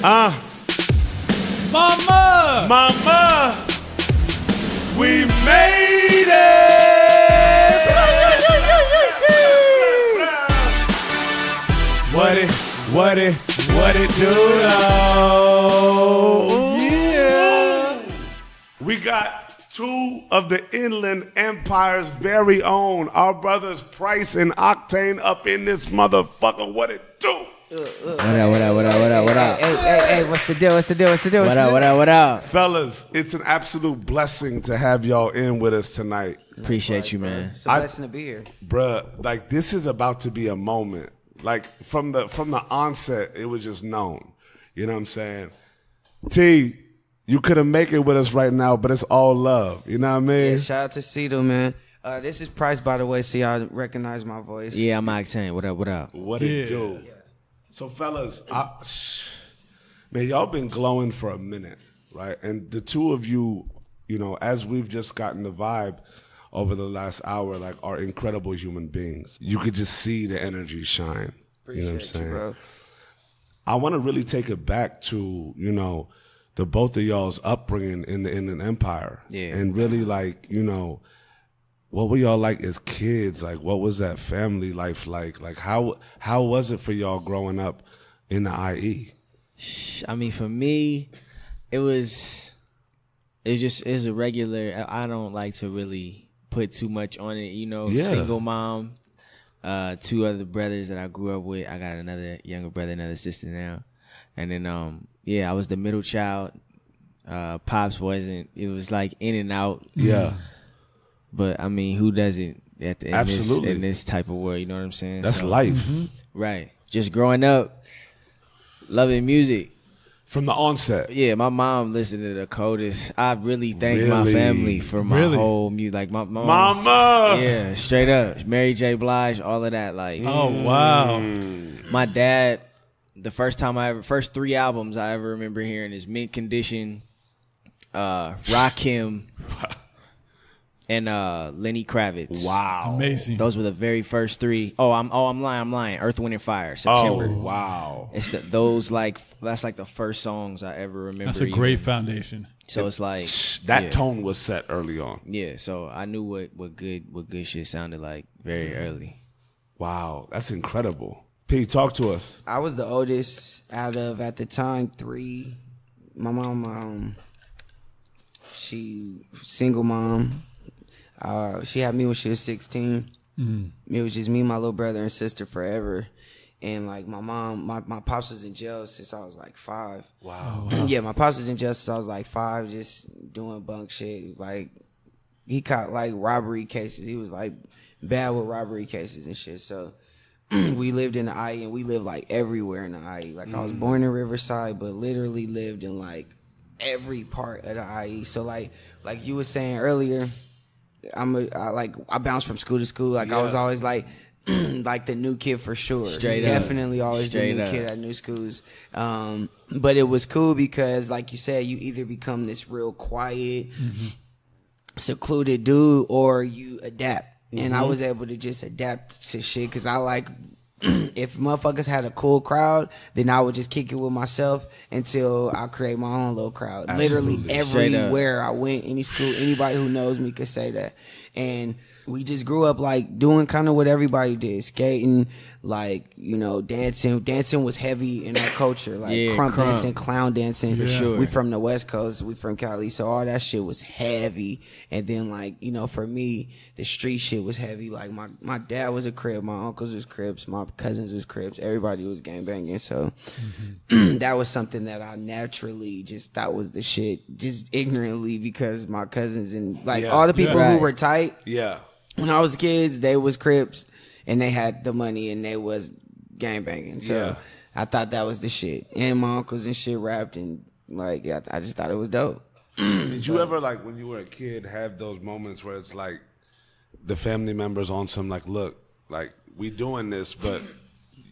Mama, we made it. What it do though? Yeah. We got two of the Inland Empire's very own, our brothers Price and Oktane up in this motherfucker. What it do? What up? Hey, what's the deal? What up? Fellas, it's an absolute blessing to have y'all in with us tonight. Appreciate you, man. It's a blessing to be here. Bruh, like this is about to be a moment. Like from the onset, it was just known. You know what I'm saying? T, you couldn't make it with us right now, but it's all love. You know what I mean? Yeah, shout out to Cito, man. This is Price, by the way, so y'all recognize my voice. Yeah, I'm Oktane. What up? What it do? Yeah. So, fellas, man, y'all been glowing for a minute, right? And the two of you, you know, as we've just gotten the vibe over the last hour, like, are incredible human beings. You could just see the energy shine. Appreciate you know what I'm saying? bro. I want to really take it back to, you know, the both of y'all's upbringing in the Inland Empire. Yeah. And really, like, you know, what were y'all like as kids? Like, what was that family life like? Like, how was it for y'all growing up in the IE? I mean, for me, it was a regular. I don't like to really put too much on it, you know. Yeah. Single mom, two other brothers that I grew up with. I got another younger brother, another sister now, and then I was the middle child. Pops wasn't. It was like in and out. Yeah. But I mean, who doesn't Absolutely. in this type of world? You know what I'm saying? That's life. Right. Just growing up, loving music. From the onset. Yeah, my mom listened to the coldest. I really thank my family for my whole music. Like my mama. Yeah, straight up. Mary J. Blige, all of that. Like, oh wow. My dad, the first 3 albums I ever remember hearing is Mint Condition, Rakim, and Lenny Kravitz. Wow. Amazing. Those were the very first 3. I'm lying. Earth, Wind and Fire, September. Oh, wow. It's that's like the first songs I ever remember. That's a great foundation. So it's like that tone was set early on. Yeah, so I knew what good shit sounded like very early. Wow, that's incredible. P, talk to us. I was the oldest out of, at the time, 3. My mom, she single mom. She had me when she was 16. It was just me, my little brother, and sister forever. And like my mom, my pops was in jail since I was like 5. Wow. Yeah, my pops was in jail since I was like 5, just doing bunk shit. Like he caught like robbery cases. He was like bad with robbery cases and shit. So we lived in the IE, and we lived like everywhere in the IE. Like I was born in Riverside, but literally lived in like every part of the IE. So like you were saying earlier, I bounced from school to school. Like I was always like like the new kid for sure. Straight up. Definitely always the new kid at new schools. But it was cool because, like you said, you either become this real quiet, secluded dude, or you adapt. And I was able to just adapt to shit because I like, if motherfuckers had a cool crowd, then I would just kick it with myself until I create my own little crowd. Absolutely. Literally everywhere I went, any school, anybody who knows me could say that. And we just grew up like doing kind of what everybody did, skating, like, you know, dancing. Dancing was heavy in our culture, like crump dancing, clown dancing. For sure. We from the West Coast, we from Cali, so all that shit was heavy. And then like, you know, for me, the street shit was heavy. Like my dad was a Crip, my uncles was Crips, my cousins was Crips, everybody was gangbanging. So that was something that I naturally just thought was the shit, just ignorantly, because my cousins and like all the people who were tight. Yeah. When I was kids, they was Crips and they had the money and they was gangbanging. So I thought that was the shit. And my uncles and shit rapped, and like I just thought it was dope. Did you ever, like, when you were a kid, have those moments where it's like the family members on some like, look, like we doing this, but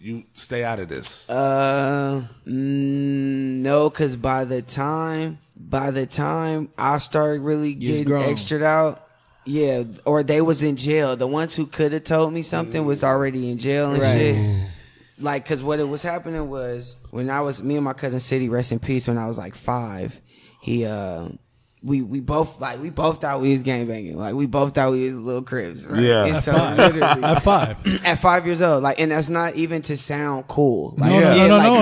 you stay out of this? No, because by the time I started really getting extra'd out, yeah, or they was in jail. The ones who could have told me something was already in jail and shit. like, cause what it was happening was when me and my cousin City, rest in peace, when I was like 5, he we both thought we was gangbanging. Like we both thought we was little cribs. Right? Yeah. And At so five. literally At 5. at 5 years old, like, and that's not even to sound cool. Like,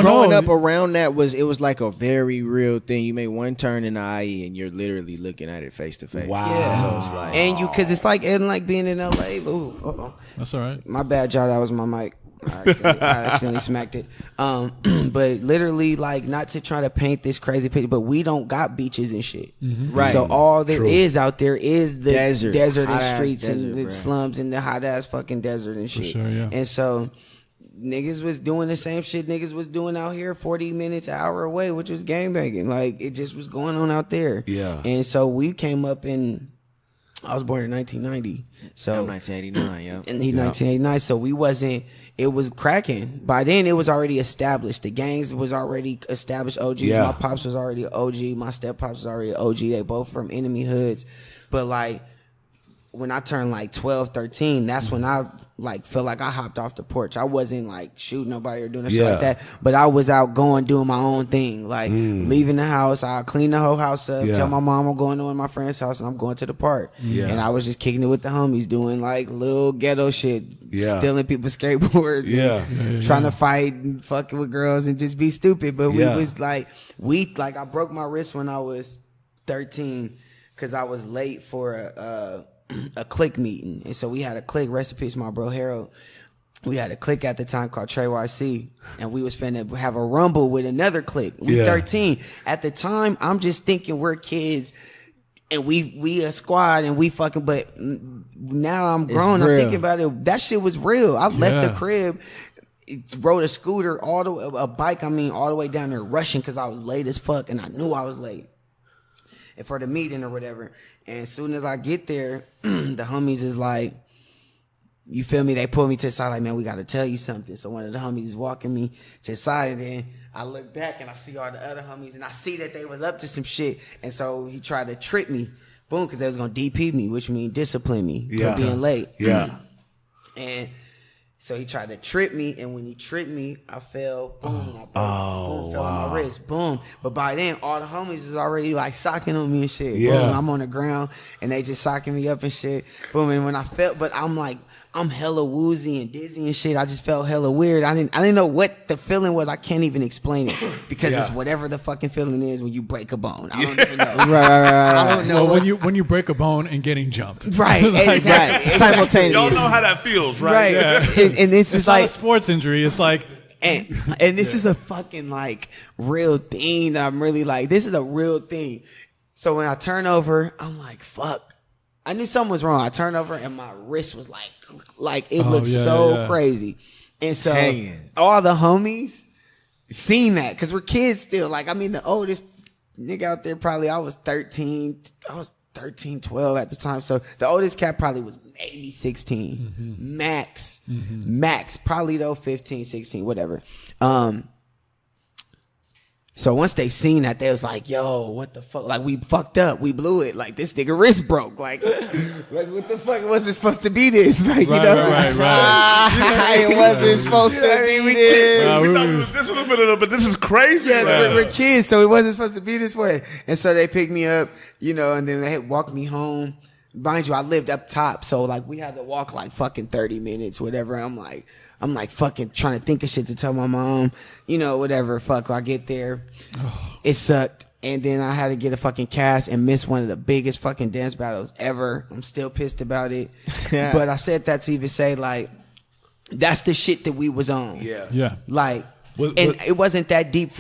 Growing up around that was like a very real thing. You make one turn in the IE and you're literally looking at it face to face. Wow. Yeah. So it's like, and cause it's like being in LA. Ooh, uh-oh. That's all right. My bad, y'all. That was my mic. I accidentally smacked it. But literally, like, not to try to paint this crazy picture, but we don't got beaches and shit. Right. So all there is out there is the Desert. and Hot-ass streets and desert, the bro. slums and the hot ass fucking desert and shit. sure, yeah. And so niggas was doing the same shit niggas was doing out here 40 minutes, an hour away, which was gangbanging. Like, it just was going on out there. Yeah. And so we came up I was born in 1990. So I'm 1989, yeah. and he 1989, so it was cracking. By then it was already established. The gangs was already established. OGs. Yeah. My pops was already an OG. My step pops was already an OG. They both from enemy hoods. But like when I turned like 12, 13, that's when I like felt like I hopped off the porch. I wasn't like shooting nobody or doing shit Yeah. like that. But I was out going, doing my own thing. Like leaving the house, I'll clean the whole house up, Yeah. tell my mom I'm going to my friend's house and I'm going to the park. Yeah. And I was just kicking it with the homies, doing like little ghetto shit, Yeah. stealing people's skateboards, Yeah. and trying to fight and fucking with girls and just be stupid. But Yeah. we was like, I broke my wrist when I was 13 because I was late for a clique meeting. And so we had a clique, rest in peace, my bro Harold. We had a clique at the time called Trey YC, and we was finna have a rumble with another clique. We Yeah. 13. At the time, I'm just thinking we're kids and we a squad and we fucking, but now I'm grown. I'm real. thinking about it. That shit was real. I left Yeah. the crib, rode a scooter all the way down there rushing because I was late as fuck and I knew I was late. And for the meeting or whatever. And as soon as I get there, the homies is like, you feel me? They pull me to the side like, man, we got to tell you something. So one of the homies is walking me to the side, and then I look back and I see all the other homies and I see that they was up to some shit. And so he tried to trick me, boom, because they was going to DP me, which means discipline me Yeah. for being late. Yeah. And so he tried to trip me, and when he tripped me, I fell, boom, I broke, boom, fell on my wrist, boom. But by then, all the homies is already like socking on me and shit. Yeah. Boom, I'm on the ground, and they just socking me up and shit. Boom, and when I felt, but I'm like, I'm hella woozy and dizzy and shit. I just felt hella weird. I didn't know what the feeling was. I can't even explain it because it's whatever the fucking feeling is when you break a bone. I don't even know. I don't know. Well, when you break a bone and getting jumped. Right, exactly. Simultaneous. Y'all know how that feels, right? Right. And this It's is not like a sports injury. It's like and this is a fucking like real thing that I'm really like, this is a real thing. So when I turn over, I'm like, fuck. I knew something was wrong. I turned over and my wrist was like it looked so crazy. And so Hanging. all the homies seen that because we're kids still. Like, I mean, the oldest nigga out there probably, I was 13, 12 at the time. So the oldest cat probably was maybe 16 max, probably though 15, 16, whatever. So once they seen that, they was like, yo, what the fuck? Like, we fucked up. We blew it. Like, this nigga wrist broke. Like what the fuck? It wasn't supposed to be this. Like, you know? right. It wasn't supposed to be this. We thought it was this a little bit, but this is crazy. Yeah, man. we're kids, so it wasn't supposed to be this way. And so they picked me up, you know, and then they walked me home. Mind you, I lived up top, so like we had to walk like fucking 30 minutes, whatever. I'm like fucking trying to think of shit to tell my mom, you know, whatever. Fuck, I get there, it sucked, and then I had to get a fucking cast and miss one of the biggest fucking dance battles ever. I'm still pissed about it, but I said that to even say like, that's the shit that we was on. yeah. Like, it wasn't that deep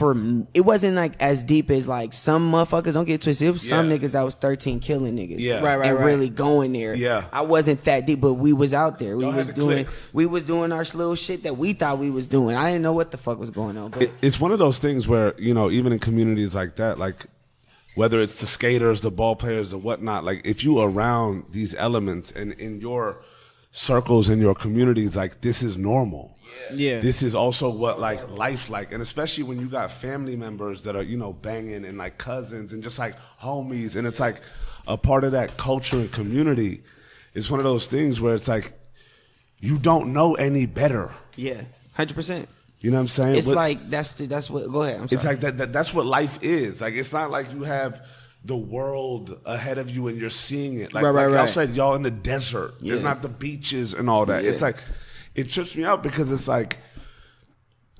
it wasn't like as deep as like some motherfuckers, don't get twisted. It was some niggas that was 13 killing niggas. Yeah. Right. Really going there. Yeah. I wasn't that deep, but we was out there. Y'all had the clicks. We was doing our little shit that we thought we was doing. I didn't know what the fuck was going on. But It's one of those things where, you know, even in communities like that, like whether it's the skaters, the ball players, or whatnot, like if you around these elements and in your circles, in your communities, like this is normal. Yeah. This is also what like life's like, and especially when you got family members that are, you know, banging and like cousins and just like homies, and it's like a part of that culture and community. It's one of those things where it's like you don't know any better. yeah, 100%. You know what I'm saying? It's But like that's what. Go ahead. I'm sorry. it's like that's what life is. Like it's not like you have the world ahead of you and you're seeing it. Like, Right. y'all said, y'all in the desert. Yeah. There's not the beaches and all that. Yeah. It's like it trips me out because it's like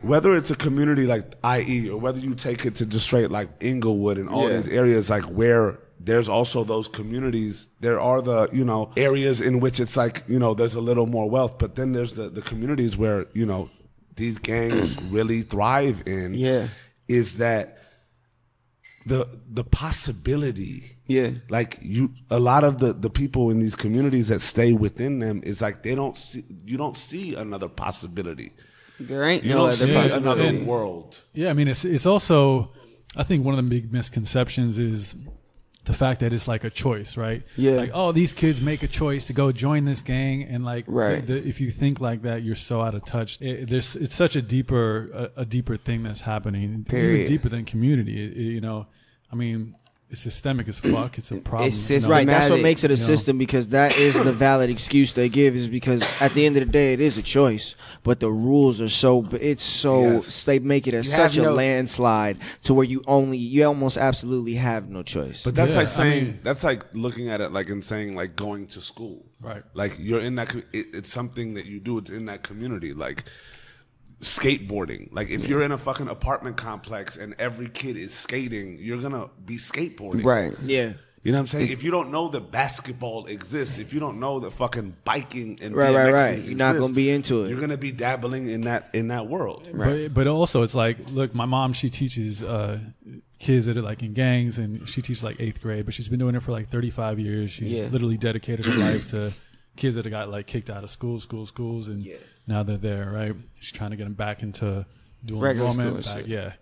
whether it's a community like IE or whether you take it to just straight like Inglewood and all these areas like where there's also those communities. There are the, you know, areas in which it's like, you know, there's a little more wealth, but then there's the communities where, you know, these gangs really thrive in is that the possibility. Yeah. Like a lot of the people in these communities that stay within them is like you don't see another possibility. There ain't You no don't other see possibility. another world. Yeah, I mean, it's also, I think one of the big misconceptions is the fact that it's like a choice, right? Yeah. Like, oh, these kids make a choice to go join this gang, and like, Right. if you think like that, you're so out of touch. It's such a deeper thing that's happening, Period. even deeper than community. You know, I mean, it's systemic as fuck. It's a problem. It's you know? systemic. Right, that's what Systematic, makes it a you know. system, because that is the valid excuse they give, is because at the end of the day it is a choice, but the rules are Yes. they make it as You such have a no- landslide to where you almost absolutely have no choice. But that's Yeah, like saying I mean- that's like looking at it like and saying like going to school. Right. Like you're in that. It's something that you do. It's in that community. Like skateboarding. Like if you're in a fucking apartment complex and every kid is skating, you're gonna be skateboarding. Right. Yeah. You know what I'm saying? If you don't know that basketball exists, if you don't know that fucking biking and Right. BMXing You're not exists, gonna be into it. You're gonna be dabbling in that world. But also, it's like, look, my mom, she teaches kids that are like in gangs, and she teaches like 8th grade, but she's been doing it for like 35 years. She's literally dedicated her life to kids that have got like kicked out of schools, and now they're there, right? She's trying to get them back into dual Regular enrollment. school and Yeah.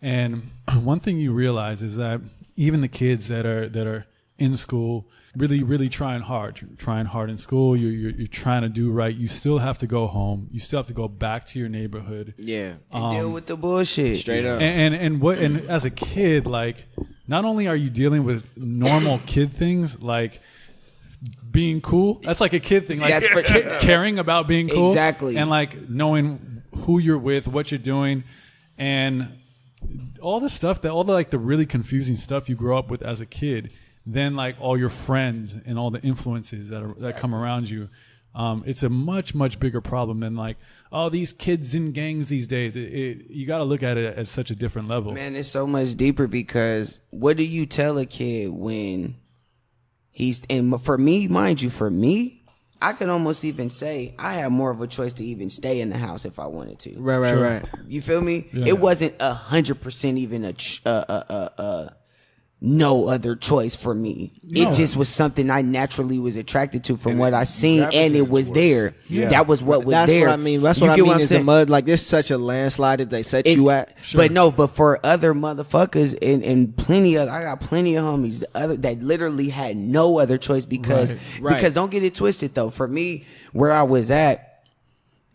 And one thing you realize is that even the kids that are in school, really trying hard in school, you're trying to do right, you still have to go home, you still have to go back to your neighborhood, Yeah. And deal with the bullshit. Straight up. and as a kid, like, not only are you dealing with normal kid things like being cool, that's like a kid thing, like That's for- caring about being cool, Exactly. and like knowing who you're with, what you're doing, and all the stuff that all the like the really confusing stuff you grow up with as a kid, then like all your friends and all the influences that come around you. It's a much bigger problem than like, oh, these kids in gangs these days. You got to look at it at such a different level. Man, it's so much deeper, because what do you tell a kid when he's, and for me, mind you, for me, I could almost even say I had more of a choice to even stay in the house if I wanted to. Right. Sure. Right. You feel me? Yeah. It wasn't 100% even no other choice for me. No. It just was something I naturally was attracted to from And what it I seen, and it gravitated was towards. there. Yeah. That was what was That's there. what I mean. That's You what I get mean is the saying? mud. Like, there's such a landslide that they set It's- you at. Sure. But for other motherfuckers and plenty of, I got plenty of homies that literally had no other choice because Right. because don't get it twisted though. For me, where I was at,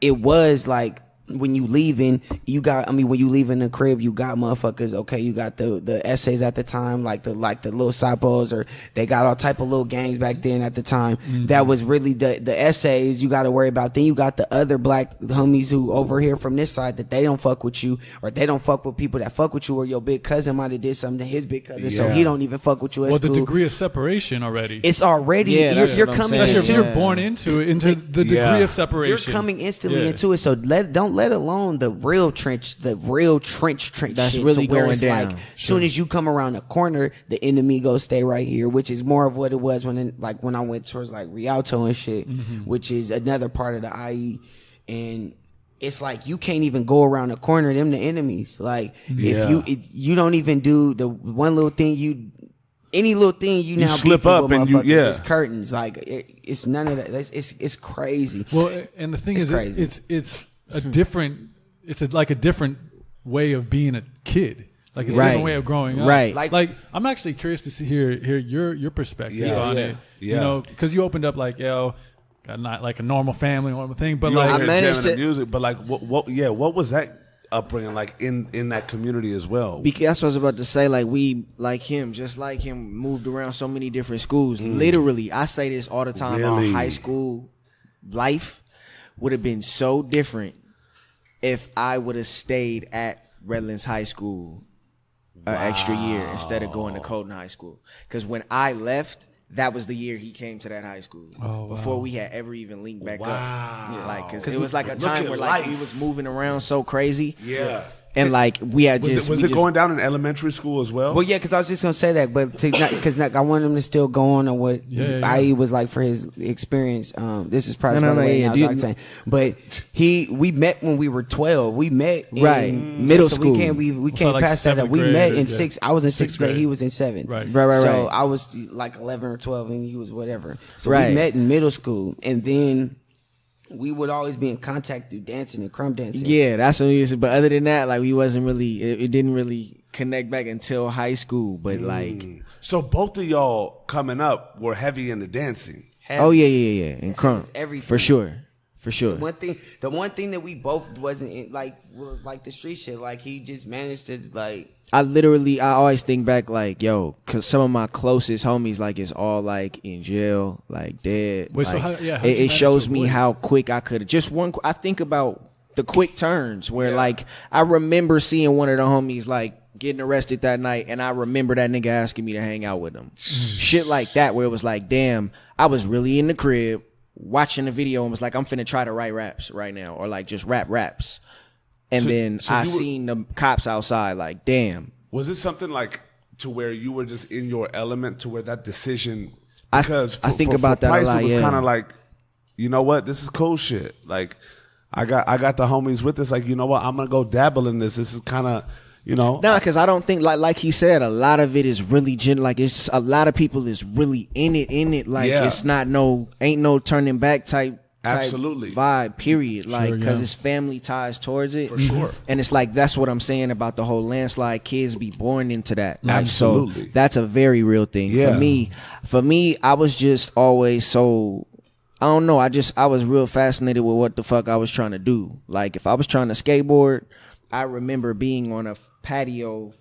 it was like, when you leaving, when you leaving the crib, you got motherfuckers. Okay, you got the essays at the time, like the little sapos, or they got all type of little gangs back then at the time. Mm-hmm. That was really the essays you got to worry about. Then you got the other black homies who over here from this side that they don't fuck with you, or they don't fuck with people that fuck with you, or your big cousin might have did something to his big cousin, so Yeah. he don't even fuck with you at Well, the school. degree of separation already. It's already Yeah, that's you're what I'm coming saying. That's into you're born into the degree Yeah. of separation. You're coming instantly Yeah. into it, so don't let alone the real trench That's shit really to where going it's down. like, soon as you come around the corner, the enemy goes stay right here, which is more of what it was when I went towards like Rialto and shit, which is another part of the IE, and it's like you can't even go around the corner, them the enemies. Like if you don't even do the one little thing any little thing you now slip beefing up with and you- motherfuckers, yeah. it's curtains. Like it's none of that. It's crazy. Well, and the thing It's is, crazy. it's a different, like a different way of being a kid. Like it's a Right. different way of growing up. Right. Like I'm actually curious to hear your perspective Yeah. on Yeah. it. Yeah. You know, because you opened up like, got not like a normal family, normal thing, but You like over here managed jamming the to- music, but like what was that upbringing like in that community as well? Because that's what I was about to say. Like, we, like him, just like him, moved around so many different schools. Literally, I say this all the time. Really? Our high school life would have been so different if I would have stayed at Redlands High School an extra year instead of going to Colton High School. Because when I left, that was the year he came to that high school. Oh, wow. Before we had ever even linked back up. Wow. Like, because it was like a time where life. like we was moving around so crazy. Yeah. And like we had Was it going down in elementary school as well? Well, yeah, because I was just gonna say that, but because I wanted him to still go on what IE was like for his experience. This is probably I was saying, but we met when we were 12. We met in middle so school. We So came like past that. We met in sixth. I was in sixth grade. grade. He was in seventh. Right. So I was like 11 or 12, and he was whatever. So we met in middle school, and then we would always be in contact through dancing and crumb dancing. Yeah, that's what we used to. But other than that, like we wasn't really. It didn't really connect back until high school. But like, so both of y'all coming up were heavy into dancing. oh yeah, and crumb everything. for sure. The one thing that we both wasn't in, like was like the street shit. Like he just managed to like. I always think back like, yo, cause some of my closest homies like is all like in jail, like dead. Wait, so like, how'd you it manage shows to me avoid how quick I could just I think about the quick turns where like I remember seeing one of the homies like getting arrested that night, and I remember that nigga asking me to hang out with him. Shit like that where it was like, damn, I was really in the crib watching the video and was like, I'm finna try to write raps right now, or like just raps. And then I seen the cops outside like, damn. Was it something like to where you were just in your element to where that decision, I think about that Price, a lot, it was yeah. kind of like, you know what, this is cool shit. Like I got the homies with this, like, you know what, I'm gonna go dabble in this. This is kind of, you know. No, because I don't think like he said, a lot of it is really like it's a lot of people is really in it. Like it's not ain't no turning back type absolutely vibe, period. Like because yeah. it's family ties towards it for sure. And it's like that's what I'm saying about the whole landslide. Kids be born into that. Like, absolutely. So that's a very real thing. Yeah. For me, I was just always so. I don't know. I was real fascinated with what the fuck I was trying to do. Like if I was trying to skateboard, I remember being on a patio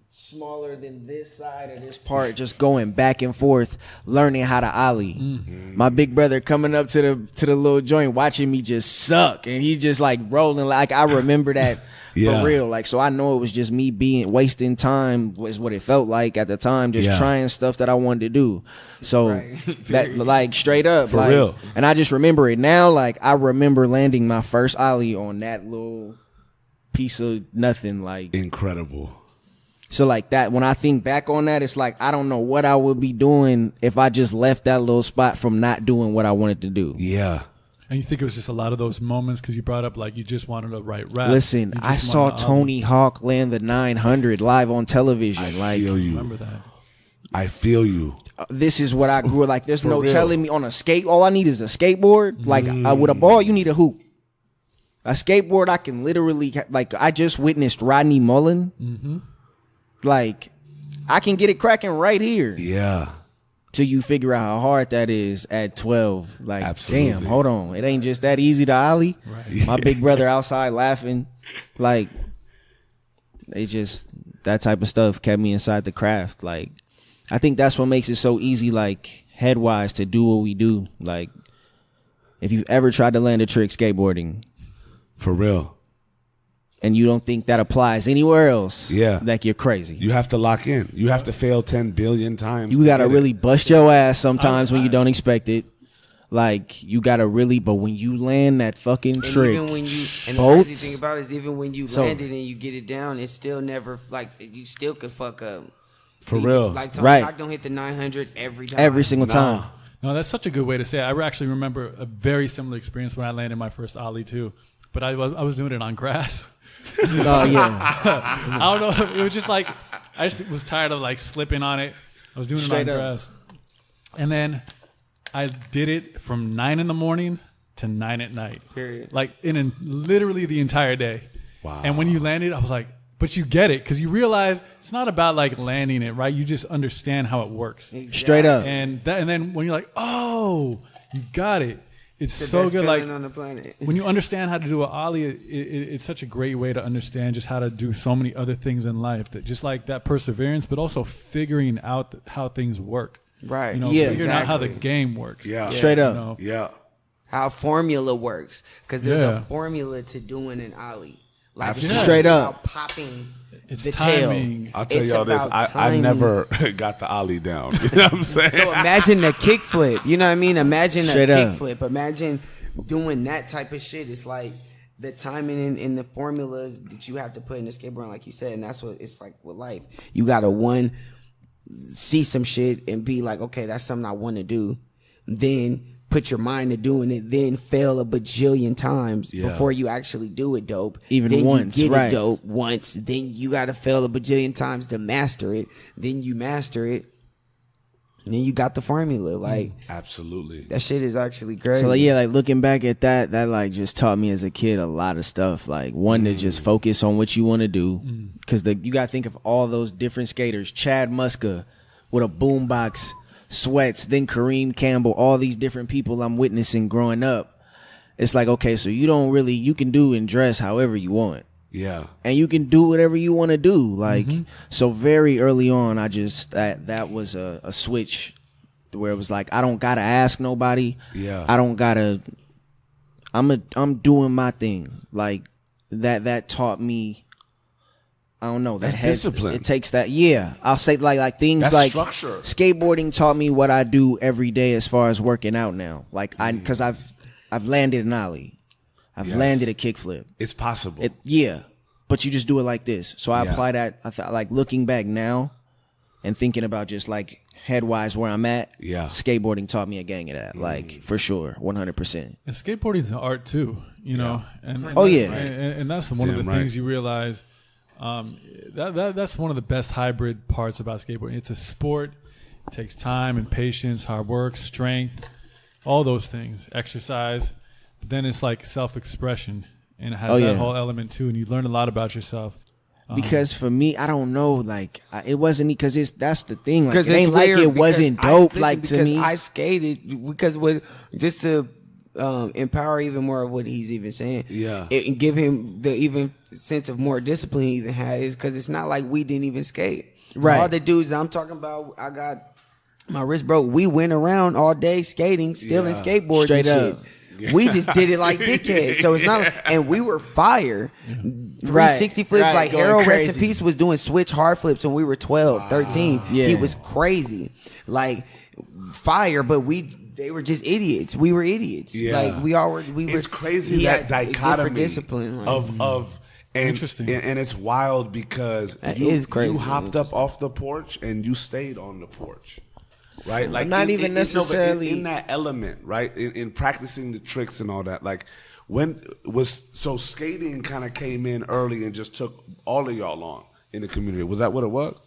smaller than this side of this part, just going back and forth, learning how to ollie. My big brother coming up to the little joint, watching me just suck, and he just like rolling. Like I remember that for real. Like so, I know it was just me wasting time was what it felt like at the time, just trying stuff that I wanted to do. So that like straight up for like, real. And I just remember it now. Like I remember landing my first ollie on that little piece of nothing. Like incredible. So like that, when I think back on that, it's like I don't know what I would be doing if I just left that little spot from not doing what I wanted to do. Yeah. And you think it was just a lot of those moments because you brought up like you just wanted to write rap. Listen, I saw Tony Hawk land the 900 live on television. I feel you. Remember that? I feel you. This is what I grew up like. There's For no real. telling me on a skate. All I need is a skateboard. Like with a ball, you need a hoop. A skateboard, I can literally like. I just witnessed Rodney Mullen. Like, I can get it cracking right here. Yeah. Till you figure out how hard that is at 12. Like, absolutely. Damn, hold on. It ain't just that easy to ollie. Right. My big brother outside laughing. Like, they just, that type of stuff kept me inside the craft. Like, I think that's what makes it so easy, like, head-wise to do what we do. Like, if you've ever tried to land a trick skateboarding. For real. And you don't think that applies anywhere else. Yeah. Like you're crazy. You have to lock in. You have to fail 10 billion times. You got to really bust your ass sometimes when you don't expect it. Like you got to really, but when you land that fucking trick, even when you, and the crazy thing about it is even when you land it and you get it down, it's still never, like, you still could fuck up. For real. Like Tony Hawk don't hit the 900 every time. Every single time. No, that's such a good way to say it. I actually remember a very similar experience when I landed my first ollie too. But I was doing it on grass. Oh yeah. I don't know. It was just like I just was tired of like slipping on it. I was doing Straight it on up. grass, and then I did it from 9 a.m. to 9 p.m. Period. Like literally the entire day. Wow. And when you landed, I was like, but you get it because you realize it's not about like landing it, right? You just understand how it works. Straight up. And then when you're like, oh, you got it. It's The so best good. Like feeling on the planet. when you understand how to do an ollie, it's such a great way to understand just how to do so many other things in life. That just like that perseverance, but also figuring out how things work. Right. You know, Yeah, figuring out how the game works. Yeah. Straight up. You know? Yeah. how formula works, because there's Yeah. a formula to doing an ollie. Like it's Absolutely. not Straight just up. about popping It's the timing. tail. I'll tell It's y'all this. about I timing. never got the ollie down. You know what I'm saying? So imagine the kickflip. You know what I mean? Imagine Straight a up. kickflip. Imagine doing that type of shit. It's like the timing and the formulas that you have to put in the skateboard, like you said, and that's what it's like with life. You gotta see some shit and be like, okay, that's something I want to do. Then put your mind to doing it. Then fail a bajillion times Yeah. before you actually do it dope. Even then once, you get right. it dope once. Then you gotta fail a bajillion times to master it. Then you master it. And then you got the formula. Like Absolutely. that shit is actually crazy. So like, yeah, like looking back at that like just taught me as a kid a lot of stuff. Like one to just focus on what you want to do, because you got to think of all those different skaters. Chad Muska with a boombox, Sweats, then Kareem Campbell, all these different people I'm witnessing growing up. It's like, okay, so you can do and dress however you want. Yeah. And you can do whatever you want to do. Like, so very early on, I just, that was a switch where it was like, I don't got to ask nobody. Yeah. I don't got to, I'm doing my thing. Like that taught me, I don't know. That's discipline. It takes that. Yeah. I'll say like things That's like structure. skateboarding taught me what I do every day as far as working out now. Like cause I've landed an ollie. I've Yes. landed a kickflip. It's possible. Yeah, but you just do it like this. So I Yeah. apply that. I thought, like looking back now, and thinking about just like headwise where I'm at. Yeah. skateboarding taught me a gang of that. Like for sure, 100%. And skateboarding's an art too, you know. And Oh, yeah. and that's one of Damn the right. things you realize. That's one of the best hybrid parts about skateboarding. It's a sport. It takes time and patience, hard work, strength, all those things, exercise. But then it's like self-expression, and it has Oh, that yeah. whole element too. And you learn a lot about yourself. Because for me, I don't know. Like it wasn't because that's the thing. Like, because it ain't like it wasn't dope. Like to me, I skated because just to empower even more of what he's even saying. Yeah. And give him the even sense of more discipline he even has, because it's not like we didn't even skate. Right. All the dudes I'm talking about, I got my wrist broke. We went around all day skating, stealing Yeah. skateboards Straight and up. shit. We just did it like dickheads. So it's not, and we were fire. 360 flips, Right, like going Harold Rest in crazy. Peace was doing switch hard flips when we were 12, 13. Yeah. He was crazy. Like fire, but they were just idiots. We were idiots. Yeah. Like we all were. It's crazy he that had a different dichotomy discipline. Like, of and, Interesting. and it's wild because That you, is crazy you and hopped up off the porch and you stayed on the porch. Right, like not even necessarily- in that element, right? In practicing the tricks and all that. Like when was so skating kind of came in early and just took all of y'all on in the community. Was that what it was?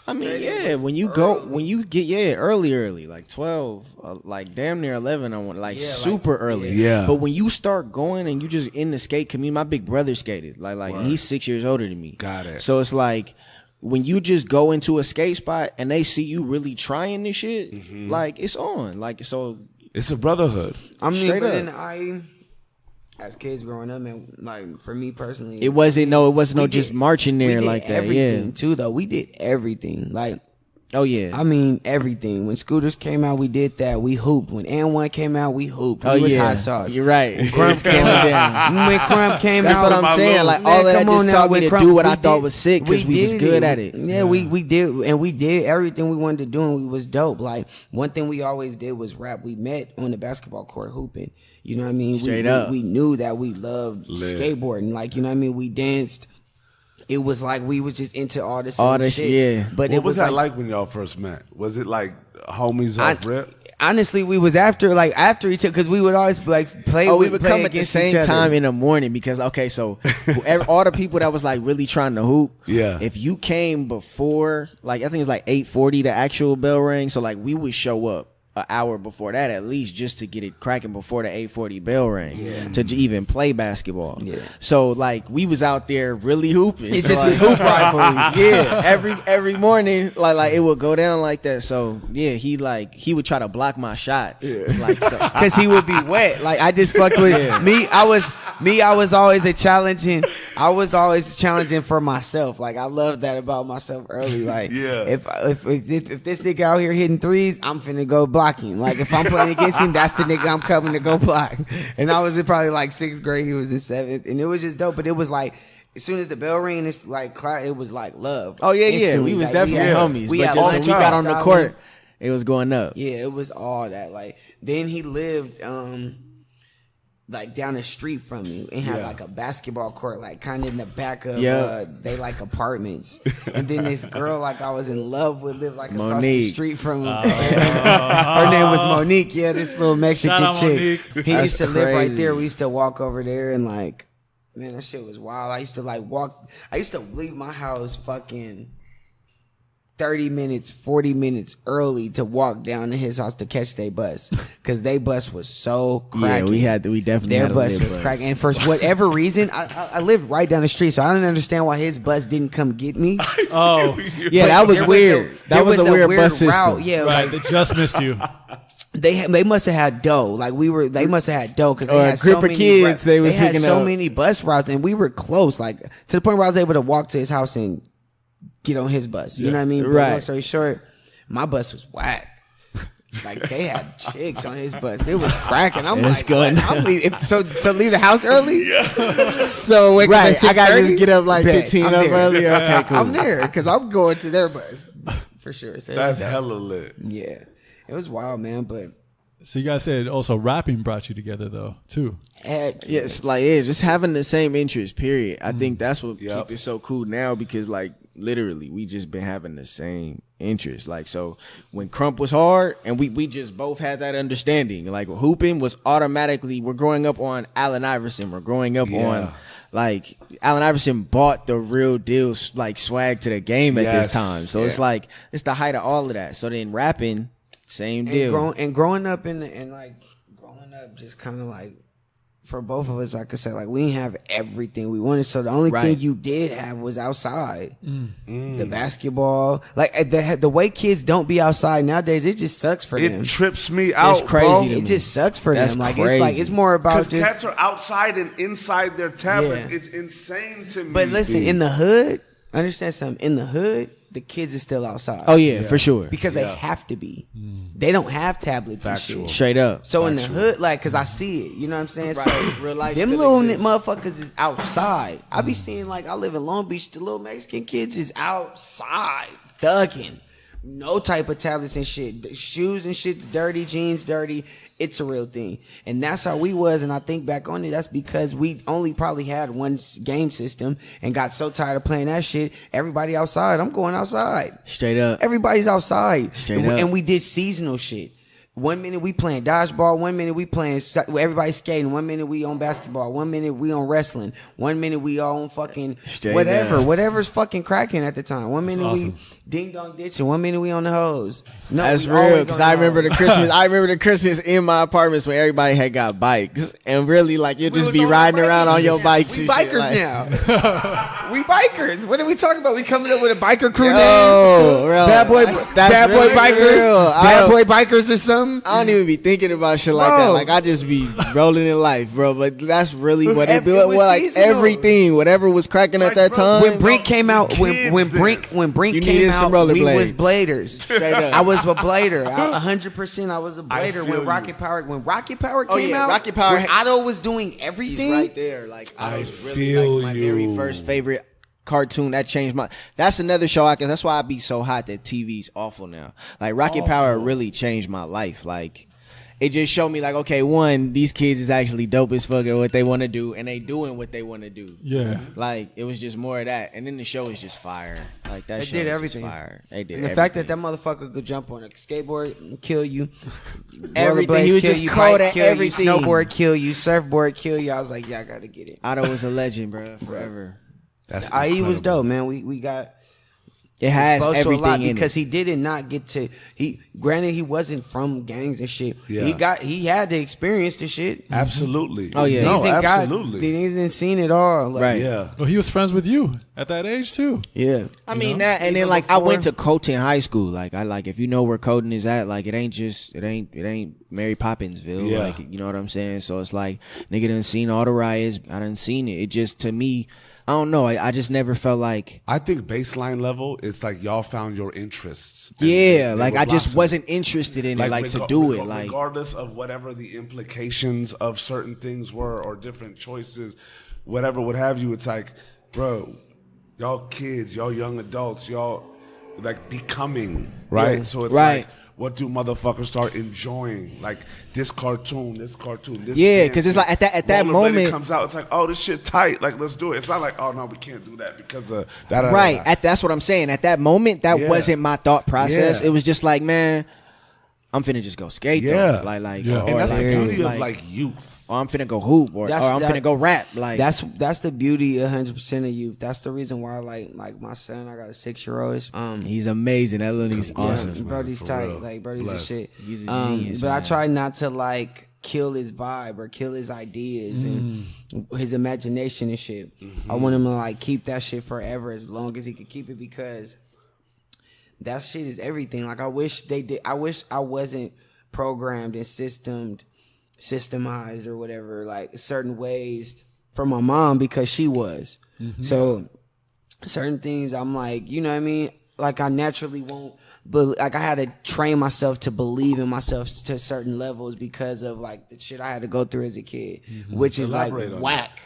I mean, yeah. When you get early, like 12, like damn near 11. I want like super early. Yeah. But when you start going and you just in the skate community, my big brother skated. Like he's 6 years older than me. Got it. So it's like when you just go into a skate spot and they see you really trying this shit, like it's on. Like so, It's a brotherhood. I mean, Straight but up. then as kids growing up, man, like for me personally, it wasn't no we just did- marching we there did like that. everything Yeah. too, though. We did everything. Like, Oh yeah. I mean, everything. When Scooters came out, we did that. We hooped. When N1 came out, we hooped. We was hot sauce. You're right. When Crump came out, when Crump came That's out, what I'm saying. Like all of that come on just now, taught me with to Crump, do what I we thought did- was sick because we was did good at it. Yeah, we did, and we did everything we wanted to do, and we was dope. Like one thing we always did was rap. We met on the basketball court hooping. You know what I mean? Straight up. We knew that we loved skateboarding. Like, you know what I mean? We danced. It was like we was just into all this shit. Yeah. But What it was that like when y'all first met? Was it like homies off rip? Honestly, we was after each other, because we would always like play. Oh, we would play come at the against same each other. time in the morning because okay, so all the people that was like really trying to hoop, Yeah. If you came before, like I think it was like 8:40, the actual bell rang, so like we would show up an hour before that at least just to get it cracking before the 8:40 bell rang to even play basketball. Yeah. So like we was out there really hooping. It So, just was like, hoop rivalry. yeah, every morning, like it would go down like that. So yeah, he would try to block my shots, like so. Because he would be wet. Like I just fucked with me. I was always I was always challenging for myself. Like I love that about myself early. Like Yeah. if this nigga out here hitting threes, I'm finna go block blocking. Like if I'm playing against him, that's the nigga I'm coming to go block. And I was in probably like 6th grade. He was in 7th, and it was just dope. But it was like, as soon as the bell rang, it's like it was like love. Oh yeah, Instantly. we was Like, definitely homies. We But had just when lunch we got on the style. court, it was going up. Yeah, it was all that. Like then he lived like down the street from me and had like a basketball court like kind of in the back of they like apartments. And then this girl like I was in love with lived like across the street from him. Her name was Monique. Yeah, this little Mexican chick. He That's used to live right crazy. there. We used to walk over there and like, man, that shit was wild. I used to like I used to leave my house fucking 30 minutes, 40 minutes early to walk down to his house to catch their bus. Cause they bus was so cracking. Yeah, we definitely Their had a bus lit was cracking. And for whatever reason, I lived right down the street, so I don't understand why his bus didn't come get me. Oh, Yeah, that was weird. That was a weird bus system. route. Yeah, right. like, They just missed you. they must have had dough. Like they must have had dough because they Or a had group so of many kids they was had picking so up. many bus routes, and we were close, like to the point where I was able to walk to his house and get on his bus. You know what I mean? But Right. long story short, my bus was whack. Like they had chicks on his bus. It was cracking. I'm It's like, going what? I'm leaving. So leave the house early. So wake Right, up at I gotta 6:30? just get up like Bet. 15 I'm up there. earlier. Okay, cool. I'm there because I'm going to their bus for sure. So it That's was dope. hella lit. Yeah, it was wild, man. But So you guys said also rapping brought you together though too. heck, Yeah, it's like just having the same interest. Period. I think that's what Yep. keeps it so cool now because like literally we just been having the same interest. Like so when Crump was hard and we just both had that understanding. Like hooping was automatically we're growing up on Allen Iverson. We're growing up on like Allen Iverson bought the real deal like swag to the game at this Yes. time. So it's like it's the height of all of that. So then rapping, same deal. growing up and like growing up just kind of like for both of us, like I said, like we didn't have everything we wanted. So the only Right. thing you did have was outside, the basketball. Like the way kids don't be outside nowadays, it just sucks for them. It trips me out, crazy bro. to me. It just sucks for That's them. Like crazy. it's more about Because just. cats are outside and inside their tablets. Yeah. It's insane to me. But listen, in the hood, understand something. In the hood, the kids are still outside. Oh yeah, for sure. because they have to be. They don't have tablets Factual. and shit. Straight up. So in the hood, like, cause I see it, you know what I'm saying? Right. So Real life them still little exists. motherfuckers is outside. I be seeing like I live in Long Beach, the little Mexican kids is outside thugging. No type of tablets and shit. The shoes and shit's dirty, jeans dirty. It's a real thing. And that's how we was. And I think back on it, that's because we only probably had one game system and got so tired of playing that shit. Everybody outside. I'm going outside. Straight up. Everybody's outside. Straight and, up. and we did seasonal shit. 1 minute we playing dodgeball. 1 minute we playing, everybody skating. 1 minute we on basketball. 1 minute we on wrestling. 1 minute we on fucking Straight whatever. up. Whatever's fucking cracking at the time. 1 minute awesome. we ding dong ditching. 1 minute we on the hose. No, That's we real always because on I remember the hose. Christmas. I remember the Christmas in my apartments where everybody had got bikes and really like you'd We just was be on riding bikes around on and your shit. bikes. We and shit, bikers like- now. We bikers. What are we talking about? We coming up with a biker crew name? Yo, bro, Bad boy, that's bad boy really bikers, real. I bad don't- boy bikers or something. I don't even be thinking about shit like that. Bro. Like I just be rolling in life, bro. But that's really what it It was like seasonal. everything, whatever was cracking Like, at that bro, time. When Brink came out, when Kids Brink then. came needed some out, we rollerblades. was bladers. Straight up. I was a blader. 100%. I was a blader feel when you. Rocket Power Oh, came yeah, out. Rocket Power when had- Otto was doing He's everything. right there. Like I was really feel like my very you. first favorite cartoon that changed my. That's another show I can. That's why I be so hot that TV's awful now. Like Rocket Power really changed my life. Like it just showed me like okay, one these kids is actually dope as fuck at what they want to do and they doing what they want to do. Yeah. Like it was just more of that, and then the show is just fire. Like that. They show did is just everything. Fire. They did. And the fact that that motherfucker could jump on a skateboard and kill you, Everything. He rollerblades was kill just you, cold bike at kill everything. you, snowboard kill you, surfboard kill you. I was like, yeah, I gotta get it. Otto was a legend, bro. Forever. That's IE was incredible. dope, man. We got It has exposed to a everything lot in because it. he did not get to. Granted, he wasn't from gangs and shit. Yeah. He had to experience the shit. Absolutely. Oh, yeah. No, Niggas ain't absolutely. Niggas didn't seen it all. Like, Right. Yeah. Well, he was friends with you at that age too. Yeah. I You mean know? that, and then Even like I went to before- Colton High School. Like I like if you know where Colton is at, like it ain't Mary Poppinsville. Yeah. Like you know what I'm saying. So it's like nigga done seen all the riots. I done seen it. It just to me, I don't know. I just never felt like. I think baseline level, it's like y'all found your interests. Yeah, they like were I just blossoming. wasn't interested in it, like to do it. Like regardless of whatever the implications of certain things were or different choices, whatever would have you, it's like, bro, y'all kids, y'all young adults, y'all like becoming, right? Yeah, so it's right. like, what do motherfuckers start enjoying? Like this cartoon, this. Yeah, because it's like at that Rollerblade moment comes out, it's like, oh, this shit tight. Like, let's do it. It's not like, oh no, we can't do that because of that. right. That's what I'm saying. At that moment, that Yeah. wasn't my thought process. Yeah. It was just like, man, I'm finna just go skate. Yeah. Though. Like, Yeah. And that's the beauty like, of like youth. or I'm finna go hoop, or I'm finna go rap. Like That's the beauty 100% of youth. That's the reason why like my son, I got a 6-year-old. he's amazing. That little nigga's awesome. Yeah, Brody's for tight. real. Like Brody's a Bless. shit. He's a genius, but I man. try not to like kill his vibe or kill his ideas and his imagination and shit. I want him to like keep that shit forever as long as he could keep it, because that shit is everything. Like I wish I wasn't programmed and systemized or whatever, like certain ways from my mom, because she was. So certain things I'm like, you know what I mean? Like I naturally won't, but like I had to train myself to believe in myself to certain levels because of like the shit I had to go through as a kid, which is Elaborate like on whack.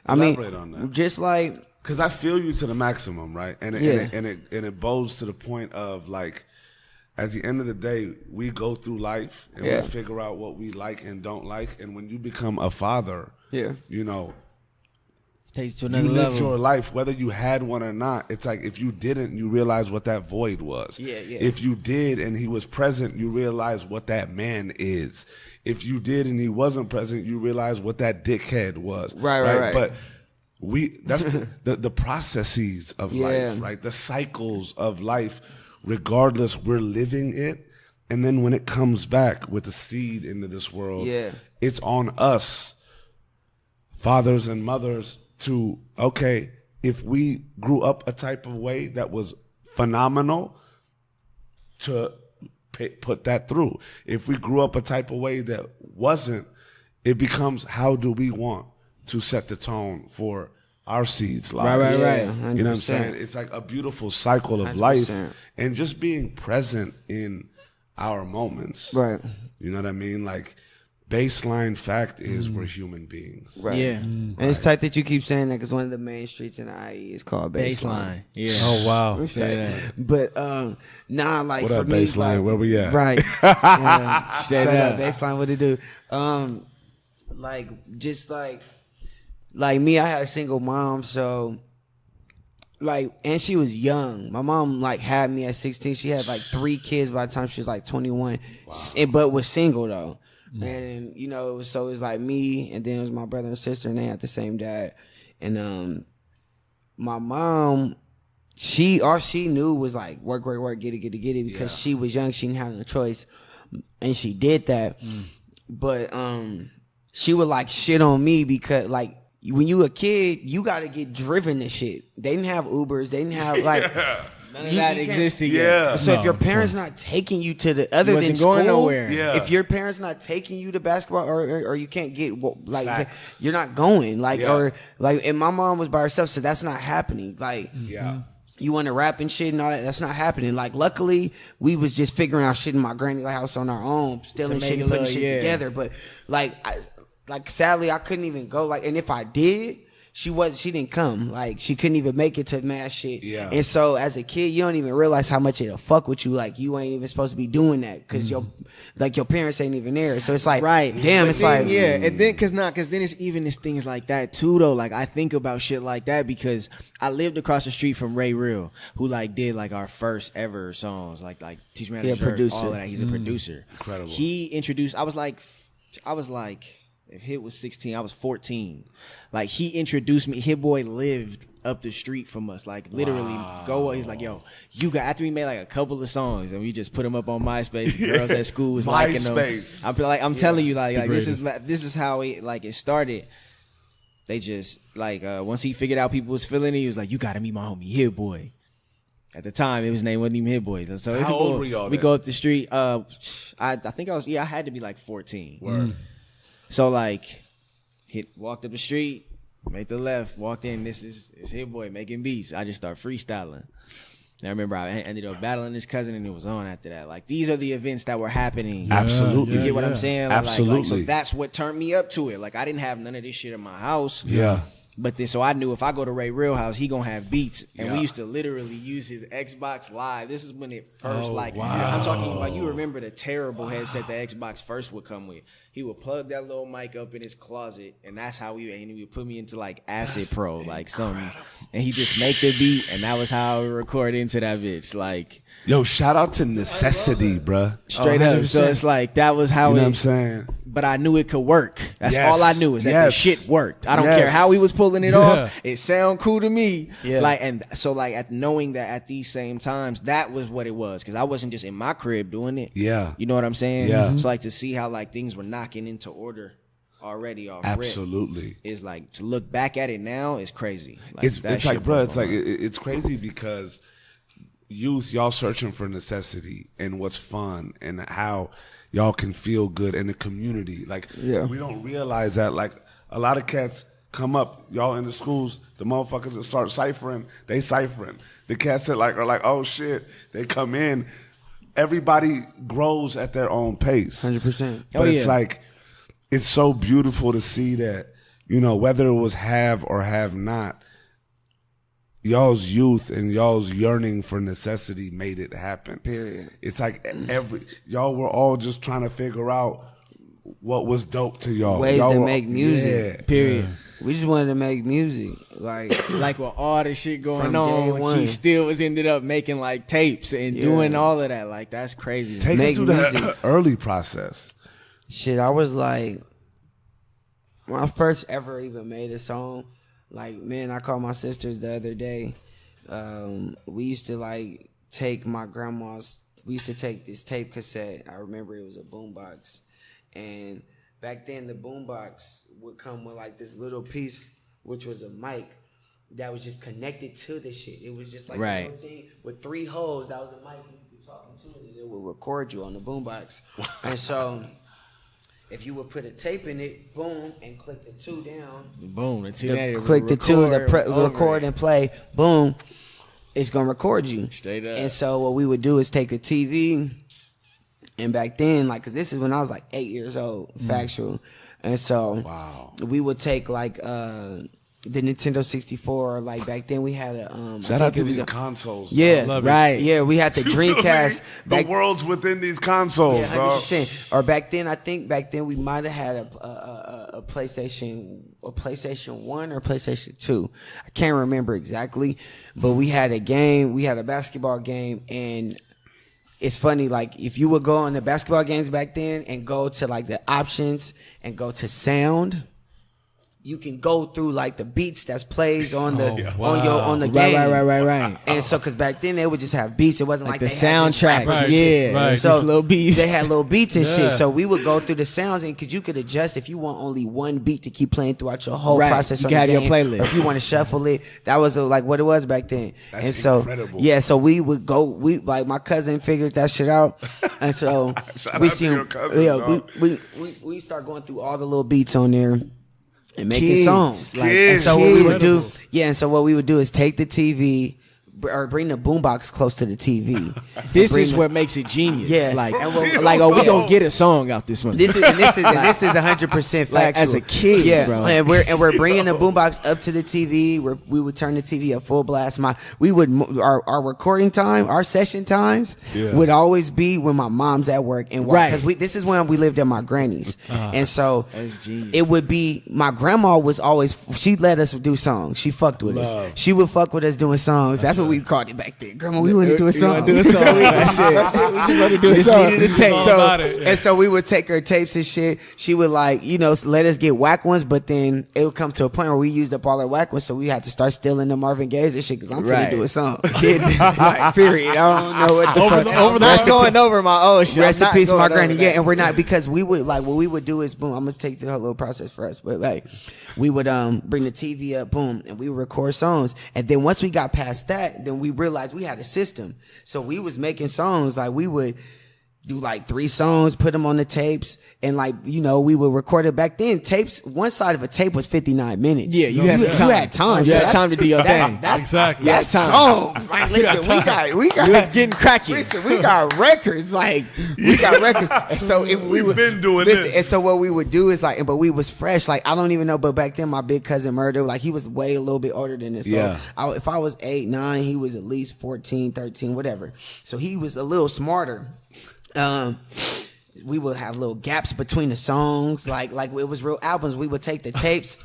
that. I mean, Elaborate on that. just like Because I feel you to the maximum, right? And it bows to the point of like, at the end of the day, we go through life and Yeah. we figure out what we like and don't like. And when you become a father, Yeah. you know, Takes to you another lived level. your life, whether you had one or not. It's like if you didn't, you realize what that void was. Yeah, yeah. If you did and he was present, you realize what that man is. If you did and he wasn't present, you realize what that dickhead was. Right. But that's the processes of Yeah. life, right? The cycles of life, regardless, we're living it. And then when it comes back with the seed into this world, Yeah. it's on us, fathers and mothers, to, okay, if we grew up a type of way that was phenomenal, to put that through. If we grew up a type of way that wasn't, it becomes, how do we want to set the tone for our seeds' lives? Right. Yeah, You know what I'm 100%. saying? It's like a beautiful cycle of life, 100%. and just being present in our moments. Right. You know what I mean? Like, baseline fact is we're human beings. Right. Yeah. And it's tight that you keep saying that, because one of the main streets in the IE is called Baseline. Yeah. Oh wow. It's tight. But nah, like What for up, me, baseline? like, Where we at? Right. Yeah. Straight up. Baseline, what it do? Like just like me, I had a single mom, so like, and she was young. My mom like had me at 16. She had like 3 kids by the time she was like 21, but was single though. And you know, so it was like me, and then it was my brother and sister, and they had the same dad. And my mom, all she knew was like work, get it, because she was young, she didn't have no choice, and she did that. But she would like shit on me because like, when you a kid, you gotta get driven to shit. They didn't have Ubers, they didn't have like None of that existed yet. Yeah. So if No, your of parents course. not taking you to the other than wasn't school, going nowhere. Yeah. if your parents not taking you to basketball or you can't get like Facts. you're not going like Yeah. or like, and my mom was by herself, so that's not happening. Like Yeah. you want to rap and shit and all that, that's not happening. Like luckily we was just figuring out shit in my granny house on our own, stealing make shit a and putting little- shit yeah. together. But like sadly I couldn't even go, like, and if I did, she didn't come. Like she couldn't even make it to mad shit. Yeah. And so as a kid, you don't even realize how much it'll fuck with you. Like you ain't even supposed to be doing that because your parents ain't even there. So it's like, Right. damn, But it's then, like, yeah. And then, cause then it's even it's things like that too, though. Like I think about shit like that because I lived across the street from Ray Real, who like did like our first ever songs, like Teach Me How to He a Jerk, producer. all of that. He's a producer. Incredible. He introduced. I was like, if Hit was 16, I was 14. Like he introduced me. Hit Boy lived up the street from us. Like literally he's like, yo, you got, after we made like a couple of songs and we just put them up on MySpace, girls at school was liking them. MySpace. I'm telling you, like greatest. this is how it started. They just like once he figured out people was feeling it, he was like, you gotta meet my homie Hit Boy. At the time, his name wasn't even Hit Boy. So How old were y'all we then? go up the street. I think I had to be like 14. Word. So like, walked up the street, Make the left. Walked in. This is Hit Boy making beats. I just start freestyling. And I remember I ended up battling this cousin, and it was on after that. Like, these are the events that were happening. Absolutely. You get what I'm saying? Absolutely. Like, so that's what turned me up to it. Like, I didn't have none of this shit in my house. Yeah. But then, so I knew if I go to Ray Real House, he gonna have beats, and we Yeah. used to literally use his Xbox Live. This is when it first, Oh, like, wow. I'm talking about. You remember the terrible headset the Xbox first would come with? He would plug that little mic up in his closet, and that's how he would put me into like Acid Pro, like something, and he just make the beat, and that was how I would record into that bitch, like. Yo, shout out to Necessity, bruh. Straight up. So it's like that was how You know it. what I'm saying? But I knew it could work. That's Yes. all I knew is that the Yes. shit worked. I don't Yes. care how he was pulling it Yeah. off. It sound cool to me. Yeah. Like, and so like at knowing that at these same times, that was what it was. Cause I wasn't just in my crib doing it. Yeah. You know what I'm saying? Yeah. So like to see how like things were knocking into order already off rip Absolutely. is like to look back at it now is crazy. Like, It's that like, shit bro, blows it's my like mind. it's crazy because youth, y'all searching for necessity and what's fun and how y'all can feel good in the community. Like, Yeah. we don't realize that. Like, a lot of cats come up, y'all in the schools, the motherfuckers that start ciphering, they ciphering. The cats that like are like, oh shit, they come in. Everybody grows at their own pace. 100%. But it's yeah. like, it's so beautiful to see that, you know, whether it was have or have not, y'all's youth and y'all's yearning for necessity made it happen. Period. It's like y'all were all just trying to figure out what was dope to y'all. Ways Y'all to were- make music. Yeah. Period. We just wanted to make music. Like, Like with all the shit going From day on, one. he still was ended up making like tapes and doing all of that. Like that's crazy. Take us Make through that music. early process. shit, I was like, when I first ever even made a song, like, man, I called my sisters the other day. We used to like take my grandma's, we used to take this tape cassette. I remember it was a boombox. And back then the boombox would come with like this little piece, which was a mic that was just connected to the shit. It was just like a little thing with 3 holes. That was a mic and you could talk into it and it would record you on the boombox. And so if you would put a tape in it, boom, and click the 2 down, Boom. Until that, it click the 2, over record it. and play, boom, it's gonna record you. Straight up. And so what we would do is take the TV, and back then, like, cause this is when I was like 8 years old, factual. And so Wow. we would take like the Nintendo 64, like back then we had a Shout out to these consoles. yeah, Love it. right. Yeah, we had the You feel me? Dreamcast. The world's within these consoles, Yeah, dog. 100%. Or back then, I think back then we might have had a PlayStation 1 or PlayStation 2. I can't remember exactly, but we had a game. We had a basketball game, and it's funny. Like if you would go on the basketball games back then and go to like the options and go to sound, you can go through like the beats that's plays on the on the game. Right. And so, cause back then they would just have beats. It wasn't like, Like the they had just soundtracks. rappers and Right, shit. right. So Just little beats. They had little beats and Yeah. shit. So we would go through the sounds, and cause you could adjust if you want only one beat to keep playing throughout your whole Right. process. You on can the have your game, playlist. or if you want to shuffle it, that was like what it was back then. That's and so incredible. yeah, so we would go. We like my cousin figured that shit out, and so Shout we out to see your him. cousin, Yeah, dog. we start going through all the little beats on there. And making Kids. songs, like, and Kids. so what we would do, Incredible. and so what we would do is take the TV, or bring the boombox close to the TV. This Bring is the- what makes it genius. Yeah. Like, For real, like, oh, we though. gonna get a song out this one. This is 100% factual. Like, as a kid, yeah, bro. and we're bringing the boombox up to the TV. We would turn the TV up full blast. Our recording time, our session times would always be when my mom's at work and Right. because this is when we lived at my granny's, and so That's genius. it would be my grandma was always she let us do songs. She fucked with Love. us. She would fuck with us doing songs. That's what we called it back then. Grandma, we want to do a You song. wanna do a song. That's it. We just want to do a Just song. needed a tape. All about it, yeah. And so we would take her tapes and shit. She would like, let us get whack ones, but then it would come to a point where we used up all our whack ones, so we had to start stealing the Marvin Gaye's and shit because I'm finna Right. do a song. Like, period. I don't know what the fuck. over the Not going over my own shit. I'm Rest in not peace, my going granny. over Yeah, that. and we're not because we would like what we would do is boom. I'm gonna take the whole little process for us, but like we would bring the TV up, boom, and we would record songs. And then once we got past that, then we realized we had a system. So we was making songs like we would do like 3 songs, put them on the tapes, and like, you know, we would record it. Back then, tapes, one side of a tape was 59 minutes. Yeah, you had time. You had time to do your thing. Exactly. That's songs. Like, listen, we got it was getting cracky. Listen, we got records. Like, we got records. And so if We've been doing this. And so what we would do is like, but we was fresh. Like, I don't even know, but back then my big cousin Murder, like he was way a little bit older than this. So Yeah. if I was 8, 9, he was at least 14, 13, whatever. So he was a little smarter. We would have little gaps between the songs, like it was real albums. We would take the tapes,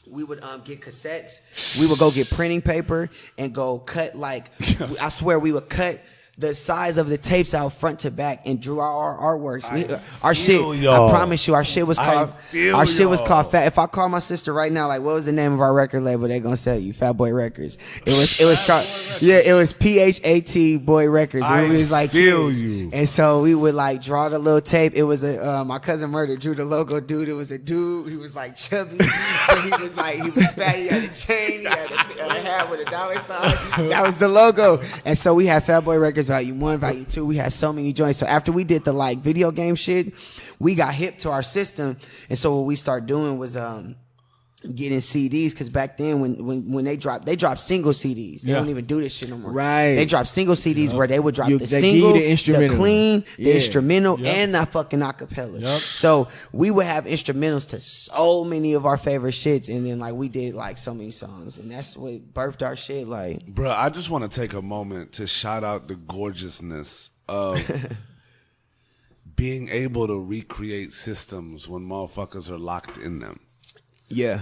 we would get cassettes, we would go get printing paper and go cut I swear we would cut the size of the tapes out front to back and drew our artworks. Our shit, y'all. I promise you, our shit was called Fat. If I call my sister right now, like, what was the name of our record label? They gonna sell you Fat Boy Records. It was called, it was PHAT Boy Records. And it was like feel kids. you. And so we would like draw the little tape. It was my cousin Murder drew the logo. Dude, it was a dude. He was like chubby, but he was fat. He had a chain. He had a hat with a dollar sign. That was the logo. And so we had Fat Boy Records Volume 1, Volume 2. We had so many joints. So after we did the like video game shit, we got hip to our system. And so what we started doing was getting CDs, because back then when they dropped single CDs. They don't even do this shit no more. Right. They dropped single CDs where they would drop the single, the clean, the instrumental, and the fucking acapella. So we would have instrumentals to so many of our favorite shits, and then like we did like so many songs, and that's what birthed our shit. Like, Bruh, I just want to take a moment to shout out the gorgeousness of being able to recreate systems when motherfuckers are locked in them. yeah.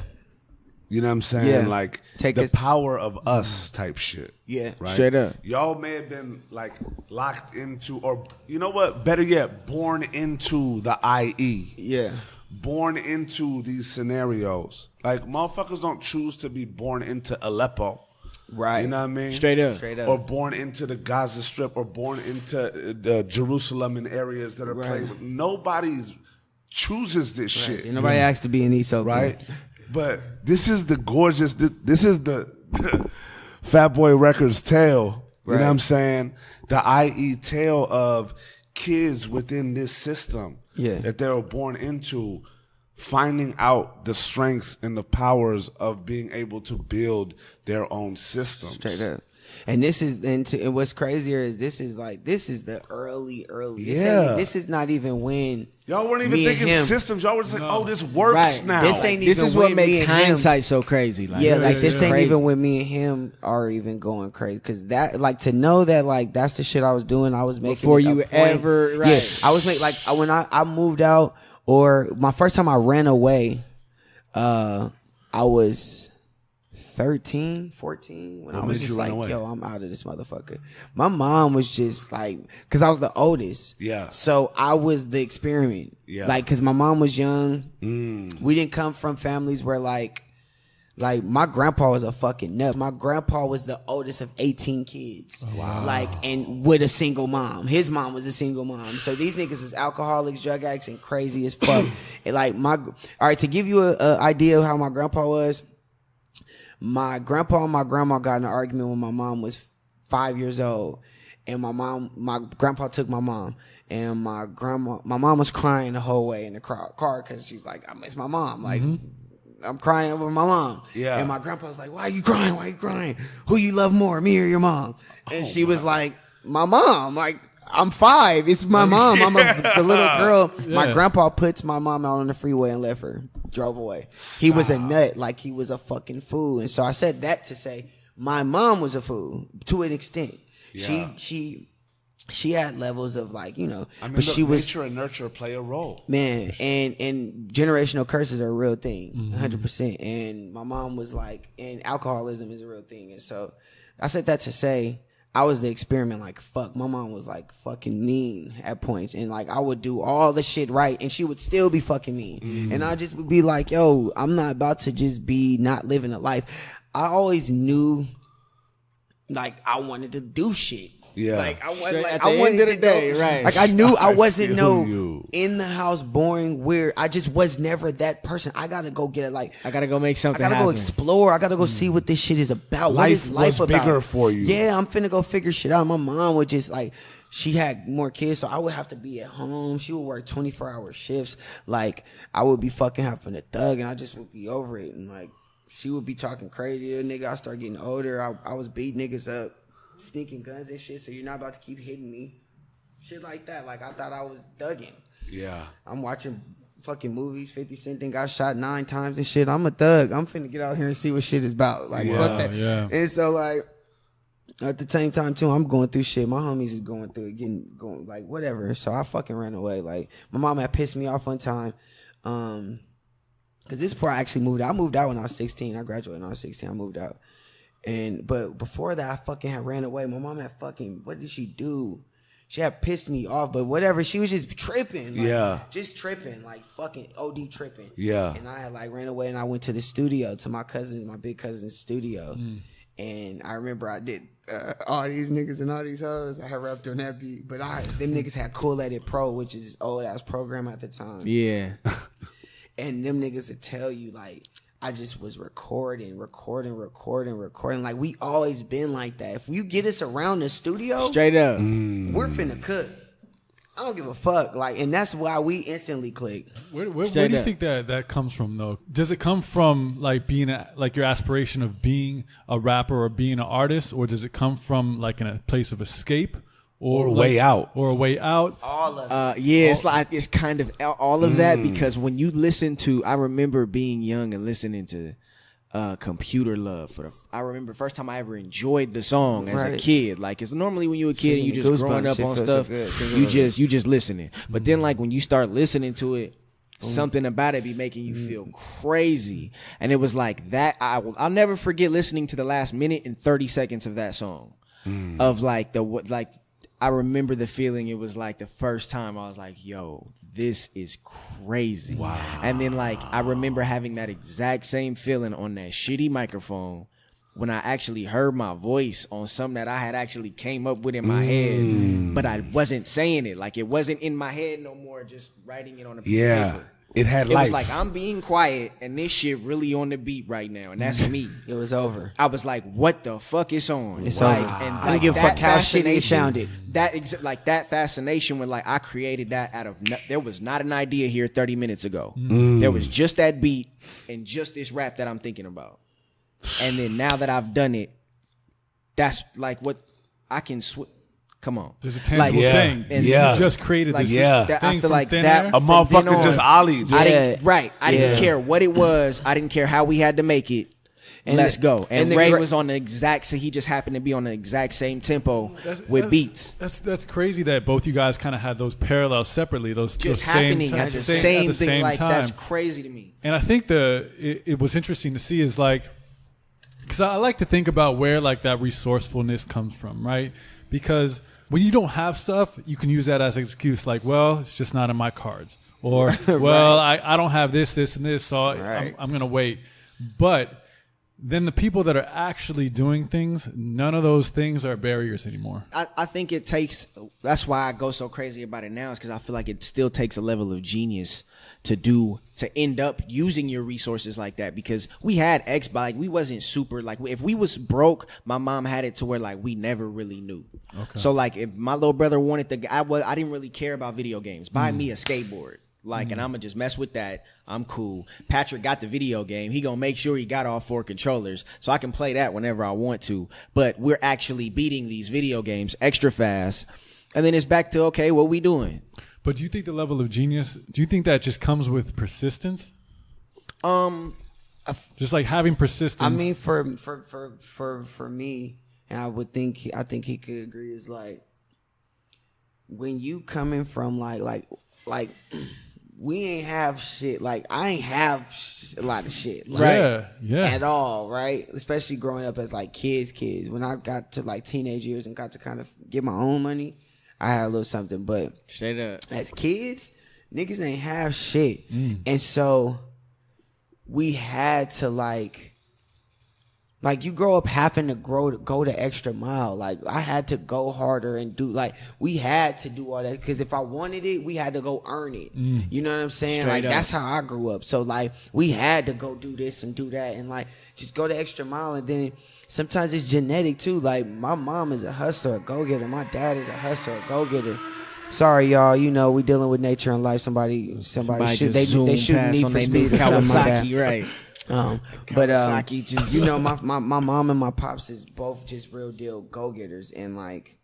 You know what I'm saying? Yeah. Like Take the this- power of us type shit. Yeah. Right? Straight up. Y'all may have been like locked into, or you know what? Better yet, born into the IE. Yeah. Born into these scenarios. Like motherfuckers don't choose to be born into Aleppo. Right. You know what I mean? Straight up. Straight up. Or born into the Gaza Strip, or born into the Jerusalem and areas that are plagued with. Nobody chooses this shit. And nobody asked to be in East Oakland. Right? But this is the gorgeous, this is the Fat Boy Records tale. You know what I'm saying? The IE tale of kids within this system that they were born into, finding out the strengths and the powers of being able to build their own systems. Straight up. And this is, and what's crazier is this is the early. Yeah. This is not even when Y'all weren't even me and thinking him- systems. Y'all were just like, oh, this works Right. now. This ain't This even is what when me makes and him- hindsight so crazy. Like, Yeah, like this ain't crazy. even when me and him are even going crazy, because that, like, to know that, like, that's the shit I was doing. I was making Before it a you point. ever- right. Yeah, I was making, like, when I moved out, or my first time I ran away, I was 13, 14, when I was made just you run like, away? yo, I'm out of this motherfucker. My mom was just like, because I was the oldest. Yeah. So I was the experiment. Yeah. Like, because my mom was young. We didn't come from families where, like my grandpa was a fucking nut. My grandpa was the oldest of 18 kids. Wow. Like, and with a single mom. His mom was a single mom. So these niggas was alcoholics, drug addicts, and crazy as fuck. And like all right, to give you a idea of how my grandpa was, my grandpa and my grandma got in an argument when my mom was 5 years old. And my grandpa took my mom. And my mom was crying the whole way in the car because she's like, I miss my mom. Like, I'm crying over my mom. Yeah. And my grandpa was like, why are you crying? Why are you crying? Who you love more, me or your mom? And she was like, my mom. Like, I'm 5. It's my mom. I'm the little girl. Yeah. My grandpa puts my mom out on the freeway and left her. Drove away. He was a nut. Like, he was a fucking fool. And so I said that to say my mom was a fool to an extent. Yeah. She had levels of, like, you know, I mean, but look, she was, nature and nurture play a role. man, and generational curses are a real thing, 100%. And my mom was like, and alcoholism is a real thing. And so I said that to say I was the experiment. Like, fuck, my mom was like fucking mean at points, and like I would do all the shit right, and she would still be fucking mean. And I just would be like, yo, I'm not about to just be not living a life. I always knew, like, I wanted to do shit. Yeah. Like, I Straight wasn't like, at the I wanted end of the to day, go, right. Like, I knew I wasn't feel you. in the house boring, weird. I just was never that person. I gotta go get it. Like, I gotta go make I something gotta happen. go explore. I gotta go see what this shit is about. What Life is life was about? bigger for you. Yeah, I'm finna go figure shit out. My mom would just like, she had more kids, so I would have to be at home. She would work 24-hour shifts. Like, I would be fucking having a thug, and I just would be over it. And, like, she would be talking crazy. Nigga, I started getting older. I was beating niggas up, sneaking guns and shit, so you're not about to keep hitting me. Shit like that. Like, I thought I was thugging. Yeah. I'm watching fucking movies. 50 Cent then got shot 9 times and shit. I'm a thug. I'm finna get out here and see what shit is about. Like, fuck that. Yeah. And so, like, at the same time, too, I'm going through shit. My homies is going through it, going like, whatever. So I fucking ran away. Like, my mom had pissed me off one time. Because this before I actually moved out. I moved out when I was 16. I graduated when I was 16. I moved out. But before that, I fucking had ran away. My mom had fucking, what did she do? She had pissed me off, but whatever. She was just tripping. Like, just tripping. Like, fucking OD tripping. Yeah. And I had, like, ran away, and I went to the studio, to my big cousin's studio. And I remember I did all these niggas and all these hoes. I had rapped on that beat. But them niggas had Cool Edit Pro, which is old-ass program at the time. Yeah. And them niggas would tell you, like, I just was recording. Like, we always been like that. If you get us around the studio, Straight up. we're finna cook. I don't give a fuck. Like, and that's why we instantly click. Where do you think that comes from, though? Does it come from like being like your aspiration of being a rapper or being an artist, or does it come from like in a place of escape, or a like, way out, or a way out? All of it. Yeah, it's kind of all of that, because when you listen to, I remember being young and listening to Computer Love I remember first time I ever enjoyed the song as a kid. Like, it's normally when you're a kid and you just growing up on stuff, you just listening. But then, like, when you start listening to it, something about it be making you feel crazy. And it was like that. I'll never forget listening to the last minute and 30 seconds of that song. Of like I remember the feeling. It was like the first time I was like, yo, this is crazy. Wow. And then, like, I remember having that exact same feeling on that shitty microphone when I actually heard my voice on something that I had actually came up with in my head, but I wasn't saying it. Like, it wasn't in my head no more, just writing it on a piece of paper. It had life. It was like, I'm being quiet and this shit really on the beat right now, and that's me. It was over. I was like, what the fuck is on? It's like, over. And I like, didn't give a fuck how shitty it sounded. That fascination when, like, I created that out of there was not an idea here 30 minutes ago. There was just that beat and just this rap that I'm thinking about. And then now that I've done it, that's like what I can come on. There's a tangible thing. And you just created this thing. I feel like that a motherfucker just ollied. I didn't care what it was. I didn't care how we had to make it. And let's go. And Ray was on the exact, so he just happened to be on the exact same tempo with beats. That's crazy that both you guys kind of had those parallels separately. Those just those happening same, at the same thing. Like, time. That's crazy to me. And I think it was interesting to see is like, because I like to think about where like that resourcefulness comes from, right? Because when you don't have stuff, you can use that as an excuse, like, well, it's just not in my cards, or well, I don't have this, and this, so I'm gonna wait. But then the people that are actually doing things, none of those things are barriers anymore. I think it takes, that's why I go so crazy about it now, is because I feel like it still takes a level of genius to end up using your resources like that, because we had like, we wasn't super, like, if we was broke, my mom had it to where, like, we never really knew. Okay. So, like, if my little brother wanted I didn't really care about video games. Buy me a skateboard. Like, and I'm gonna just mess with that. I'm cool. Patrick got the video game. He gonna make sure he got all 4 controllers so I can play that whenever I want to. But we're actually beating these video games extra fast. And then it's back to, okay, what we doing? But do you think the level of genius, do you think that just comes with persistence? Just like having persistence. I mean, for me, and I think he could agree, is like, when you coming from like we ain't have shit. Like, I ain't have a lot of shit. Like, at all, right? Especially growing up as, like, kids. When I got to, like, teenage years and got to kind of get my own money, I had a little something. But straight up, as kids, niggas ain't have shit. And so we had to, like, Like, you grow up having to go the extra mile. Like, I had to go harder and do, like, we had to do all that. Because if I wanted it, we had to go earn it. You know what I'm saying? Straight like, up. that's how I grew up. So, like, we had to go do this and do that. And, like, just go the extra mile. And then sometimes it's genetic, too. Like, my mom is a hustler, a go-getter. My dad is a hustler, a go-getter. Sorry, y'all. You know, we dealing with nature and life. Somebody shoot. They shoot Need for Speed or something like that. Right. But just you know, my mom and my pops is both just real deal go getters, and like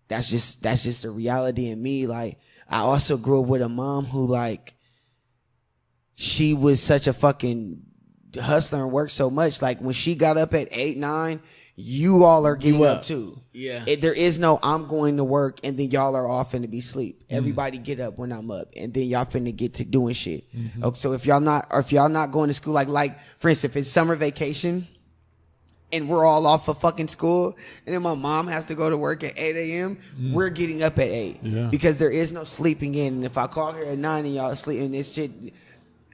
that's just the reality in me. Like, I also grew up with a mom who, like, she was such a fucking hustler and worked so much. Like, when she got up at 8, 9, you all are getting up too. Yeah. There is no I'm going to work and then y'all are all finna be asleep. Everybody get up when I'm up, and then y'all finna get to doing shit. Okay, so if y'all not going to school, like for instance, if it's summer vacation and we're all off of fucking school, and then my mom has to go to work at 8 a.m., we're getting up at 8 because there is no sleeping in. And if I call her at 9 and y'all asleep and this shit,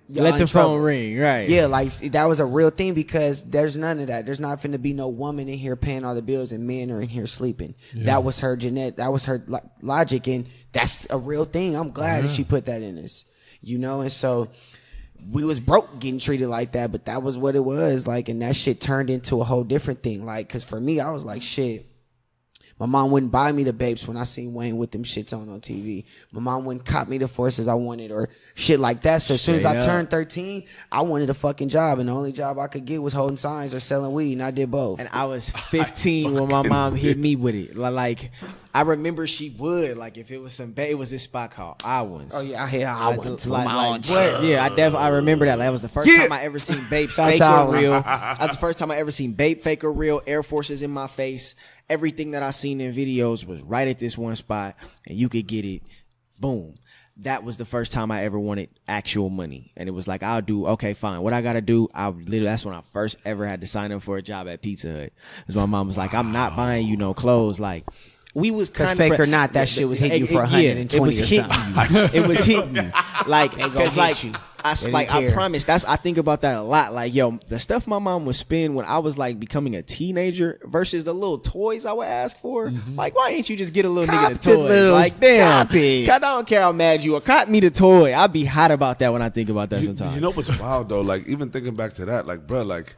let the phone ring, right? Yeah, like, that was a real thing, because there's none of that. There's not finna be no woman in here paying all the bills and men are in here sleeping. That was her that was her logic, and that's a real thing. I'm glad that she put that in us, you know. And so we was broke getting treated like that, but that was what it was like, and that shit turned into a whole different thing. Like, because for me, I was like, shit. My mom wouldn't buy me the Bapes when I seen Wayne with them shits on TV. My mom wouldn't cop me the Forces I wanted or shit like that. So as soon as I turned 13, I wanted a fucking job, and the only job I could get was holding signs or selling weed, and I did both. And I was 15 when my mom hit me with it. Like, I remember she would, like, if it was some it was this spot called Owens. Oh yeah, I hit Owens. I remember that. That was the first time I ever seen Bape fake or real. That was the first time I ever seen Bape fake or real. Air Forces in my face. Everything that I seen in videos was right at this one spot, and you could get it. Boom. That was the first time I ever wanted actual money. And it was like, okay, fine. What I got to do, that's when I first ever had to sign up for a job at Pizza Hut. Because my mom was like, I'm not buying you no clothes. Like, we was kind of... Because fake or not, that shit was hitting you for 120 or something. It was hitting you. Like, because, like... I promise. I think about that a lot. Like, yo, the stuff my mom would spend when I was like becoming a teenager versus the little toys I would ask for. Like, why ain't you just get a little nigga the toy? Like, damn, I don't care how mad you are. Cop me the toy. I'd be hot about that when I think about that sometimes. You know what's wild though? Like, even thinking back to that, like, bro, like,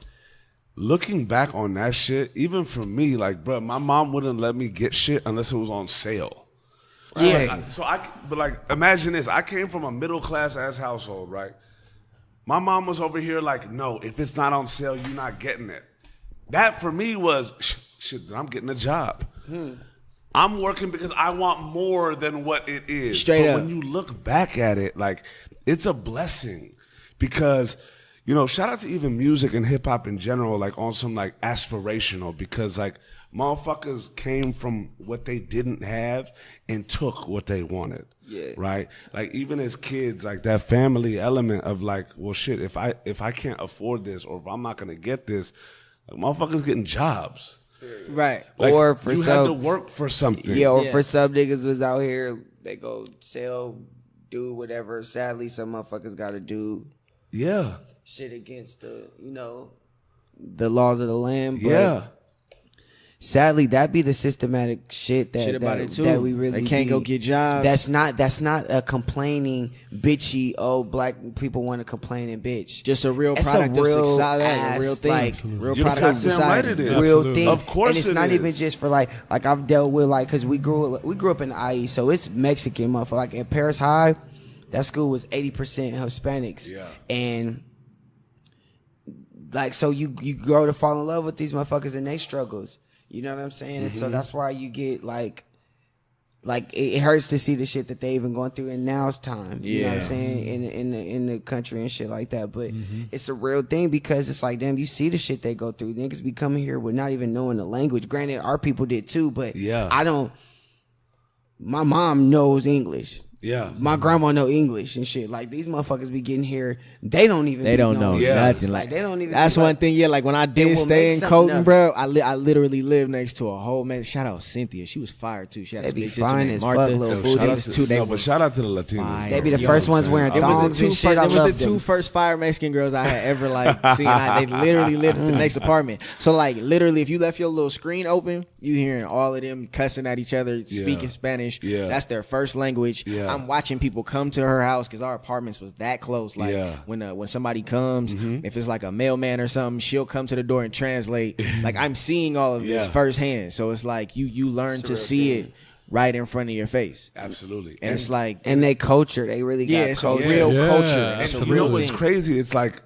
looking back on that shit, even for me, like, bro, my mom wouldn't let me get shit unless it was on sale. Right? Yeah. But imagine this. I came from a middle class ass household, right? My mom was over here like, no, if it's not on sale, you're not getting it. That for me was, shit, I'm getting a job. I'm working because I want more than what it is. Straight up. When you look back at it, like, it's a blessing because, you know, shout out to even music and hip hop in general, like on some like aspirational, because like motherfuckers came from what they didn't have and took what they wanted. Yeah. Right? Like, even as kids, like that family element of like, well, shit, if I can't afford this, or if I'm not gonna get this, like, motherfuckers getting jobs. Right. Like, or for you had to work for something. Yeah, or for some niggas was out here, they go sell, do whatever. Sadly, some motherfuckers gotta do shit against the, you know, the laws of the land. But sadly, that be the systematic shit that we really they can't go get jobs. That's not a complaining bitchy. Oh, black people want to complain and bitch. Just a real product of society, a real thing, like, real product of society, right, it is. Real thing. Of course, and it's not even just for like I've dealt with, like, because we grew up in the IE, so it's Mexican motherfucker. Like at Paris High, that school was 80% Hispanics, and like, so you grow to fall in love with these motherfuckers and they struggles. You know what I'm saying? And so that's why you get like it hurts to see the shit that they even going through in now's time. You know what I'm saying? In the country and shit like that. But it's a real thing, because it's like, damn, you see the shit they go through. Niggas be coming here with not even knowing the language. Granted, our people did too, but my mom knows English. Yeah. My grandma know English and shit. Like these motherfuckers be getting here, they don't even. They don't know nothing. Like they don't even. That's one thing. Yeah, like when I did stay in Colton, bro, I literally lived next to a whole man. Shout out Cynthia, she was fire too. She had they a be big sister fine named as Martha. fuck, little booties. But shout out to the Latinos. They be the first ones wearing thongs and shit. I love them. It was the two first fire Mexican girls I had ever like seen. They literally lived in the next apartment. So like literally, if you left your little screen open, you hearing all of them cussing at each other, speaking Spanish. Yeah. That's their first language. Yeah. I'm watching people come to her house because our apartments was that close. Like when somebody comes, if it's like a mailman or something, she'll come to the door and translate. Like I'm seeing all of this firsthand. So it's like you learn to see it right in front of your face. Absolutely. And it's like and they culture. They really got it's culture. a real culture. And It's a you know real what's thing. crazy? It's like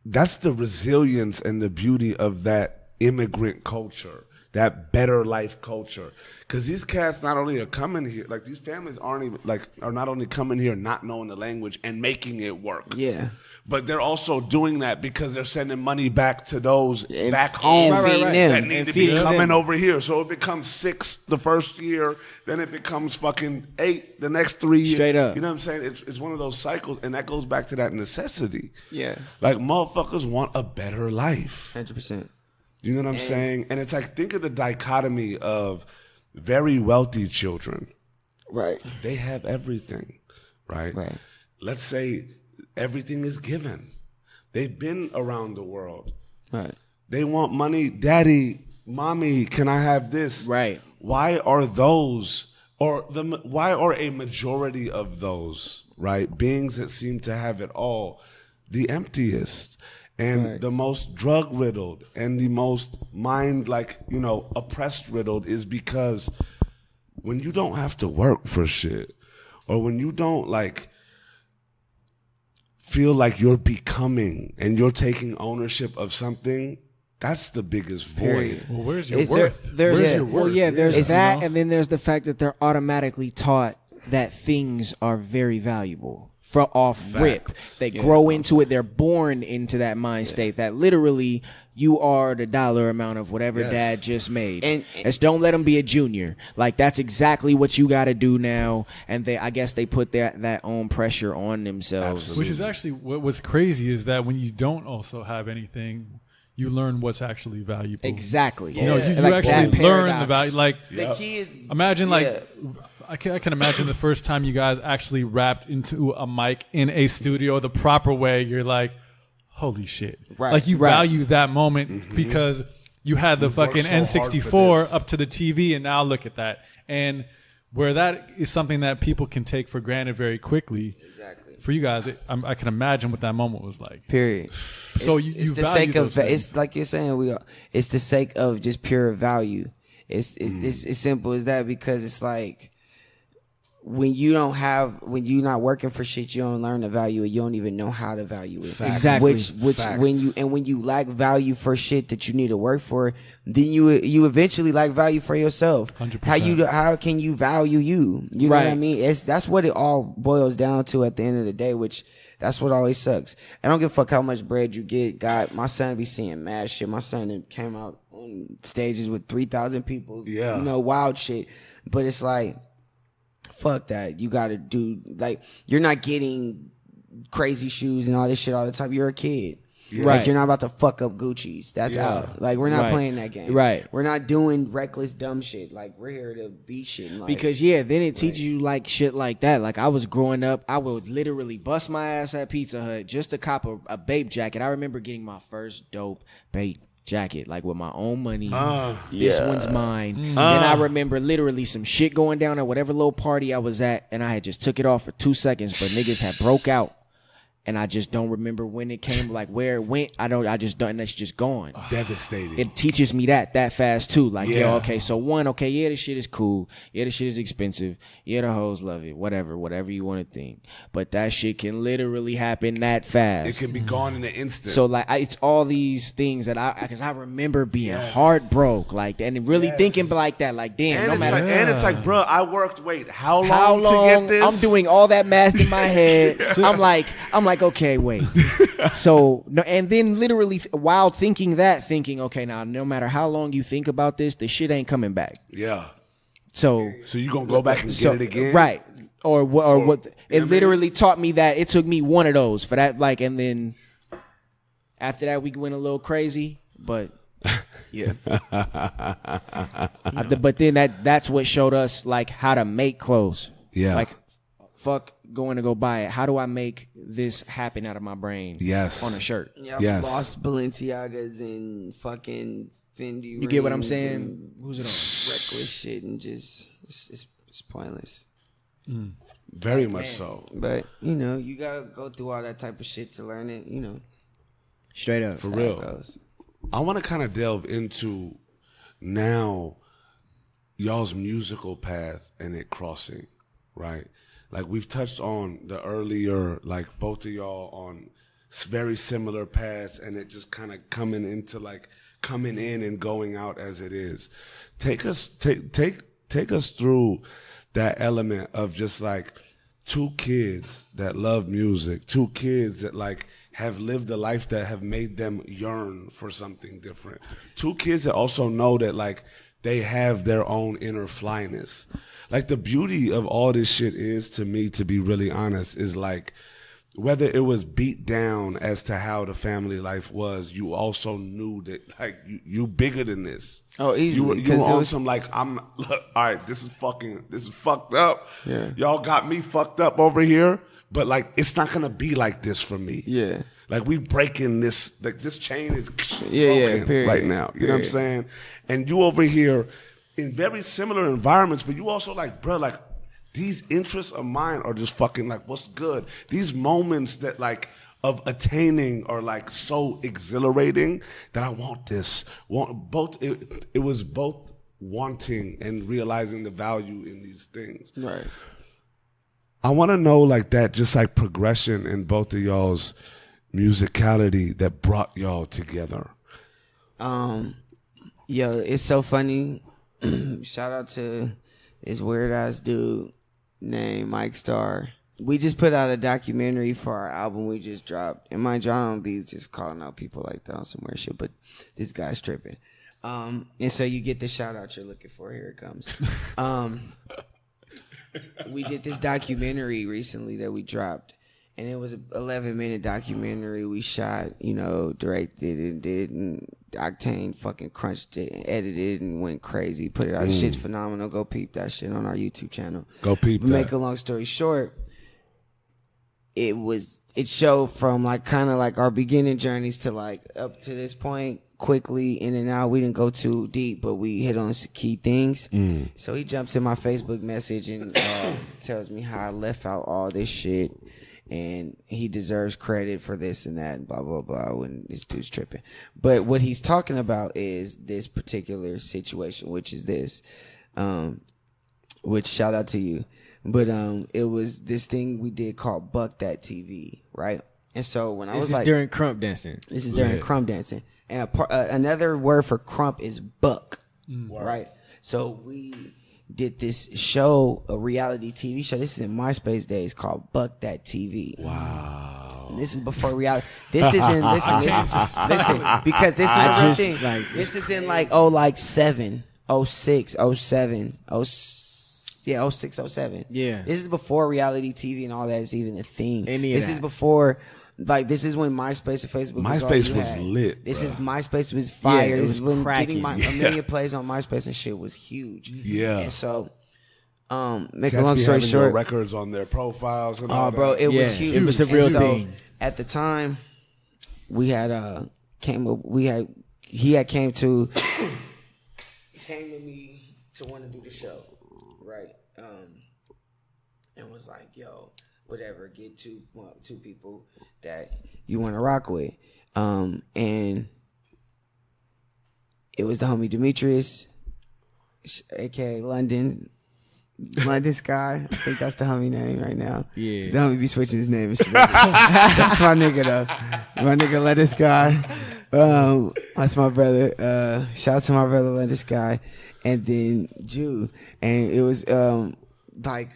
that's the resilience and the beauty of that immigrant culture, that better life culture. Because these cats not only are coming here, like these families aren't even like are not only coming here not knowing the language and making it work. Yeah. But they're also doing that because they're sending money back to those back home feeding that them. need And to be feeding coming them. over here. So it becomes 6 the first year, then it becomes fucking 8 the next 3 years. Straight up. You know what I'm saying? It's one of those cycles, and that goes back to that necessity. Yeah. Like motherfuckers want a better life. 100%. You know what I'm saying? And it's like, think of the dichotomy of very wealthy children. Right. They have everything, right? Right. Let's say everything is given. They've been around the world. Right. They want money. Daddy, mommy, can I have this? Right. Why are those, why are a majority of those, right, beings that seem to have it all, the emptiest? And the most drug riddled and the most mind oppressed riddled is because when you don't have to work for shit, or when you don't feel like you're becoming and you're taking ownership of something, that's the biggest void. Well, where's your worth? There's Where's your worth? Well, yeah, there's It's, that, you know? and then there's the fact that they're automatically taught that things are very valuable. For off rip, they grow into it. They're born into that mind state that literally you are the dollar amount of whatever dad just made. And just don't let them be a junior. Like that's exactly what you got to do now. And I guess they put that own pressure on themselves. Absolutely. Which is actually what was crazy is that when you don't also have anything, you learn what's actually valuable. Exactly. You know, you Like that actually learn the paradox. value. Like The key is imagine I can imagine the first time you guys actually rapped into a mic in a studio the proper way. You're like, holy shit. Right. Like you value that moment because you had the fucking worked so hard for N64 this. up to the TV and now look at that. And where that is something that people can take for granted very quickly. exactly. For you guys, I can imagine what that moment was like. Period. So It's- you it's the value sake those of things. it's like you're saying it's the sake of just pure value. It's as simple as that because it's like when you're not working for shit, you don't learn to value it. You don't even know how to value it. Facts. Exactly. Which when you lack value for shit that you need to work for, then you eventually lack value for yourself. 100%. How can you value you? You know what I Right. mean? That's what it all boils down to at the end of the day, which that's what always sucks. I don't give a fuck how much bread you get. God, my son be seeing mad shit. My son came out on stages with 3,000 people. Yeah. You know, wild shit. But it's like, fuck that. You got to do, like, you're not getting crazy shoes and all this shit all the time. You're a kid. Right. Like, you're not about to fuck up Gucci's. That's out. Like, we're not Right. playing that game. Right. We're not doing reckless, dumb shit. Like, we're here to beat shit. And, like, Because then it teaches you like shit like that. Like I was growing up, I would literally bust my ass at Pizza Hut just to cop a Bape jacket. I remember getting my first dope Bape jacket, like with my own money. This one's mine. Then I remember literally some shit going down at whatever little party I was at, and I had just took it off for 2 seconds, but niggas had broke out. And I just don't remember when it came, like where it went. I just don't, and it's just gone. Devastating. It teaches me that fast too. Like, Yeah. okay, so this shit is cool. Yeah, this shit is expensive. Yeah, the hoes love it. Whatever you want to think. But that shit can literally happen that fast. It can be gone in an instant. So like, it's all these things that because I remember being heartbroke, like, and really thinking like that, like, damn, and no it's matter like, and it's like, bro, I worked. Wait, how how long long to get this? I'm doing all that math in my head. I'm like, okay, wait. So no, and then literally while thinking, okay, now no matter how long you think about this, the shit ain't coming back. Yeah. So So you gonna go back and get it again? right. or what? Or what? you know It what I literally taught me that. It took me one of those for that. Like, and then after that, we went a little crazy. But yeah. But then that's what showed us like how to make clothes. Yeah. Like, fuck going to go buy it. How do I make this happen out of my brain? Yes. On a shirt. Yeah, Yes. lost Balenciagas and fucking Fendi. You get what I'm rings saying? and Who's it on? reckless shit and just it's pointless. Very much so. But you know, you gotta go through all that type of shit to learn it. You know, Straight up. For how it real. goes. I want to kind of delve into now y'all's musical path and it crossing, right? Like we've touched on the earlier, like both of y'all on very similar paths and it just kind of coming in and going out as it is. Take us through that element of just like two kids that love music, two kids that like have lived a life that have made them yearn for something different. Two kids that also know that like they have their own inner flyness. Like the beauty of all this shit is, to me, to be really honest, is like whether it was beat down as to how the family life was, you also knew that like you bigger than this. Oh, easily. You were on some like look, all right, this is fucked up. Yeah. Y'all got me fucked up over here, but like it's not gonna be like this for me. Yeah. Like we breaking this, like this chain is Yeah, broken period. right now. You know what I'm saying? And you over here in very similar environments, but you also like, bro, like these interests of mine are just fucking like, what's good? These moments that like of attaining are like so exhilarating that I want this. It was both wanting and realizing the value in these things. Right. I want to know like that, just like progression in both of y'all's musicality that brought y'all together. Yo, it's so funny. Shout out to this weird ass dude named Mike Starr. We just put out a documentary for our album we just dropped. And mind you, I don't be just calling out people like that on some weird shit, but this guy's tripping. And so you get the shout out you're looking for. Here it comes. We did this documentary recently that we dropped. And it was an 11-minute documentary we shot, you know, directed and did, and Oktane fucking crunched it and edited and went crazy. Put it out. Shit's phenomenal. Go peep that shit on our YouTube channel. Go peep that. Make a long story short, it showed from like kind of like our beginning journeys to like up to this point, quickly in and out. We didn't go too deep, but we hit on some key things. So he jumps in my Facebook message and tells me how I left out all this shit. And he deserves credit for this and that and blah, blah, blah, when this dude's tripping. But what he's talking about is this particular situation, which is this, which shout out to you. But it was this thing we did called Buck That TV, right? And so when I was like... This is during crump dancing. This is during crump dancing. And another word for crump is buck, right? So we did this show, a reality TV show. This is in MySpace days called Buck That TV. Wow. And this is before reality. This is in listen, because this is a real thing. Like, this is in like 07, 06, 07, 06, 07. Yeah. This is before reality TV and all that is even a thing. This is before. Like, this is when MySpace and Facebook was all you had. lit. This is MySpace was fire. Yeah, it this was is when cracking. getting a million plays on MySpace and shit was huge. Yeah. And so, make a Cats long be story having your short, records on their profiles and all oh, that. bro, it was Yeah, huge. it was a And real so, thing. At the time, we had he came to me to want to do the show, right? And was like, yo, whatever, get two people that you want to rock with. And it was the homie Demetrius, aka London Sky. I think that's the homie name right now. Yeah. The homie be switching his name and shit. That's my nigga though. My nigga London Sky. That's my brother. Shout out to my brother London Sky. And then Jew. And it was like,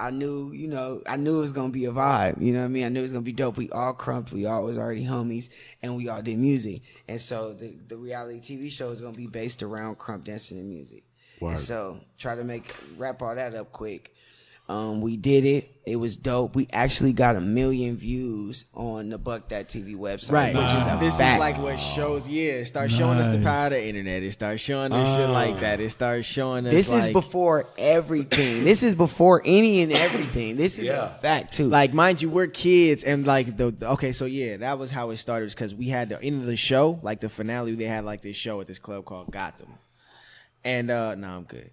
I knew it was going to be a vibe. You know what I mean? I knew it was going to be dope. We all crumped. We all was already homies. And we all did music. And so the reality TV show is going to be based around crump dancing and music. Word. And so try to wrap all that up quick. We did it. It was dope. We actually got 1 million views on the Buck That TV website, Right, which is a this fact. is like what shows. Yeah, it starts showing us the power of the internet. It starts showing us shit like that. It starts showing us. This like, is before everything. This is before any and everything. This is a fact too. Like, mind you, we're kids, and like okay, so yeah, that was how it started. Because we had the end of the show, like the finale. They had like this show at this club called Gotham, and no, I'm good.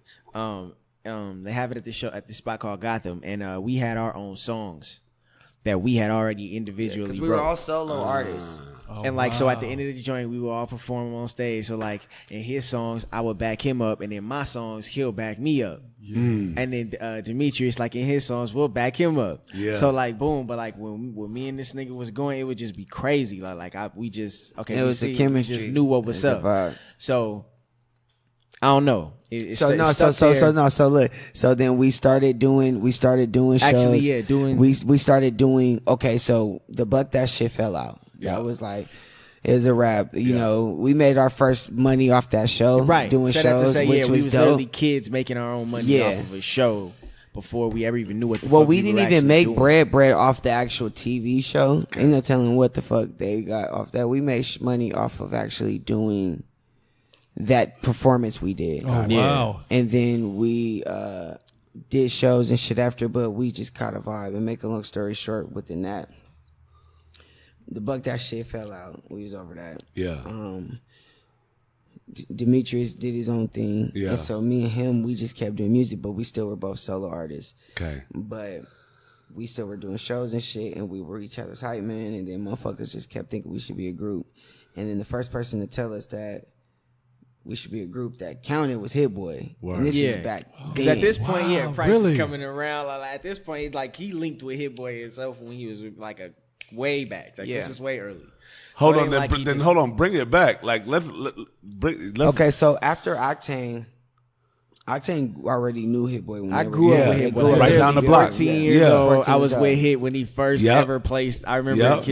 They have it at the show at this spot called Gotham, and we had our own songs that we had already individually. Because we were all solo artists. And like, so at the end of the joint, we would all perform on stage. So like, in his songs, I would back him up, and in my songs, he'll back me up. And then Demetrius, like in his songs, we'll back him up. So like, boom. But like when me and this nigga was going, it would just be crazy. We just It was the chemistry. We just knew what was up. So I don't know. So look. So then we started doing shows. Actually, yeah, doing. We started doing. Okay, so the Buck That shit fell out. That was like. It was a wrap. You know, we made our first money off that show. Right. Doing shows, which we was was dope. literally kids making our own money off of a show before we ever even knew what the fuck we didn't were even actually make doing. bread off the actual TV show. Ain't no telling what the fuck they got off that. We made money off of actually doing that performance we did. Oh, wow. And then we did shows and shit after, but we just caught a vibe. And make a long story short, within that, the Buck That shit fell out. We was over that. Yeah. Demetrius did his own thing. Yeah. And so me and him, we just kept doing music, but we still were both solo artists. Okay. But we still were doing shows and shit, and we were each other's hype man, and then motherfuckers just kept thinking we should be a group. And then the first person to tell us that we should be a group that counted was Hit Boy. Word. And this is Yeah. back Because then. at this point, Wow, Price really? is coming around. Like, at this point, like he linked with Hit Boy himself when he was like a way back. Like this is way early. Hold So it on, ain't then, like he then just- hold on, bring it back. Like let's. Okay, so after Octane already knew Hit Boy when I they were grew up young. with They Hit grew Boy. up Right with down the Hit block. Boy. 14 years Yeah. old. 14 I was years with old. Hit when he first Yep. ever placed. I remember Yep.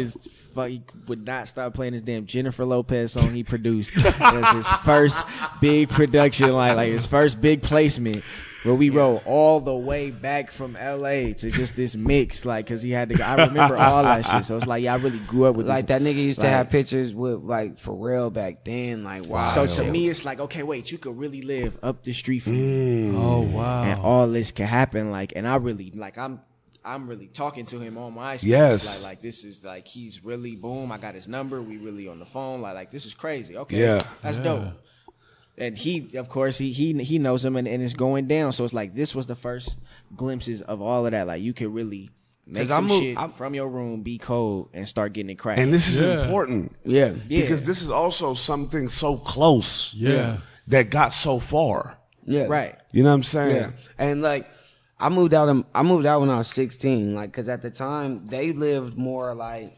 he would not stop playing his damn Jennifer Lopez song he produced. It was his first big production, like his first big placement. Where we rode all the way back from LA to just this mix, like, cause he had to. I remember all that shit. So it's like, yeah, I really grew up with Like this. that nigga used to like- have pictures with like Pharrell back then. Like wow. So to me, it's like, okay, wait, you could really live up the street from me, Oh wow. and all this can happen. Like, and I really like, I'm really talking to him on MySpace. Yes. Like this is like he's really boom. I got his number. We really on the phone. Like this is crazy. Okay, Yeah. that's Yeah. dope. And he, of course, he knows him, and it's going down. So it's like this was the first glimpses of all of that. Like you could really make 'Cause some I'm- shit I'm- from your room, be cold, and start getting it cracking. And this is Yeah. important. Yeah. Yeah. Because this is also something so close. Yeah. That got so far. Yeah. right. You know what I'm saying? Yeah. And like I moved out when I was 16, like cuz at the time they lived more like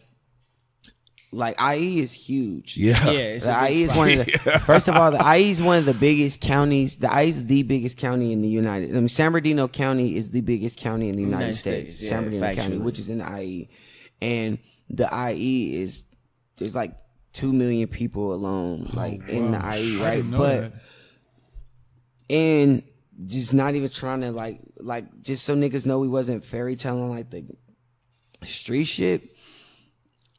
IE is huge. Yeah. Yeah, it's The a big IE is spot. one of the first of all, the IE is one of the biggest counties. The IE is the biggest county in the United. San Bernardino County is the biggest county in the United States. yeah, San Bernardino County, factually. which is in the IE, and the IE is there's like 2 million people alone, like in the IE, I right? didn't know But that. and just not even trying to like just so niggas know we wasn't fairy telling like the street shit.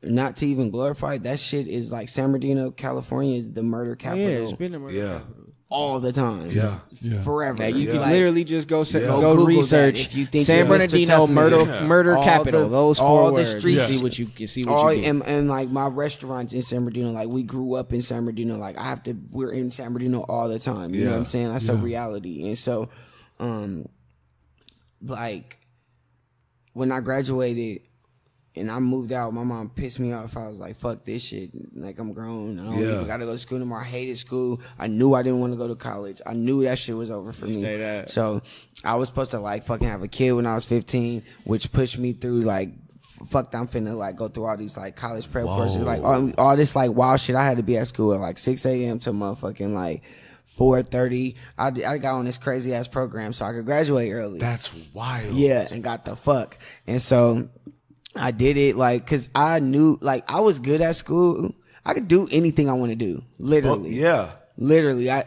Not to even glorify that shit is like San Bernardino, California is the murder Yeah, capital it's been a murder Yeah. capital. all the time. Yeah. Yeah. Forever. Now you can Like, literally just go Yeah. go Google research that if you think San you're Mr. Bernardino Tough murder Man. murder All capital. the- Those all four the words. streets. See what you see all, what you get. and like my restaurants in San Bernardino, like we grew up in San Bernardino. Like we're in San Bernardino all the time. You know Yeah. what I'm saying? That's a reality. And so, like when I graduated and I moved out, my mom pissed me off. I was like, fuck this shit. Like I'm grown. I don't Yeah. even gotta go to school anymore. I hated school. I knew I didn't want to go to college. I knew that shit was over for me. Straight up. So I was supposed to like fucking have a kid when I was 15, which pushed me through like fucked. I'm finna like go through all these like college prep courses, like all this like wild shit. I had to be at school at like 6 a.m. to motherfucking like 4:30. I got on this crazy ass program so I could graduate early. That's wild. Yeah, and got the fuck. And so I did it like cause I knew like I was good at school. I could do anything I want to do, literally. Yeah. Literally, I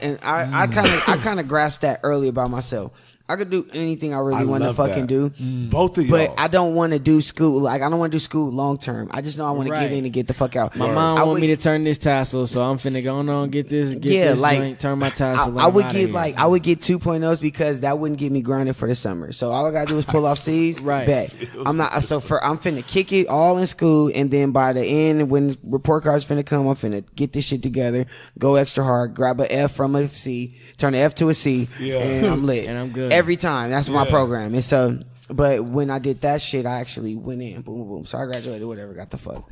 kind of grasped that early about myself. I could do anything I really want to fucking do. Both of y'all. But I don't want to do school. Like, I don't want to do school long term. I just know I want to get in and get the fuck out. My mom want me to turn this tassel, so I'm finna go on get this joint, turn my tassel. I would get I would get 2.0s because that wouldn't get me grinding for the summer. So all I gotta do is pull off C's. Right. Bet. I'm finna kick it all in school, and then by the end, when report cards finna come, I'm finna get this shit together, go extra hard, grab a F from a C, turn an F to a C, and I'm lit. And I'm good. Every time. That's my program. And so, but when I did that shit, I actually went in. Boom, boom. So I graduated, whatever, got the fuck.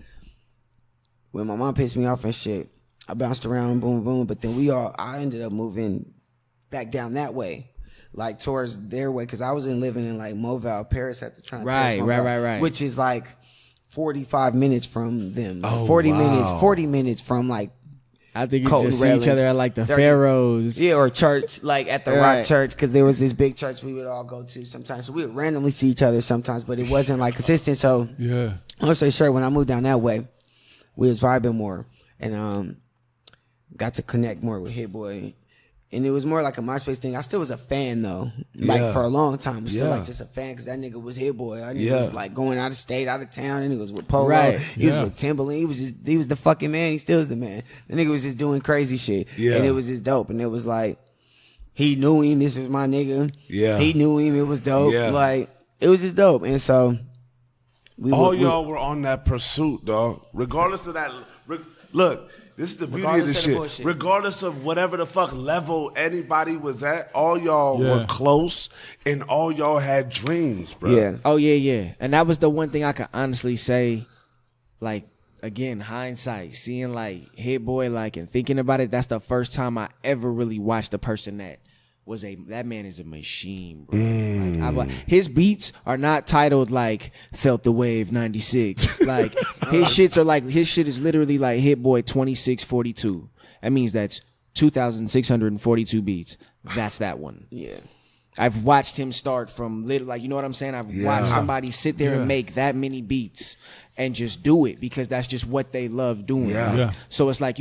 When my mom pissed me off and shit, I bounced around, boom, boom. But then I ended up moving back down that way, like towards their way, because I was living in like Moval, Paris at the time. Right. Which is like 45 minutes from them. Like 40 minutes from like, I think you just see each other at like the Pharaohs. Yeah, or church, like at the Rock Church, because there was this big church we would all go to sometimes. So we would randomly see each other sometimes, but it wasn't like consistent. So yeah, I'll say sure. When I moved down that way, we was vibing more and got to connect more with Hit Boy. And it was more like a MySpace thing. I still was a fan though. Like for a long time, I was still like just a fan because that nigga was Hit Boy. That nigga was like going out of state, out of town. That nigga was with Polo. Right. He was with Timberland. He was the fucking man. He still is the man. The nigga was just doing crazy shit. Yeah. And it was just dope. And it was like, he knew him. This was my nigga. Yeah. He knew him. It was dope. Yeah. Like, it was just dope. And so y'all were on that pursuit, dog. Regardless of that, look. This is the beauty of this shit. Regardless of whatever the fuck level anybody was at, all y'all were close and all y'all had dreams, bro. Yeah. Oh, yeah. And that was the one thing I could honestly say, like, again, hindsight, seeing, like, Hit Boy, like, and thinking about it, that's the first time I ever really watched a person that man is a machine, bro. Like, his beats are not titled like Felt the Wave 96. Like his shit is literally like Hit Boy 2642. That means that's 2,642 beats. That's that one. Yeah. I've watched him start from like, you know what I'm saying? I've watched somebody sit there and make that many beats and just do it because that's just what they love doing. Yeah. So it's like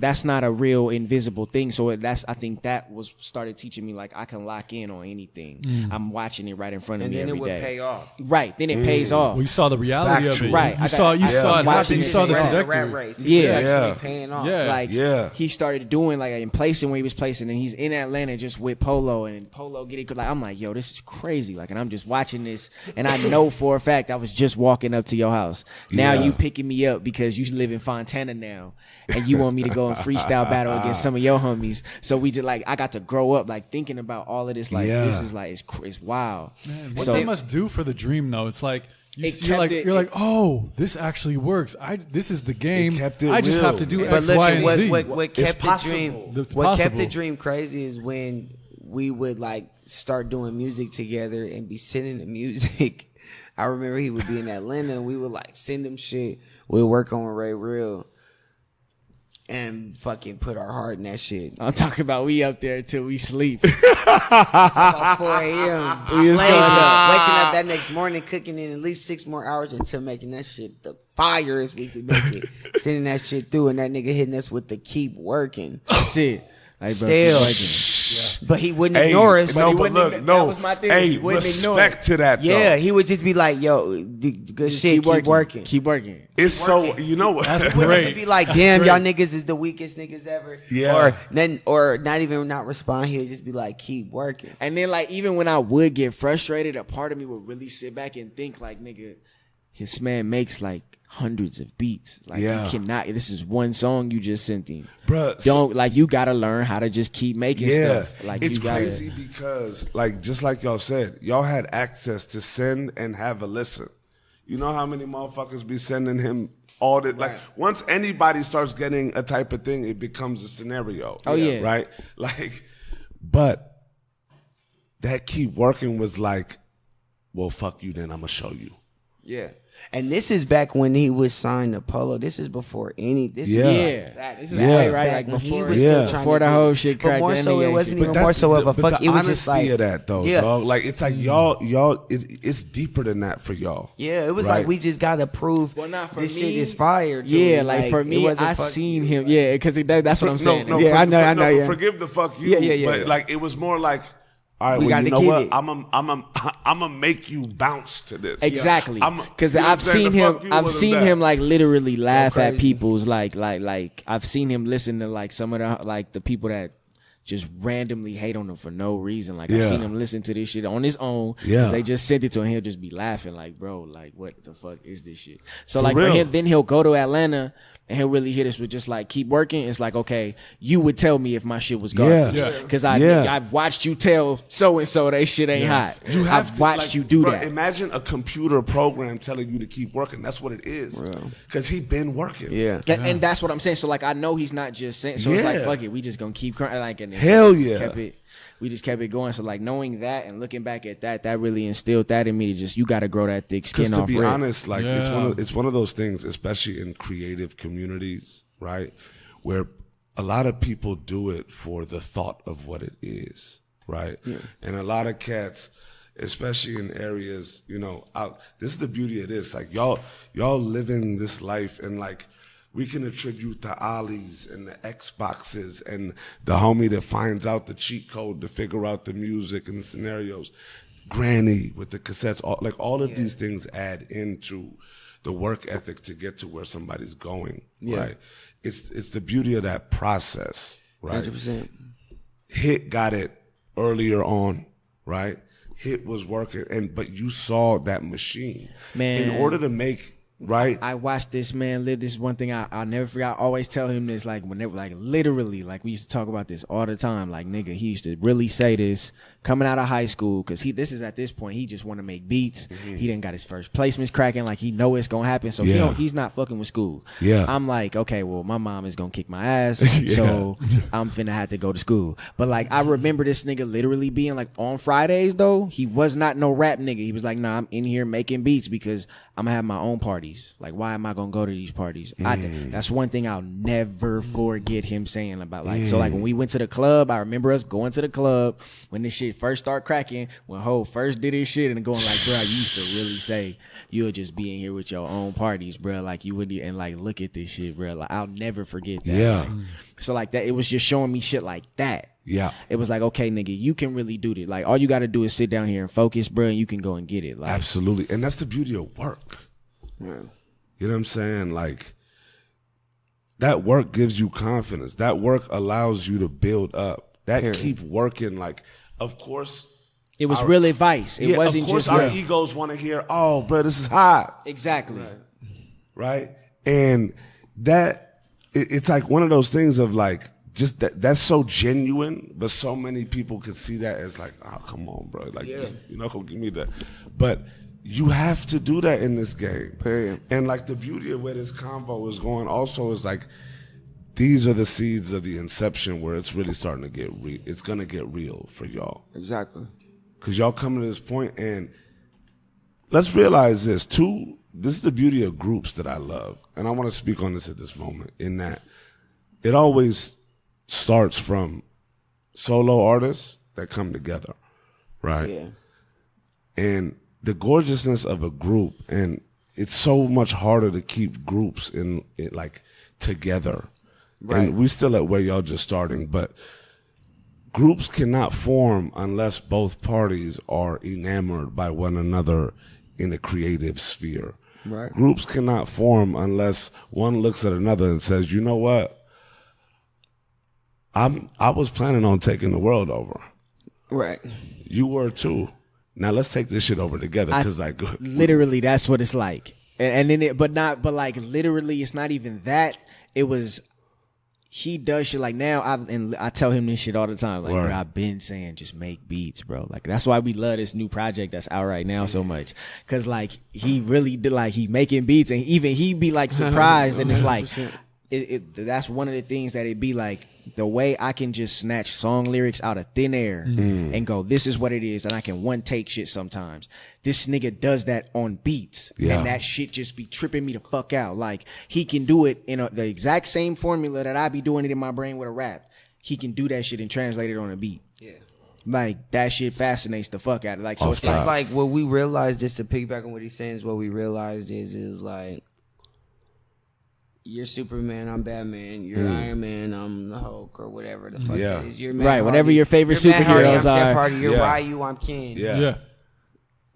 that's not a real invisible thing. So I think that started teaching me like I can lock in on anything. I'm watching it right in front of me every day. And then it would pay off. Right. Then it pays off. Well, you saw the reality of it. Right. You saw it happen. You saw the trajectory. Race. Yeah. Paying off. Yeah. Like he started doing like in placing where he was placing and he's in Atlanta just with Polo and Polo get it. Like I'm like, yo, this is crazy. Like, and I'm just watching this and I know for a fact I was just walking up to your house. Now you picking me up because you live in Fontana now and you want me to go and freestyle battle against some of your homies. So we just like, I got to grow up like thinking about all of this. Like this is like, it's wild. Man, what they must do for the dream though. It's like, you're like, oh, this actually works. This is the game. I just have to do X, Y, and Z. What kept the dream crazy is when we would like start doing music together and be sending the music. I remember he would be in Atlanta and we would like send him shit. We'd work on Ray Real and fucking put our heart in that shit. I'm talking about we up there till we sleep. About 4 a.m. We was waking up that next morning, cooking in at least 6 more hours until making that shit the fire as we could make it. Sending that shit through and that nigga hitting us with the keep working. That's it. Like, still. But he wouldn't ignore us. That was my thing. Hey, respect to that. Yeah, though. he would just be like, "Yo, good shit, keep working, keep working." It's so you know what? That's great. Be like, "Damn, y'all niggas is the weakest niggas ever." Yeah. Or not even not respond. He'd just be like, "Keep working." And then like even when I would get frustrated, a part of me would really sit back and think like, "Nigga, this man makes like hundreds of beats. Like you cannot. This is one song you just sent him, bruh. You gotta learn how to just keep making stuff. Like it's crazy because like just like y'all said, y'all had access to send and have a listen. You know how many motherfuckers be sending him all that? Like once anybody starts getting a type of thing, it becomes a scenario. Oh yeah, right. Like, but that keep working was like, well, fuck you. Then I'm gonna show you. Yeah. And this is back when he was signed to Polo. This is before any. This Yeah. is This is Yeah. right, back like when he before, was Yeah. still trying before to the do whole it. shit But cracked. more the so, it NBA wasn't shit. even more so of a fuck. the It was just honesty like of that though, yeah. dog. Like it's like y'all. It's deeper than that for y'all. Yeah, it was Right. like we just gotta prove Well, not for this me. shit is fire. to Yeah, him. like for it me, wasn't I fuck seen you. him. Yeah, because that's what I'm saying. Yeah, for- I know. no, Yeah. Forgive the fuck you. Yeah. But like it was more like, all right, We well, gotta you know get what? it. I'm a make you bounce to this. Exactly, I'm- because you know what I'm I've saying? seen The him. fuck you I've wasn't seen that. him like literally laugh at crazy. people's like I've seen him listen to like some of the people that just randomly hate on him for no reason. Like I've Yeah. seen him listen to this shit on his own. Yeah. They just sent it to him. He'll just be laughing like, bro, like what the fuck is this shit? So For like real. for him, then he'll go to Atlanta. And he'll really hit us with just like keep working. It's like, okay, you would tell me if my shit was garbage. Yeah. Because Yeah. I've watched you tell so and so they shit ain't hot. You have I've to, watched like, you do bro, that. Imagine a computer program telling you to keep working. That's what it is. Because he been working. Yeah. And that's what I'm saying. So like I know he's not just saying. So it's like Yeah. fuck it, we just gonna keep crying. Like and then Hell we just yeah. we just kept it going. So like knowing that and looking back at that, that really instilled that in me. To just you got to grow that thick Because skin to off. be rip. honest, like Yeah. it's one of those things, especially in creative communities, right, where a lot of people do it for the thought of what it is, right, and a lot of cats, especially in areas, you know, this is the beauty of this, like y'all living this life, and like we can attribute the Ollies and the Xboxes and the homie that finds out the cheat code to figure out the music and the scenarios. Granny with the cassettes, all of these things add into the work ethic to get to where somebody's going, right? It's the beauty of that process, right? 100%. Hit got it earlier on, right? Hit was working, but you saw that machine. Man. In order to make, right? I watched this man live. This one thing I'll never forget. I always tell him this, like whenever, like literally, like we used to talk about this all the time. Like nigga, he used to really say this coming out of high school, because this is at this point he just want to make beats. He didn't got his first placements cracking. Like he know it's gonna happen, so he's not fucking with school. Yeah. I'm like, okay, well my mom is gonna kick my ass, so I'm finna have to go to school. But like I remember this nigga literally being like on Fridays though, he was not no rap nigga. He was like, nah, I'm in here making beats because I'm gonna have my own parties. Like, why am I gonna go to these parties? That's one thing I'll never forget him saying about like. So like when we went to the club, I remember us going to the club when this shit first started cracking. When Ho first did his shit and going like, bro, you used to really say you'll just be in here with your own parties, bro. Like you would, and like look at this shit, bro. Like I'll never forget that. Yeah. Like, so like that, it was just showing me shit like that. Yeah. It was like, okay, nigga, you can really do this. Like all you got to do is sit down here and focus, bro, and you can go and get it. Like Absolutely. And that's the beauty of work. Yeah. You know what I'm saying? Like, that work gives you confidence. That work allows you to build up. That keep working. Like, of course, it was real advice. It wasn't of course just our egos want to hear, oh, bro, this is hot. exactly. Right? And it's like one of those things of like, just that's so genuine, but so many people could see that as like, oh, come on, bro. Like, you're not going to give me that. But you have to do that in this game. Period. And like the beauty of where this convo is going also is like, these are the seeds of the inception where it's really starting to get real. It's going to get real for y'all. Exactly. Because y'all coming to this point, and let's realize this, too. This is the beauty of groups that I love. And I want to speak on this at this moment, in that it always starts from solo artists that come together, right? Yeah. And the gorgeousness of a group, and it's so much harder to keep groups in it like together. Right. And we still at where y'all just starting, but groups cannot form unless both parties are enamored by one another in a creative sphere. Right. Groups cannot form unless one looks at another and says, you know what? I was planning on taking the world over. Right. You were too. Now let's take this shit over together, because like Literally, that's what it's like. And then but like literally, it's not even that. It was, he does shit like now. I tell him this shit all the time. Like, Right. bro, I've been saying just make beats, bro. Like that's why we love this new project that's out right now so much. Cause like he really did, like he making beats, and even he be like surprised, and it's like that's one of the things that it be like. the way I can just snatch song lyrics out of thin air and go, this is what it is, and I can one take shit sometimes. This nigga does that on beats, and that shit just be tripping me the fuck out. Like, he can do it in the exact same formula that I be doing it in my brain with a rap. He can do that shit and translate it on a beat. Yeah. Like, that shit fascinates the fuck out of like, so it's like what we realized, just to piggyback on what he's saying, is what we realized is like, you're Superman, I'm Batman. You're Iron Man, I'm the Hulk, or whatever the fuck it is. You're Matt Hardy, whatever your favorite you're Matt Hardy, superheroes I'm Jeff are. Hardy, you're Ryu, I'm Ken. Yeah.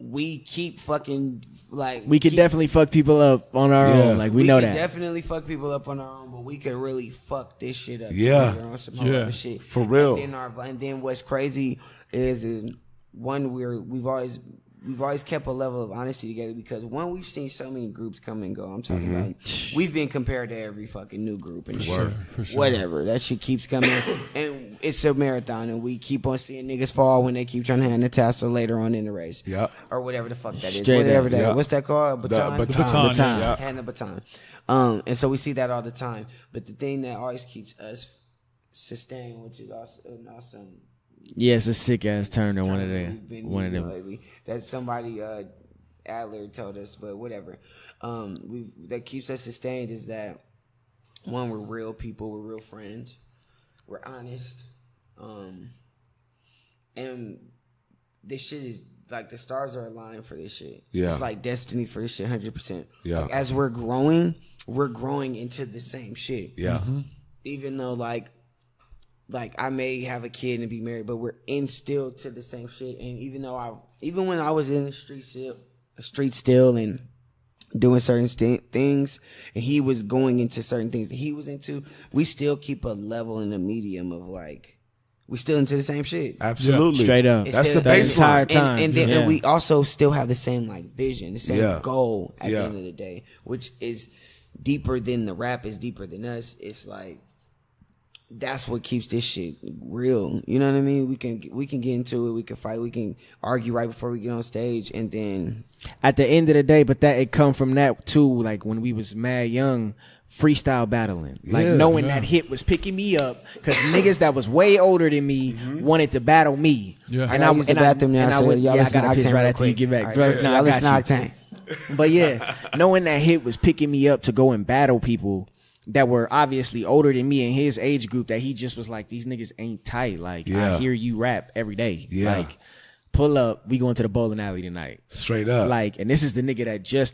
We keep fucking like we could definitely fuck people up on our own. Like, we know could that. definitely fuck people up on our own, but we could really fuck this shit up. Yeah. On some other shit for real. And then what's crazy is one, we've always kept a level of honesty together, because one, we've seen so many groups come and go. I'm talking about, we've been compared to every fucking new group and shit. For sure. Whatever, that shit keeps coming, and it's a marathon, and we keep on seeing niggas fall when they keep trying to hand the tassel later on in the race. Or whatever the fuck that is. Straight Whatever up. that. What's that called? Baton. The baton. Yeah. Hand the baton. And so we see that all the time. But the thing that always keeps us sustained, which is also an awesome. Yeah, it's a sick ass turn to one of them. Lately. That somebody Adler told us, but whatever. That keeps us sustained is that, one, we're real people, we're real friends, we're honest, and this shit is like, the stars are aligned for this shit. Yeah. It's like destiny for this shit, 100%. Yeah. Like, as we're growing into the same shit. Yeah. Even though like I may have a kid and be married, but we're instilled to the same shit. And even when I was in the street still and doing certain things, and he was going into certain things that he was into, we still keep a level in the medium of like, we still into the same shit. Absolutely. Straight up. It's That's still the entire baseline. time. And we also still have the same like vision, the same goal at the end of the day, which is deeper than the rap, is deeper than us. It's like, that's what keeps this shit real. You know what I mean? We can get into it. We can fight. We can argue right before we get on stage, and then At the end of the day, but that it come from that too. Like, when we was mad young, freestyle battling, like knowing that hit was picking me up, because niggas that was way older than me wanted to battle me. Yeah. and I use the bathroom now. So y'all I listen to gotta piss Oktane right real after you quick. get back. All Bro, right, no, I y'all listen to got you. Oktane. But yeah, knowing that hit was picking me up to go and battle people that were obviously older than me in his age group, that he just was like, these niggas ain't tight. Like, I hear you rap every day. Yeah. Like, pull up, we going to the bowling alley tonight. Straight up. Like, and this is the nigga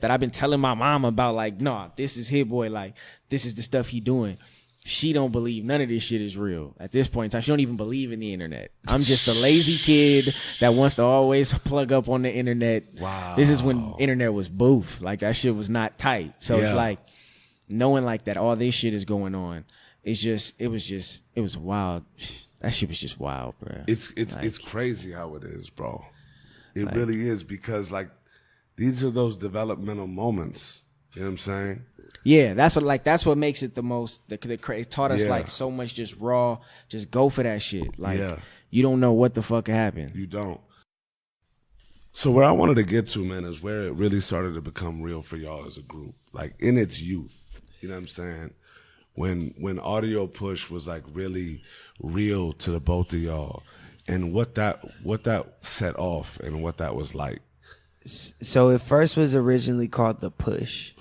that I've been telling my mom about, like, nah, this is Hit Boy. Like, this is the stuff he doing. She don't believe none of this shit is real at this point in time. She don't even believe in the internet. I'm just a lazy kid that wants to always plug up on the internet. Wow. This is when internet was boof. Like, that shit was not tight. So it's like, knowing like that all this shit is going on, it was wild. That shit was just wild, bro. It's crazy how it is, bro. It really is, because like, these are those developmental moments. You know what I'm saying? Yeah, that's what makes it the most. It taught us like so much, just raw, just go for that shit. Like, you don't know what the fuck happened. You don't. So where I wanted to get to, man, is where it really started to become real for y'all as a group, like in its youth. You know what I'm saying? When Audio Push was like really real to the both of y'all, and what that set off and what that was like. So it first was originally called The Push.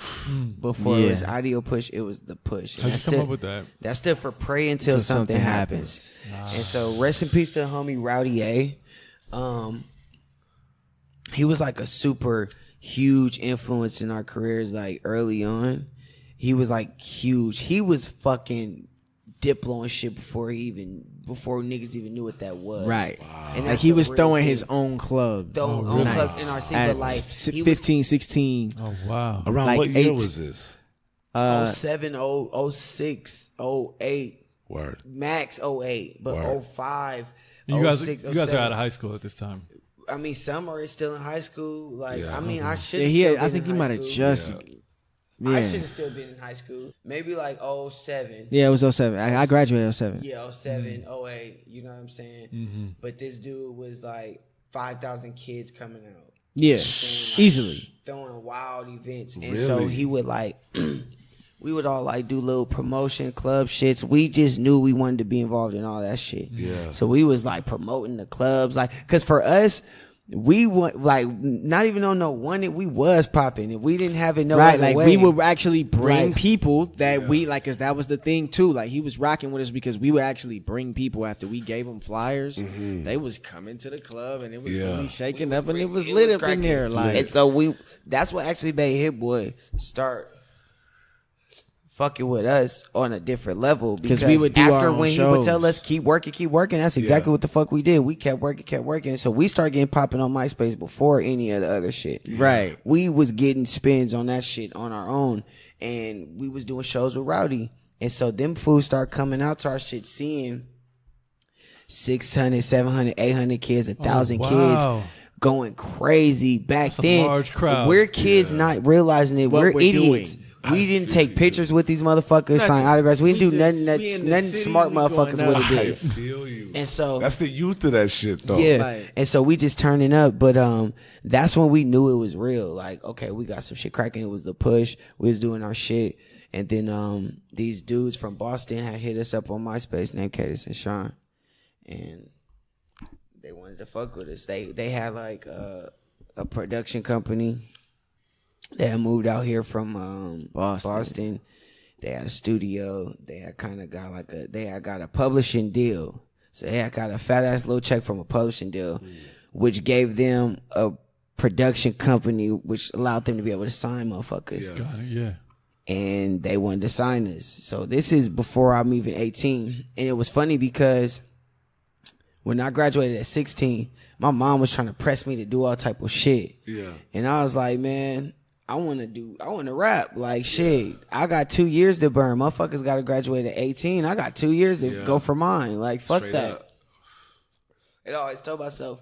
Before it was Audio Push, it was The Push. How'd you come up with that? That stood for Pray Until Something Happens. And so rest in peace to the homie Rowdy A. He was like a super huge influence in our careers, like early on. He was like huge. He was fucking Diplo and shit before niggas even knew what that was. Right. Wow. And like, he was throwing his own club. Own clubs NRC, but like 15, 16. Oh, wow. Around like what year 8. was this? 07, 06, 08. Word. Max 08, but Word. 05, You guys 06, are out 07. of high school at this time. I mean, Summer is still in high school. Like, Yeah. I mean, I should. I think he might have just. I should have still been in high school. Maybe like 07. Yeah, it was 07. I graduated 07. Yeah, 07, 08. You know what I'm saying? But this dude was like 5,000 kids coming out. Yeah, Saying, like, easily. throwing wild events. And Really? so he would like, We would all like do little promotion club shits. We just knew we wanted to be involved in all that shit. Yeah. So we was like promoting the clubs, like, cause for us, we want like not even on no one. We was popping. If we didn't have it no right, other like way, we would actually bring Like, people that we like, cause that was the thing too. Like he was rocking with us because we would actually bring people after we gave them flyers. They was coming to the club and it was really shaking up and it was lit up in there. Like, and so that's what actually made Hit Boy start fucking with us on a different level, because we would do after our own when he would tell shows. us keep working, that's exactly what the fuck we did. We kept working. So we started getting popping on MySpace before any of the other shit. Right. We was getting spins on that shit on our own, and we was doing shows with Rowdy, and so them fools start coming out to our shit, seeing 600, 700, 800 kids, 1,000 wow. kids going crazy. Back That's a then, large crowd. we're kids not realizing it. What We're we're idiots. doing. We didn't take pictures with these motherfuckers, sign autographs. We didn't do nothing smart motherfuckers would have I did. feel you. And so That's the youth of that shit, though. yeah, Right. and so we just turning up, but that's when we knew it was real. Like, okay, we got some shit cracking. It was the push. We was doing our shit, and then these dudes from Boston had hit us up on MySpace, named Cadis and Sean, and they wanted to fuck with us. They had like a production company. They had moved out here from Boston. They had a studio. They had kind of got they had got a publishing deal. So they had got a fat ass little check from a publishing deal, which gave them a production company, which allowed them to be able to sign motherfuckers. Got it, yeah. And they wanted to sign us. So this is before I'm even 18. And it was funny because when I graduated at 16, my mom was trying to press me to do all type of shit. Yeah. And I was like, man, I want to rap. Like, shit, I got 2 years to burn. Motherfuckers got to graduate at 18. I got 2 years to go for mine. Like, fuck Straight that. up. And I always told myself,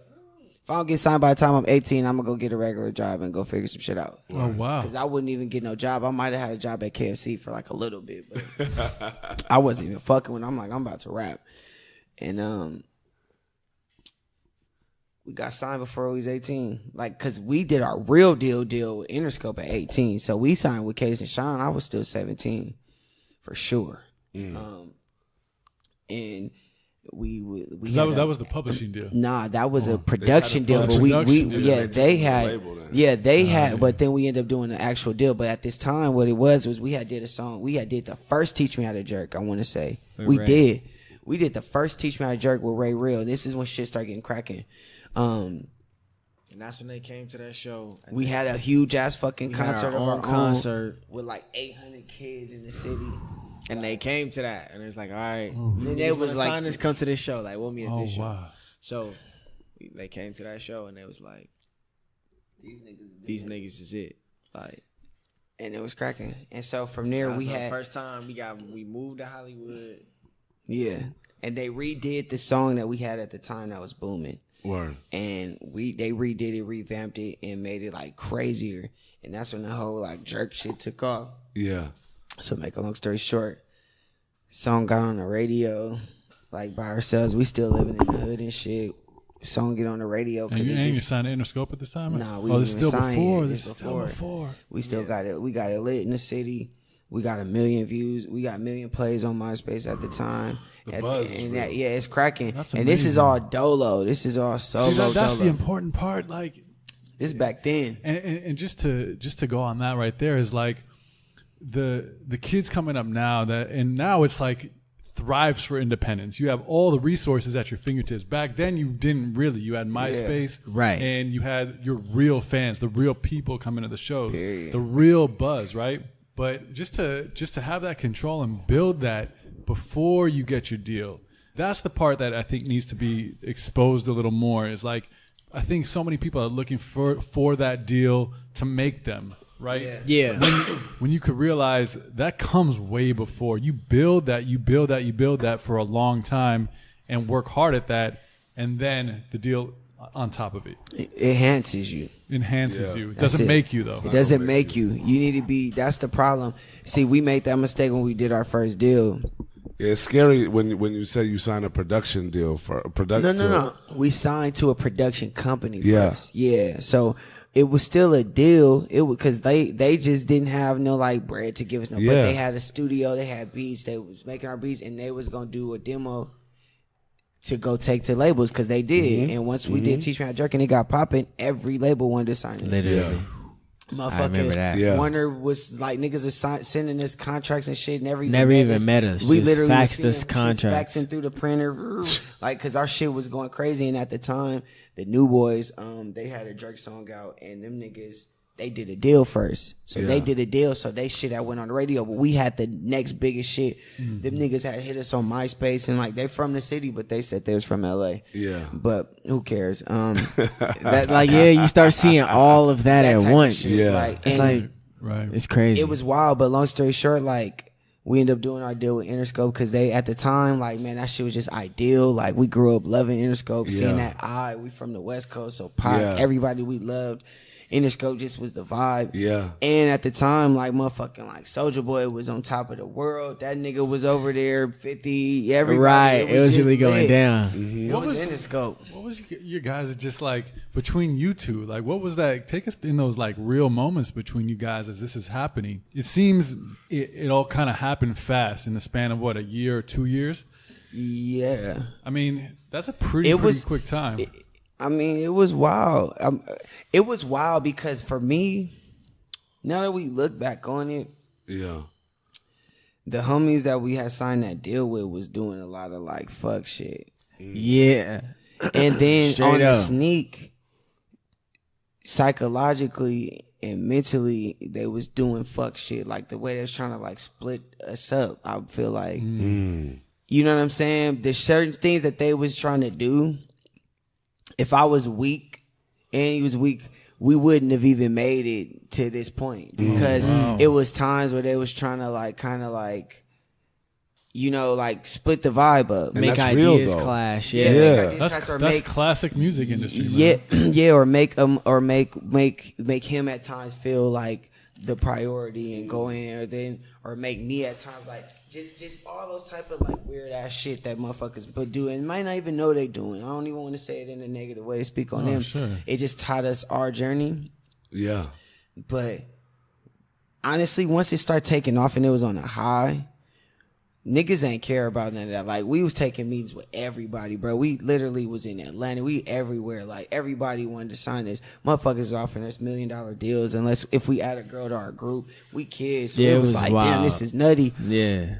if I don't get signed by the time I'm 18, I'm going to go get a regular job and go figure some shit out. Oh, wow. Because I wouldn't even get no job. I might have had a job at KFC for like a little bit, but I wasn't even fucking when I'm like, I'm about to rap. And we got signed before we was 18. Like, because we did our real deal with Interscope at 18. So we signed with Cadis and Sean. I was still 17 for sure. And That was the publishing deal. Nah, that was a production deal. But Production deal. they had label then. they had, but then we ended up doing the actual deal. But at this time, what it was we had did a song. We had did the first Teach Me How to Jerk, I want to say. We did the first Teach Me How to Jerk with Ray Real. And this is when shit started getting cracking. and that's when they came to that show. We had a huge ass fucking concert our of own our concert. own with like 800 kids in the city. And they came to that, and it's like, all right, And it was like, sign this, come to this show. Like, we'll meet at Oh, this show. wow. So they came to that show, and it was like, these niggas is it. Like, and it was cracking. And so from there that was we the had first time we moved to Hollywood. yeah, and they redid the song that we had at the time that was booming. Word. And they redid it, revamped it, and made it like crazier. And that's when the whole like jerk shit took off. Yeah. So make a long story short, song got on the radio, like by ourselves. We still living in the hood and shit. Song get on the radio. And you ain't signed to Interscope at this time? Nah, we this is didn't still even sign before. yet. This is still before. We still got it. We got it lit in the city. We got 1 million views. We got 1 million plays on MySpace at the time. The buzz is and real. yeah, it's cracking. That's and this is amazing. all dolo. This is all solo. See, that's dolo. the important part. Like, This back then. and just to go on that right there is like the kids coming up now now it's like thrives for independence. You have all the resources at your fingertips. Back then you didn't really. You had MySpace, Right. and you had your real fans, the real people coming to the shows, Period. the real buzz, right? But just to have that control and build that before you get your deal, that's the part that I think needs to be exposed a little more. Is like, I think so many people are looking for that deal to make them, right? Yeah. When you could realize that comes way before. You build that for a long time and work hard at that, and then the deal on top of it It enhances you. enhances you. It That's doesn't it. make you, though. It doesn't make you. You need to be. That's the problem. See, we made that mistake when we did our first deal. Yeah, it's scary when you say you sign a production deal for a production. No. We signed to a production company Yeah. first. Yeah. So it was still a deal. It was because they just didn't have no like bread to give us no. Yeah. But they had a studio. They had beats. They was making our beats, and they was gonna do a demo to go take to labels because they did. And once we did Teach Me How to Jerk and it got popping, every label wanted to sign us. Literally. Motherfucker, I remember that. Yeah. Warner was like niggas was sending us contracts and shit. Never even met us. We Just literally faxed was us seeing contracts. faxing through the printer, like because our shit was going crazy. And at the time, the New Boys, they had a Drake song out, and them niggas they did a deal first. So they did a deal, so they shit that went on the radio. But we had the next biggest shit. Them niggas had hit us on MySpace, and like they from the city, but they said they was from LA. Yeah. But who cares? That like you start seeing all of that That at type of once. shit, Yeah. It's and like Right. it's crazy. it was wild. But long story short, like we ended up doing our deal with Interscope because they at the time, like man, that shit was just ideal. Like we grew up loving Interscope, seeing that we from the West Coast, so Pac, everybody we loved. Interscope just was the vibe. Yeah. And at the time, like motherfucking like Soulja Boy was on top of the world. That nigga was over there, 50. Everybody. right. It was just really going lit. down. It What was was- Interscope. What was your guys just like between you two? Like, what was that? Take us in those like real moments between you guys as this is happening. It seems it all kind of happened fast in the span of what, a year or 2 years. Yeah. I mean, that's a pretty quick time. I mean, it was wild. It was wild because for me, now that we look back on it, Yeah. the homies that we had signed that deal with was doing a lot of like fuck shit. Yeah. And then Straight on the up. sneak, psychologically and mentally, they was doing fuck shit. Like the way they was trying to like split us up. I feel like, you know what I'm saying? There's certain things that they was trying to do. If I was weak and he was weak, we wouldn't have even made it to this point because it was times where they was trying to like kind of like, you know, like split the vibe up. Make that's real, ideas though. clash. Yeah. Yeah. Make That's ideas or that's make- classic music industry. Yeah, Man. yeah, or make him at times feel like the priority and go in, or make me at times like just all those type of like weird ass shit that motherfuckers but do and might not even know they doing. I don't even want to say it in a negative way to speak on them. Sure. It just taught us our journey. Yeah. But honestly, once it started taking off and it was on a high, niggas ain't care about none of that. Like, we was taking meetings with everybody, bro. We literally was in Atlanta. We everywhere. Like, everybody wanted to sign this. Motherfuckers offering us $1 million deals unless if we add a girl to our group. We kids. So Yeah, it it was was like, damn, wild. this is nutty. Yeah.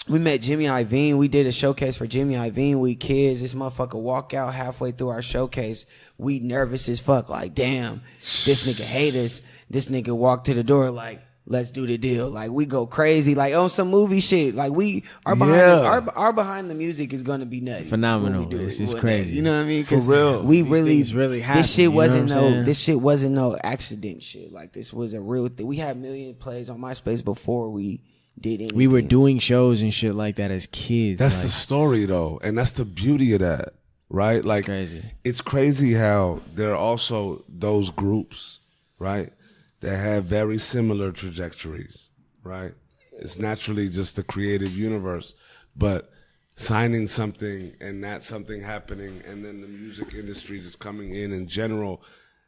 We met Jimmy Iovine. We did a showcase for Jimmy Iovine. We kids. This motherfucker walk out halfway through our showcase. We nervous as fuck. Like, damn, this nigga hate us. This nigga walk to the door like, let's do the deal. Like, we go crazy. Like, on some movie shit. Like, our behind the music is gonna be nutty. Phenomenal. when we do It's it. just crazy. You know what I mean? 'Cause For real. We These really, things really happen, this shit you know wasn't what I'm saying? this shit wasn't no accident shit. Like, this was a real thing. We had million plays on MySpace before we did anything. We were doing shows and shit like that as kids. That's like, the story, though, and that's the beauty of that, right? Like, crazy. It's crazy how there are also those groups, right, that have very similar trajectories, right? It's naturally just the creative universe, but signing something and that something happening, and then the music industry just coming in general,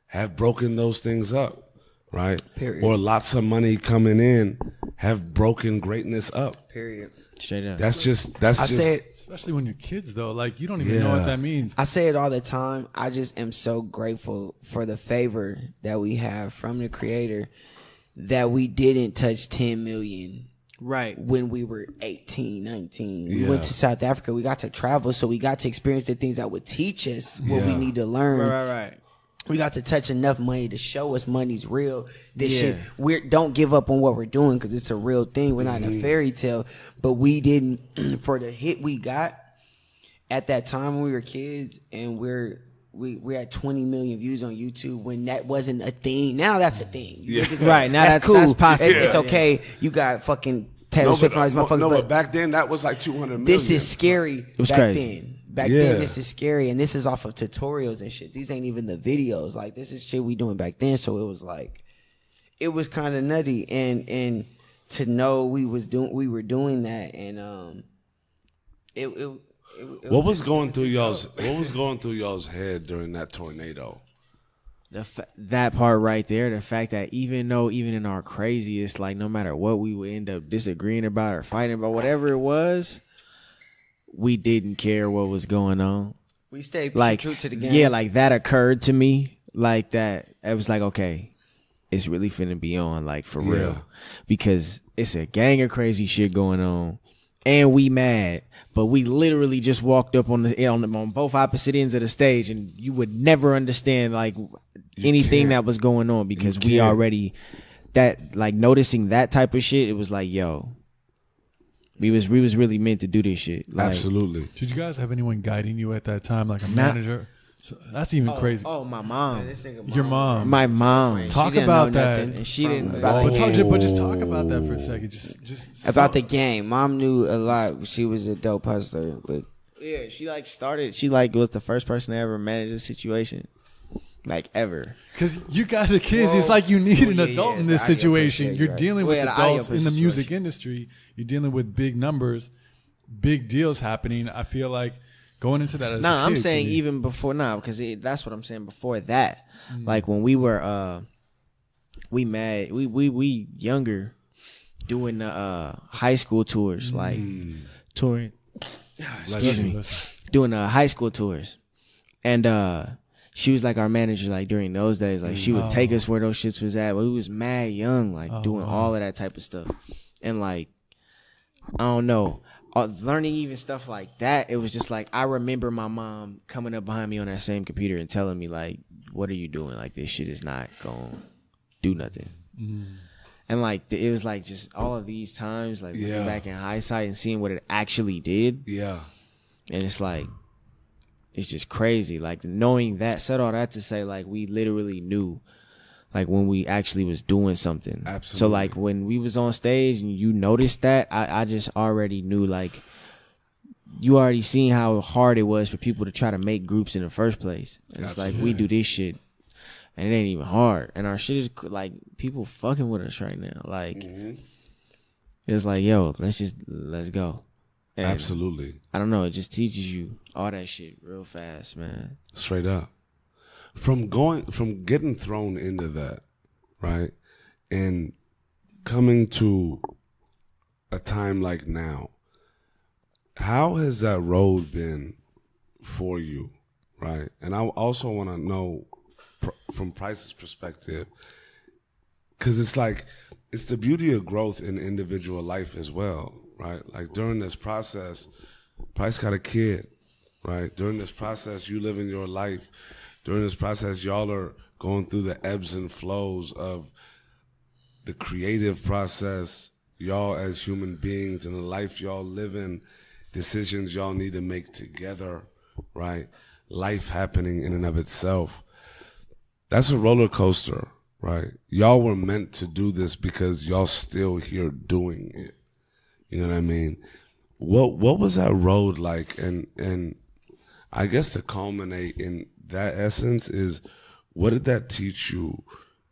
have broken those things up, right? Period. Or lots of money coming in have broken greatness up. Period. straight up. That's just I said. Especially when you're kids, though. Like, you don't even know what that means. I say it all the time. I just am so grateful for the favor that we have from the creator that we didn't touch 10 million right. when we were 18, 19. We Yeah. went to South Africa. We got to travel, so we got to experience the things that would teach us what we Yeah. need to learn. Right. We got to touch enough money to show us money's real. This Yeah. shit, don't give up on what we're doing because it's a real thing. We're not in a fairy tale. But we didn't, for the hit we got at that time when we were kids, and we had 20 million views on YouTube when that wasn't a thing. Now that's a thing. Yeah. Niggas, Right, now that's cool. possible. It's Yeah. okay. You got fucking Taylor Swift and all these motherfuckers. but but back then that was like 200 million. this is scary. was Back crazy. then. Back Yeah. then, this is scary, and this is off of tutorials and shit. These ain't even the videos. Like, this is shit we doing back then. So it was like, it was kind of nutty, and to know we were doing that, and What was going through y'all's head during that tornado? That part right there, the fact that even in our craziest, like no matter what we would end up disagreeing about or fighting about, whatever it was, we didn't care what was going on. We stayed like true to the game. Yeah, like that occurred to me. Like that, it was like, okay, it's really finna be on, like for real, because it's a gang of crazy shit going on, and we mad, but we literally just walked up on both opposite ends of the stage, and you would never understand like anything that was going on because we already noticing that type of shit. It was like, yo, we was really meant to do this shit. Like, absolutely. Did you guys have anyone guiding you at that time, like a manager? So that's even crazy. Oh, my mom. Your mom. My mom. Talk about that. And she didn't. But just talk about that for a second. Just about the game. Mom knew a lot. She was a dope hustler, but yeah, she was the first person to ever manage a situation, like ever. Because you guys are kids. It's like you need an adult in this situation. You're dealing with adults in the music industry. You're dealing with big numbers, big deals happening. I feel like going into that as a kid. I'm saying even before now, because that's what I'm saying before that. Like when we were we younger doing the high school tours, like touring. Excuse me. Doing high school tours. And she was like our manager, like during those days. Like she would take us where those shits was at. We was mad young, like doing all of that type of stuff. And like, I don't know, learning even stuff like that, it was just like, I remember my mom coming up behind me on that same computer and telling me like, what are you doing? Like, this shit is not going to do nothing. And like, it was like just all of these times, like looking back in hindsight and seeing what it actually did. Yeah. And it's like, it's just crazy. Like knowing that, said all that to say like, we literally knew like when we actually was doing something. Absolutely. So like when we was on stage and you noticed that, I just already knew, like, you already seen how hard it was for people to try to make groups in the first place. And it's like, we do this shit and it ain't even hard. And our shit is like, people fucking with us right now. Like, it's like, yo, let's go. And absolutely. I don't know. It just teaches you all that shit real fast, man. Straight up. From getting thrown into that, right, and coming to a time like now, how has that road been for you, right? And I also want to know from Price's perspective, because it's like, it's the beauty of growth in individual life as well, right? Like during this process, Price got a kid, right? During this process, you living your life. During this process, y'all are going through the ebbs and flows of the creative process, y'all as human beings and the life y'all living, decisions y'all need to make together, right? Life happening in and of itself. That's a roller coaster, right? Y'all were meant to do this because y'all still here doing it. You know what I mean? What was that road like? And I guess to culminate in that essence is, what did that teach you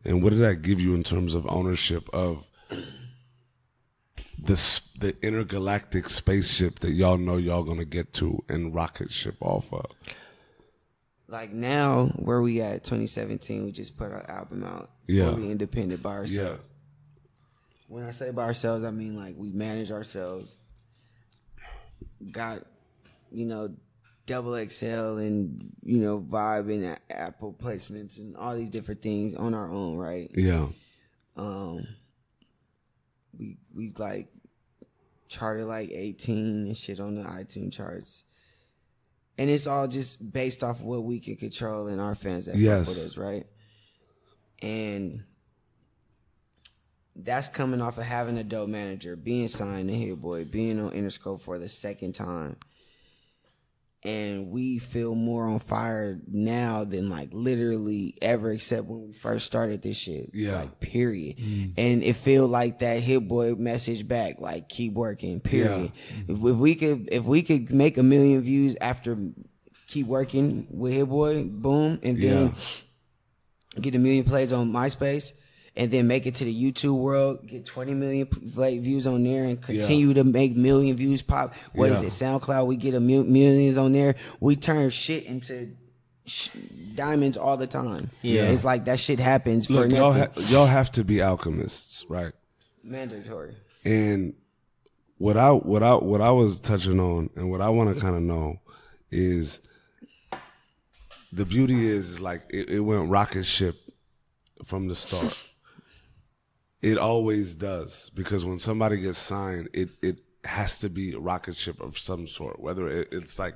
and what did that give you in terms of ownership of the intergalactic spaceship that y'all know y'all gonna get to and rocket ship off of? Like now, where we at 2017, we just put our album out. Fully independent by ourselves. Yeah. When I say by ourselves, I mean like we manage ourselves. Got, Double XL and, Vibe and Apple placements and all these different things on our own, right? Yeah. We like charted like 18 and shit on the iTunes charts. And it's all just based off of what we can control and our fans that fuck with us, right? And that's coming off of having a dope manager, being signed to Hit Boy, being on Interscope for the second time. And we feel more on fire now than like literally ever, except when we first started this shit. Yeah. Like, period. And it feel like that Hit Boy message back, like, keep working, period. Yeah. If we could make 1 million views after keep working with Hit Boy, boom, and then get 1 million plays on MySpace, and then make it to the YouTube world, get 20 million views on there, and continue to make million views pop. What is it? SoundCloud, we get millions on there. We turn shit into diamonds all the time. Yeah, it's like that shit happens. Look, for y'all have to be alchemists, right? Mandatory. And what I was touching on, and what I want to kind of know is the beauty is like it went rocket ship from the start. It always does, because when somebody gets signed, it has to be a rocket ship of some sort. Whether it's like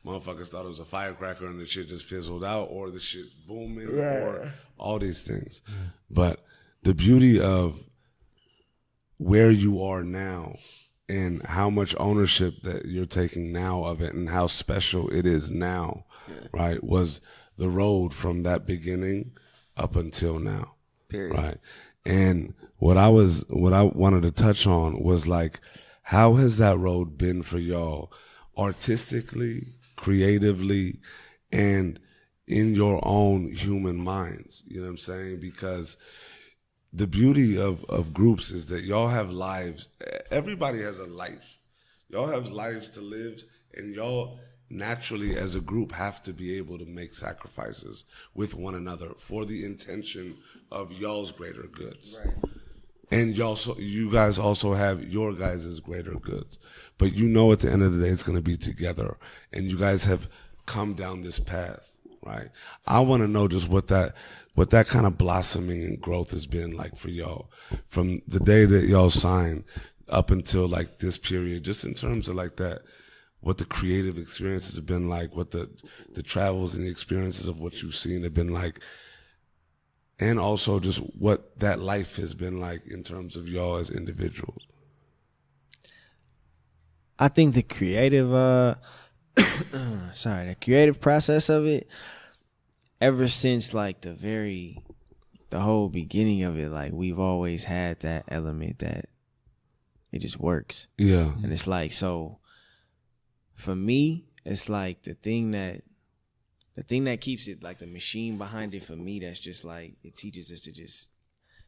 motherfuckers thought it was a firecracker and the shit just fizzled out, or the shit's booming, or all these things. But the beauty of where you are now and how much ownership that you're taking now of it and how special it is now, right, was the road from that beginning up until now. Period. Right. And what I wanted to touch on was like, how has that road been for y'all artistically, creatively, and in your own human minds? You know what I'm saying? Because the beauty of groups is that y'all have lives. Everybody has a life. Y'all have lives to live, and y'all naturally as a group have to be able to make sacrifices with one another for the intention of y'all's greater goods. Right. And you guys also have your guys' greater goods. But you know at the end of the day it's going to be together. And you guys have come down this path, right? I want to know just what that kind of blossoming and growth has been like for y'all from the day that y'all signed up until like this period, just in terms of like that, what the creative experiences have been like, what the travels and the experiences of what you've seen have been like, and also just what that life has been like in terms of y'all as individuals. I think the creative, the creative process of it, ever since like the whole beginning of it, like we've always had that element that it just works. Yeah. And it's like, so for me, it's like the thing that keeps it, like the machine behind it for me, that's just like, it teaches us to just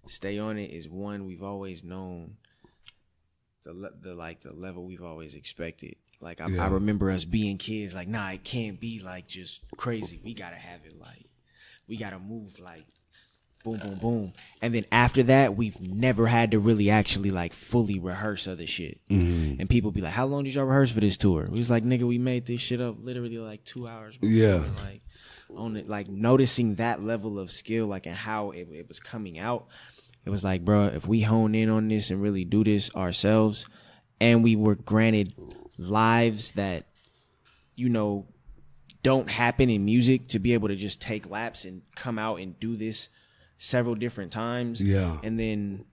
stay on it, is one, we've always known the level we've always expected. Like I remember us being kids, like, nah, it can't be like just crazy. We gotta have it like, we gotta move like boom, boom, boom. And then after that, we've never had to really actually like fully rehearse other shit. Mm-hmm. And people be like, how long did y'all rehearse for this tour? We was like, nigga, we made this shit up literally like 2 hours before. Yeah. Like on it, like noticing that level of skill, like, and how it was coming out. It was like, bro, if we hone in on this and really do this ourselves, and we were granted lives that, you know, don't happen in music, to be able to just take laps and come out and do this several different times. Yeah. And then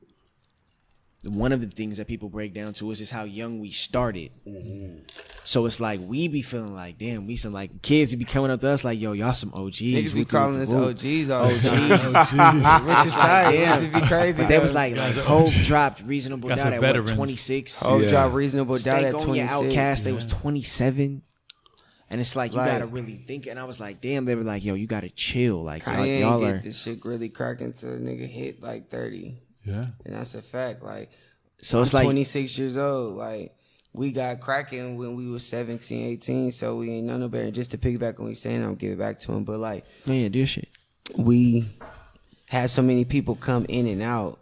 one of the things that people break down to us is how young we started. Mm-hmm. So it's like we be feeling like, damn, we some like kids be coming up to us like, yo, y'all some OGs. Niggas be calling us OGs all the time. Which is tight. Yeah, it be crazy. But they was like Hov dropped Reasonable Doubt at what, 26? Hov dropped Reasonable Doubt at 26. Outkast, they was 27. And it's like, you gotta really think. And I was like, damn, they were like, yo, you gotta chill. Like, y'all get are this shit really cracking till a nigga hit like 30. Yeah. And that's a fact. Like, so it's I'm like 26 years old. Like, we got cracking when we was 17, 18. So we ain't none better. Just to piggyback on what he's saying, I'll give it back to him. But like, oh yeah, do shit. We had so many people come in and out,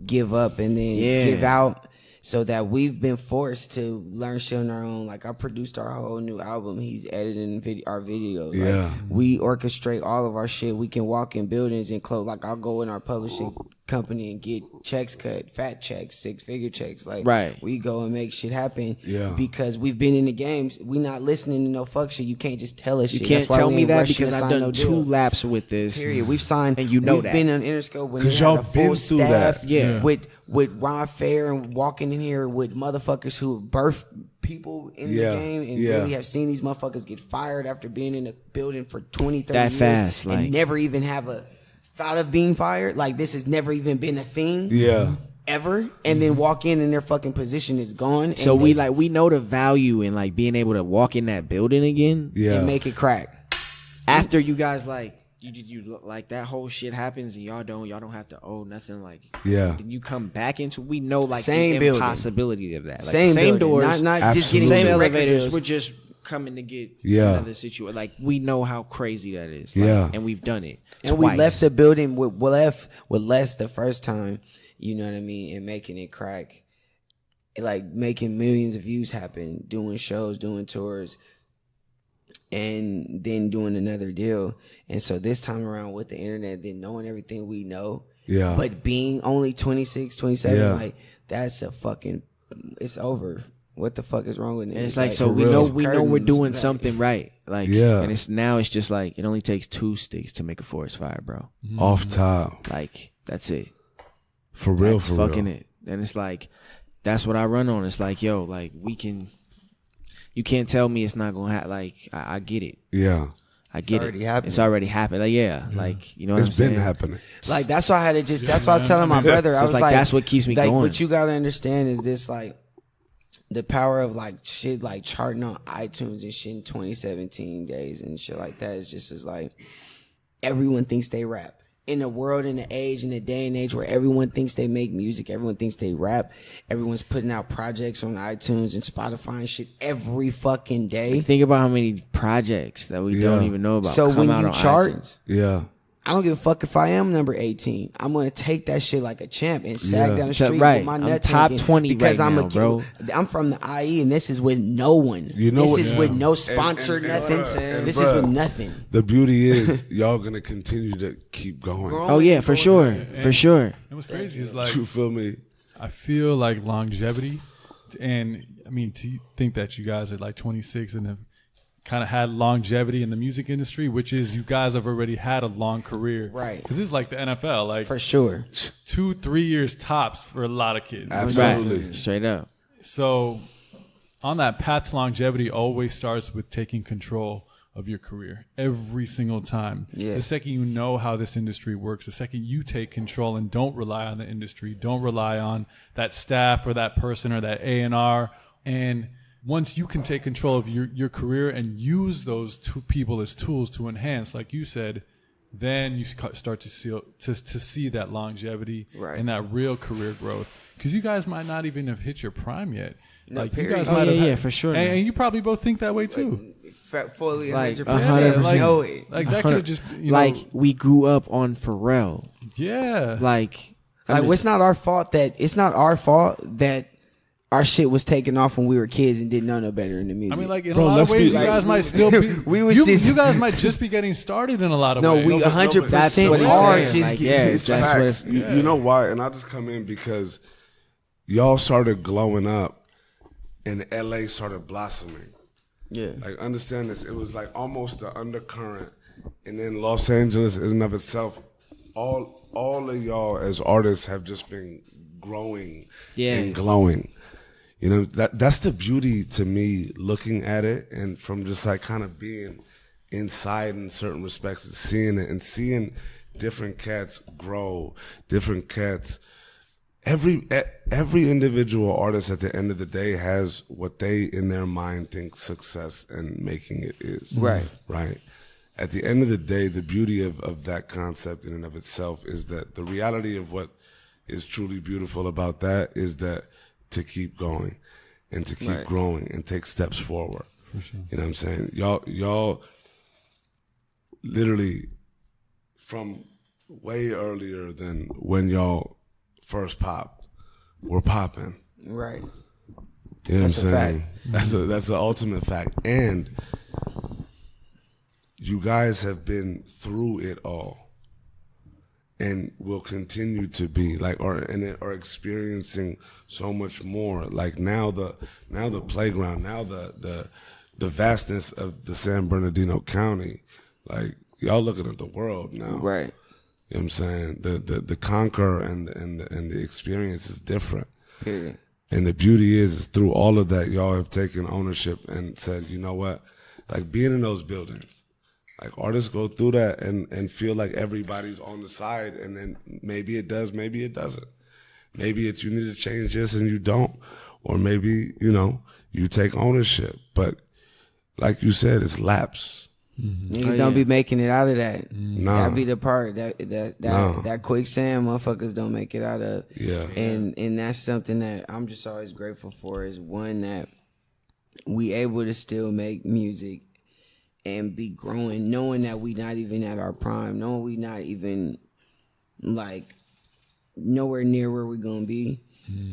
give up, and then give out. So that we've been forced to learn shit on our own. Like, I produced our whole new album. He's editing our videos. Yeah. Like, we orchestrate all of our shit. We can walk in buildings and close. Like, I'll go in our publishing company and get checks cut, fat checks, 6-figure checks. Like, we go and make shit happen. Yeah. Because we've been in the games. We not listening to no fuck shit. You can't just tell us shit. You can't tell me that because I've done no 2 laps with this. Period. We've signed. And you know we've that. We've been on Interscope when they y'all had a full through staff. that. Yeah. With Ron Fair and walking in here with motherfuckers who have birthed people in the game and really have seen these motherfuckers get fired after being in a building for 20, 30 that years fast, and like, never even have a thought of being fired. Like, this has never even been a thing. Yeah. Ever. And then walk in and their fucking position is gone. So we know the value in like being able to walk in that building again and make it crack. After you guys like you like that whole shit happens and y'all don't have to owe nothing. Like, Yeah. then you come back into, we know like Same the building. impossibility of that. Like, Same same building. doors, not just getting Absolutely. same to elevators. deals. We're just coming to get Yeah. another situation. Like, we know how crazy that is. Like, Yeah. and we've done it. And twice. we left the building with less the first time, you know what I mean, and making it crack. Like making millions of views happen, doing shows, doing tours, and then doing another deal. And so this time around with the internet, then knowing everything we know, Yeah. but being only 26, 27, Yeah. like that's a fucking, it's over. What the fuck is wrong with it? And it's like, so for we real. know we're Curtains, doing like- something right. Like, Yeah. and it's just like, it only takes 2 sticks to make a forest fire, bro. Off top. Like, that's it. For real, That's for fucking real. it. And it's like, that's what I run on. It's like, yo, like, you can't tell me it's not gonna happen. Like, I get it. Yeah. I get already it. happening. It's already happened. Like, yeah. Like, you know what It's I'm saying? been happening. Like that's why I had to just. That's why I was telling my brother. So I it's was like, like, that's what keeps me like, going. What you gotta understand is this, like, the power of like shit, like charting on iTunes and shit in 2017 days and shit like that. Is just as like everyone thinks they rap. In a world, in an age, in a day and age where everyone thinks they make music, everyone thinks they rap, everyone's putting out projects on iTunes and Spotify and shit every fucking day. Think about how many projects that we don't Yeah. even know about So come when out you on chart, iTunes. Yeah. I don't give a fuck if I am number 18. I'm gonna take that shit like a champ and sag Yeah. down the So, street right. with my I'm nuts top hanging 20 because right I'm now, bro. I'm from the IE, and this is with no one. You know this what- is Yeah. with no sponsor, And- nothing. and This bruh, is with nothing. The beauty is y'all gonna continue to keep going. Oh, yeah, for sure. For sure. And what's crazy is like You feel me? I feel like longevity, and I mean to think that you guys are like 26 and have kind of had longevity in the music industry, which is you guys have already had a long career, Right. Because this is like the NFL, like For sure. 2-3 years tops for a lot of kids. Absolutely. Right. Straight up. So on that path to longevity always starts with taking control of your career every single time. Yeah. The second you know how this industry works, the second you take control and don't rely on the industry, don't rely on that staff or that person or that A&R, and once you can take control of your career and use those two people as tools to enhance, like you said, then you start to see that longevity Right. and that real career growth. Because you guys might not even have hit your prime yet. No, Like you period. guys Oh, might have yeah, had- yeah, for sure, And, man. and you probably both think that way too. Fully Like 100%. 100%. Know it. Like that could have just, you Like, know, we grew up on Pharrell. yeah. Like, I Like, mean, it's not our fault that our shit was taken off when we were kids and didn't know no better in the music. I mean, like in Bro, a lot of let's ways, be- you like, guys might still be. we was you, just- you guys might just be getting started in a lot of no, ways. we 100% that's what he's are saying. just Like, getting yeah, it's that's what Facts. it's- You know why? And I'll just come in because y'all started glowing up and LA started blossoming. yeah. Like, understand this. It was like almost the undercurrent. And then Los Angeles in and of itself, all of y'all as artists have just been growing Yeah. and glowing. You know, that's the beauty to me looking at it and from just like kind of being inside in certain respects and seeing it and seeing different cats grow, different cats. Every individual artist at the end of the day has what they in their mind think success and making it is. Right. Right. At the end of the day, the beauty of that concept in and of itself is that the reality of what is truly beautiful about that is that to keep going and to keep Right. growing and take steps forward. You know what I'm saying? Y'all literally from way earlier than when y'all first popped, were popping. Right. You know That's what a I'm saying? That's the ultimate fact. And you guys have been through it all and will continue to be like are experiencing so much more. Like now the playground, now the vastness of the San Bernardino County, like y'all looking at the world now. Right. You know what I'm saying? The conquer and the experience is different. Period. And the beauty is through all of that, y'all have taken ownership and said, you know what? Like being in those buildings, like artists go through that and feel like everybody's on the side, and then maybe it does, maybe it doesn't. Maybe it's you need to change this and you don't. Or maybe, you know, you take ownership. But like you said, it's lapse. Niggas don't be making it out of that. Nah. That be the part that quicksand motherfuckers don't make it out of. Yeah. And that's something that I'm just always grateful for, is one, that we able to still make music and be growing, knowing that we not even at our prime, knowing we not even like nowhere near where we're gonna be.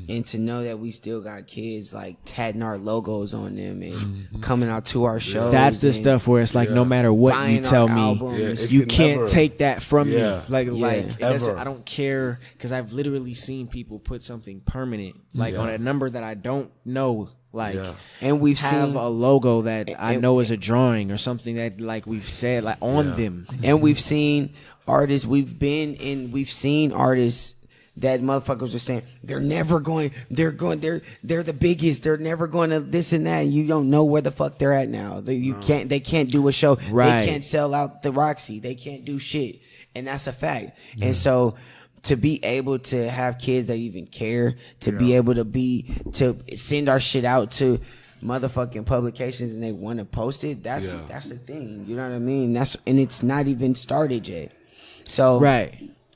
And to know that we still got kids like tatting our logos on them and coming out to our shows. That's the stuff where it's like, no matter what you tell me, you can't take that from me. Like it doesn't, I don't care, because I've literally seen people put something permanent, like on a number that I don't know, like and we've have seen a logo that I know is a drawing or something that like we've said like on them. And we've seen artists, we've seen artists that motherfuckers are saying they're the biggest, they're never going to this and that. You don't know where the fuck they're at now. They can't do a show. Right. They can't sell out the Roxy. They can't do shit. And that's a fact. And so to be able to have kids that even care, to be able to send our shit out to motherfucking publications and they want to post it, that's the thing. You know what I mean? And it's not even started yet. So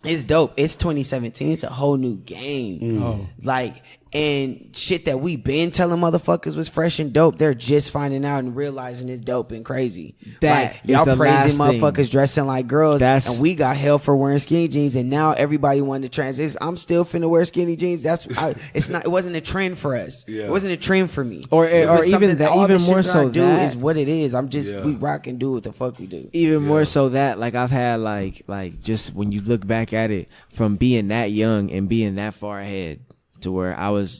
it's dope. It's 2017. It's a whole new game. Like, and shit that we been telling motherfuckers was fresh and dope, they're just finding out and realizing it's dope and crazy. That like, y'all the praising last motherfuckers thing. dressing like girls, and we got hell for wearing skinny jeans, and now everybody wanted to transition. I'm still finna wear skinny jeans. It wasn't a trend for us. It wasn't a trend for me. Or even that, even more so do that is what it is. I'm just we rock and do what the fuck we do. Even more so that, like, I've had like just when you look back at it, from being that young and being that far ahead to where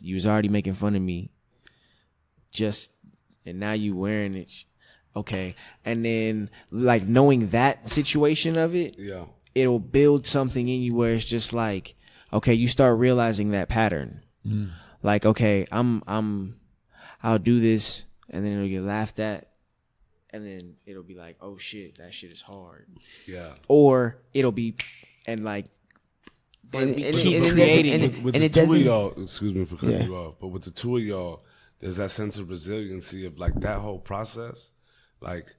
you was already making fun of me, and now you wearing it, okay, and then like knowing that situation of it, it'll build something in you where it's just like, okay, you start realizing that pattern, like, okay, I'll do this, and then it'll get laughed at, and then it'll be like, oh shit, that shit is hard, or it'll be, and like. With the two of y'all, excuse me for cutting you off, but with the two of y'all, there's that sense of resiliency of like that whole process. Like,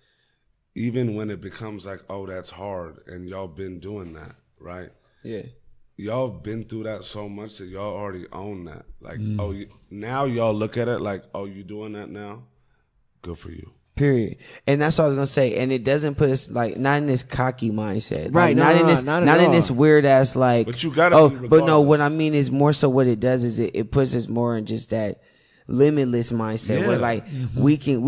even when it becomes like, oh, that's hard, and y'all been doing that, right? Yeah. Y'all been through that so much that y'all already own that. Like, now y'all look at it like, oh, you doing that now? Good for you. Period. And that's what I was gonna say. And it doesn't put us like not in this cocky mindset, right? Like, not in this weird ass like. But you gotta. But no. What I mean is more so what it does is it puts us more in just that limitless mindset where like we can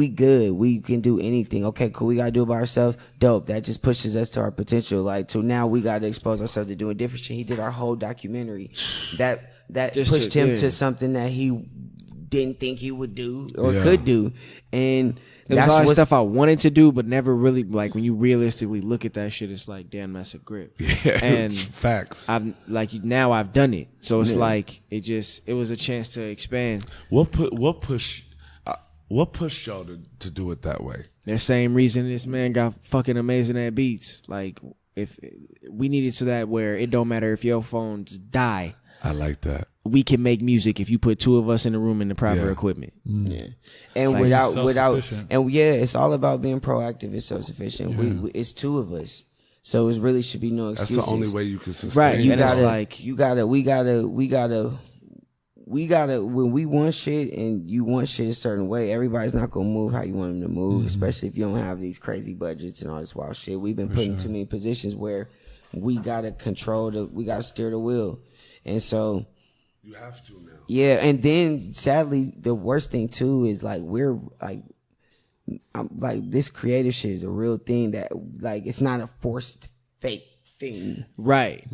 do anything. Okay, cool. We gotta do it by ourselves. Dope. That just pushes us to our potential. Like, so now we gotta expose ourselves to doing different shit. He did our whole documentary. That just pushed him to something that he didn't think he would do or could do, and that's all stuff I wanted to do, but never really, like, when you realistically look at that shit, it's like, damn, that's a grip. Yeah, and facts. Now I've done it, so it's like it was a chance to expand. What pushed y'all to do it that way? The same reason this man got fucking amazing at beats. Like, if we needed to that where it don't matter if your phones die. I like that. We can make music if you put two of us in the room in the proper equipment. And like, without it's all about being proactive. It's self-sufficient. It's two of us, so it really should be no excuses. That's the only way you can sustain. Right? We gotta. When we want shit and you want shit a certain way, everybody's not gonna move how you want them to move, especially if you don't have these crazy budgets and all this wild shit. We've been put in too many positions where we gotta we gotta steer the wheel, and so. You have to now. Yeah, and then sadly, the worst thing too is like I'm like this creative shit is a real thing that like it's not a forced fake thing. Right.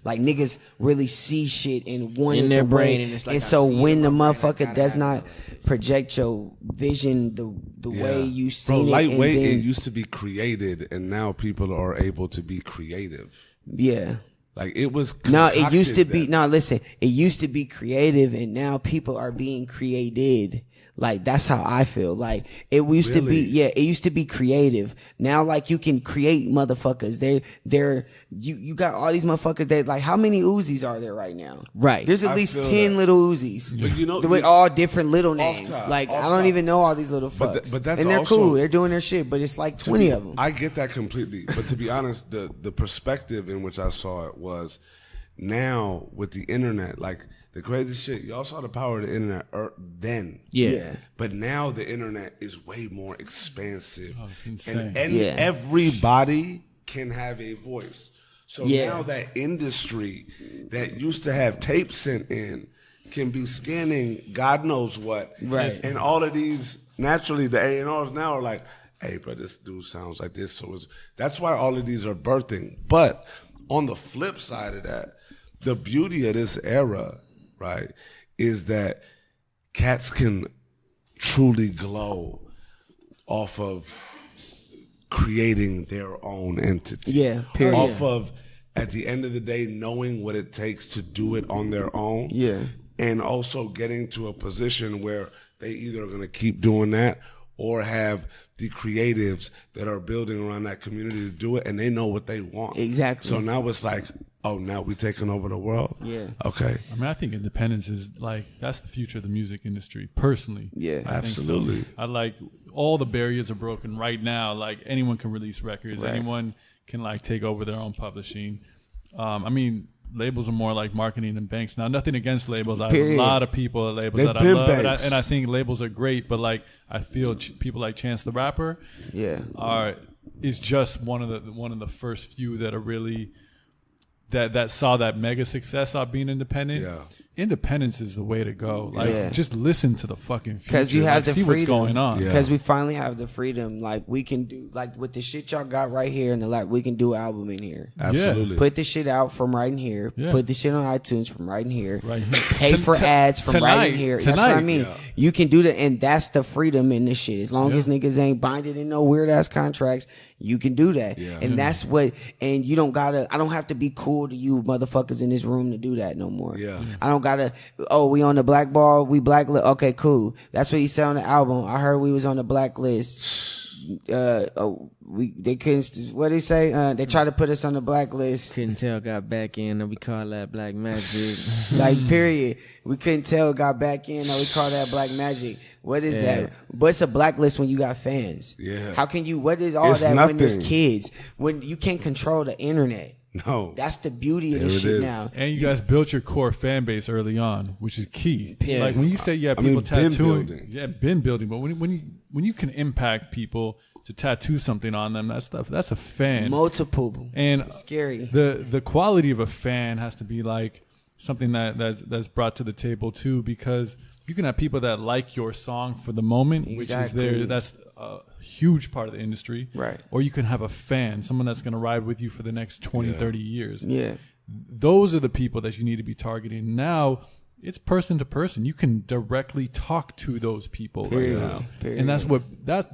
Like niggas really see shit and want in it their the brain, way. and it's like, and so when the motherfucker does not project your vision the way you see it, lightweight, it used to be created, and now people are able to be creative. Yeah. Like it was. No, it used to be. then. No, listen. It used to be creative, and now people are being created. Like that's how I feel. Like it used to be. Really? Yeah, it used to be creative. Now, like you can create motherfuckers. You got all these motherfuckers that like. How many Uzis are there right now? Right. There's at I least feel 10 that. little Uzis. But you know, with all different little names. top, Like off I don't top. even know all these little But fucks. but that's and they're also- cool. They're doing their shit. But it's like 20 of them. I get that completely, but to be honest, the perspective in which I saw it was now with the internet, like the crazy shit. Y'all saw the power of the internet then, Yeah. but now the internet is way more expansive, Oh, it's insane. and Yeah. everybody can have a voice. So Yeah. now that industry that used to have tape sent in can be scanning God knows what, Right. And all of these naturally the A&Rs now are like, hey, bro, this dude sounds like this. So that's why all of these are birthing. But on the flip side of that, the beauty of this era, right, is that cats can truly glow off of creating their own entity. Yeah, period. Off of, at the end of the day, knowing what it takes to do it on their own. Yeah. And also getting to a position where they either are going to keep doing that or have the creatives that are building around that community to do it, and they know what they want. Exactly. So now it's like, oh, now we taking over the world? Yeah. Okay. I mean, I think independence is like that's the future of the music industry. Personally, Yeah. I think so. Absolutely. I like all the barriers are broken right now. Like anyone can release records. Right. Anyone can like take over their own publishing. I mean, labels are more like marketing than banks. Now, nothing against labels. I have Period. a lot of people at labels They've that I been love, banks. and I think labels are great. But like, I feel people like Chance the Rapper Yeah. is just one of the first few that are really that saw that mega success of being independent. Yeah. Independence is the way to go. Like Yeah. just listen to the fucking future. Because you have like, the see freedom. what's going on. Yeah. Because we finally have the freedom. Like we can do like with the shit y'all got right here and the like we can do an album in here. Absolutely. Put the shit out from right in here. Yeah. Put the shit on iTunes from right in here. Right here. Pay for ads from right in here. That's what I Tonight. mean. Yeah. You can do that, and that's the freedom in this shit. As long as niggas ain't binded in no weird ass contracts, you can do that. Yeah. And that's what. And you don't gotta. I don't have to be cool to you motherfuckers in this room to do that no more. Yeah. I don't gotta. Oh, we on the blackball. We blacklist. Okay, cool. That's what he said on the album. I heard we was on the blacklist. They couldn't. What they say? They tried to put us on the blacklist. Couldn't tell, got back in, and we call that black magic. Like period. We couldn't tell. Got back in. Now we call that black magic. What is that? But it's a blacklist when you got fans. Yeah. How can you? What is all It's that when there's nothing. kids? When you can't control the internet. No. That's the beauty of There this it shit is. now. And you guys built your core fan base early on, which is key. Yeah. Like when you say I people mean, been tattooing, building. been building. But when you can impact people to tattoo something on them, that's a fan. Multiple. And Scary. the quality of a fan has to be like something that's brought to the table too, because you can have people that like your song for the moment, which is Exactly. that's a huge part of the industry. Right. Or you can have a fan, someone that's going to ride with you for the next 20, 30 years. Yeah. Those are the people that you need to be targeting. Now, it's person to person. You can directly talk to those people Period. right now. Period. And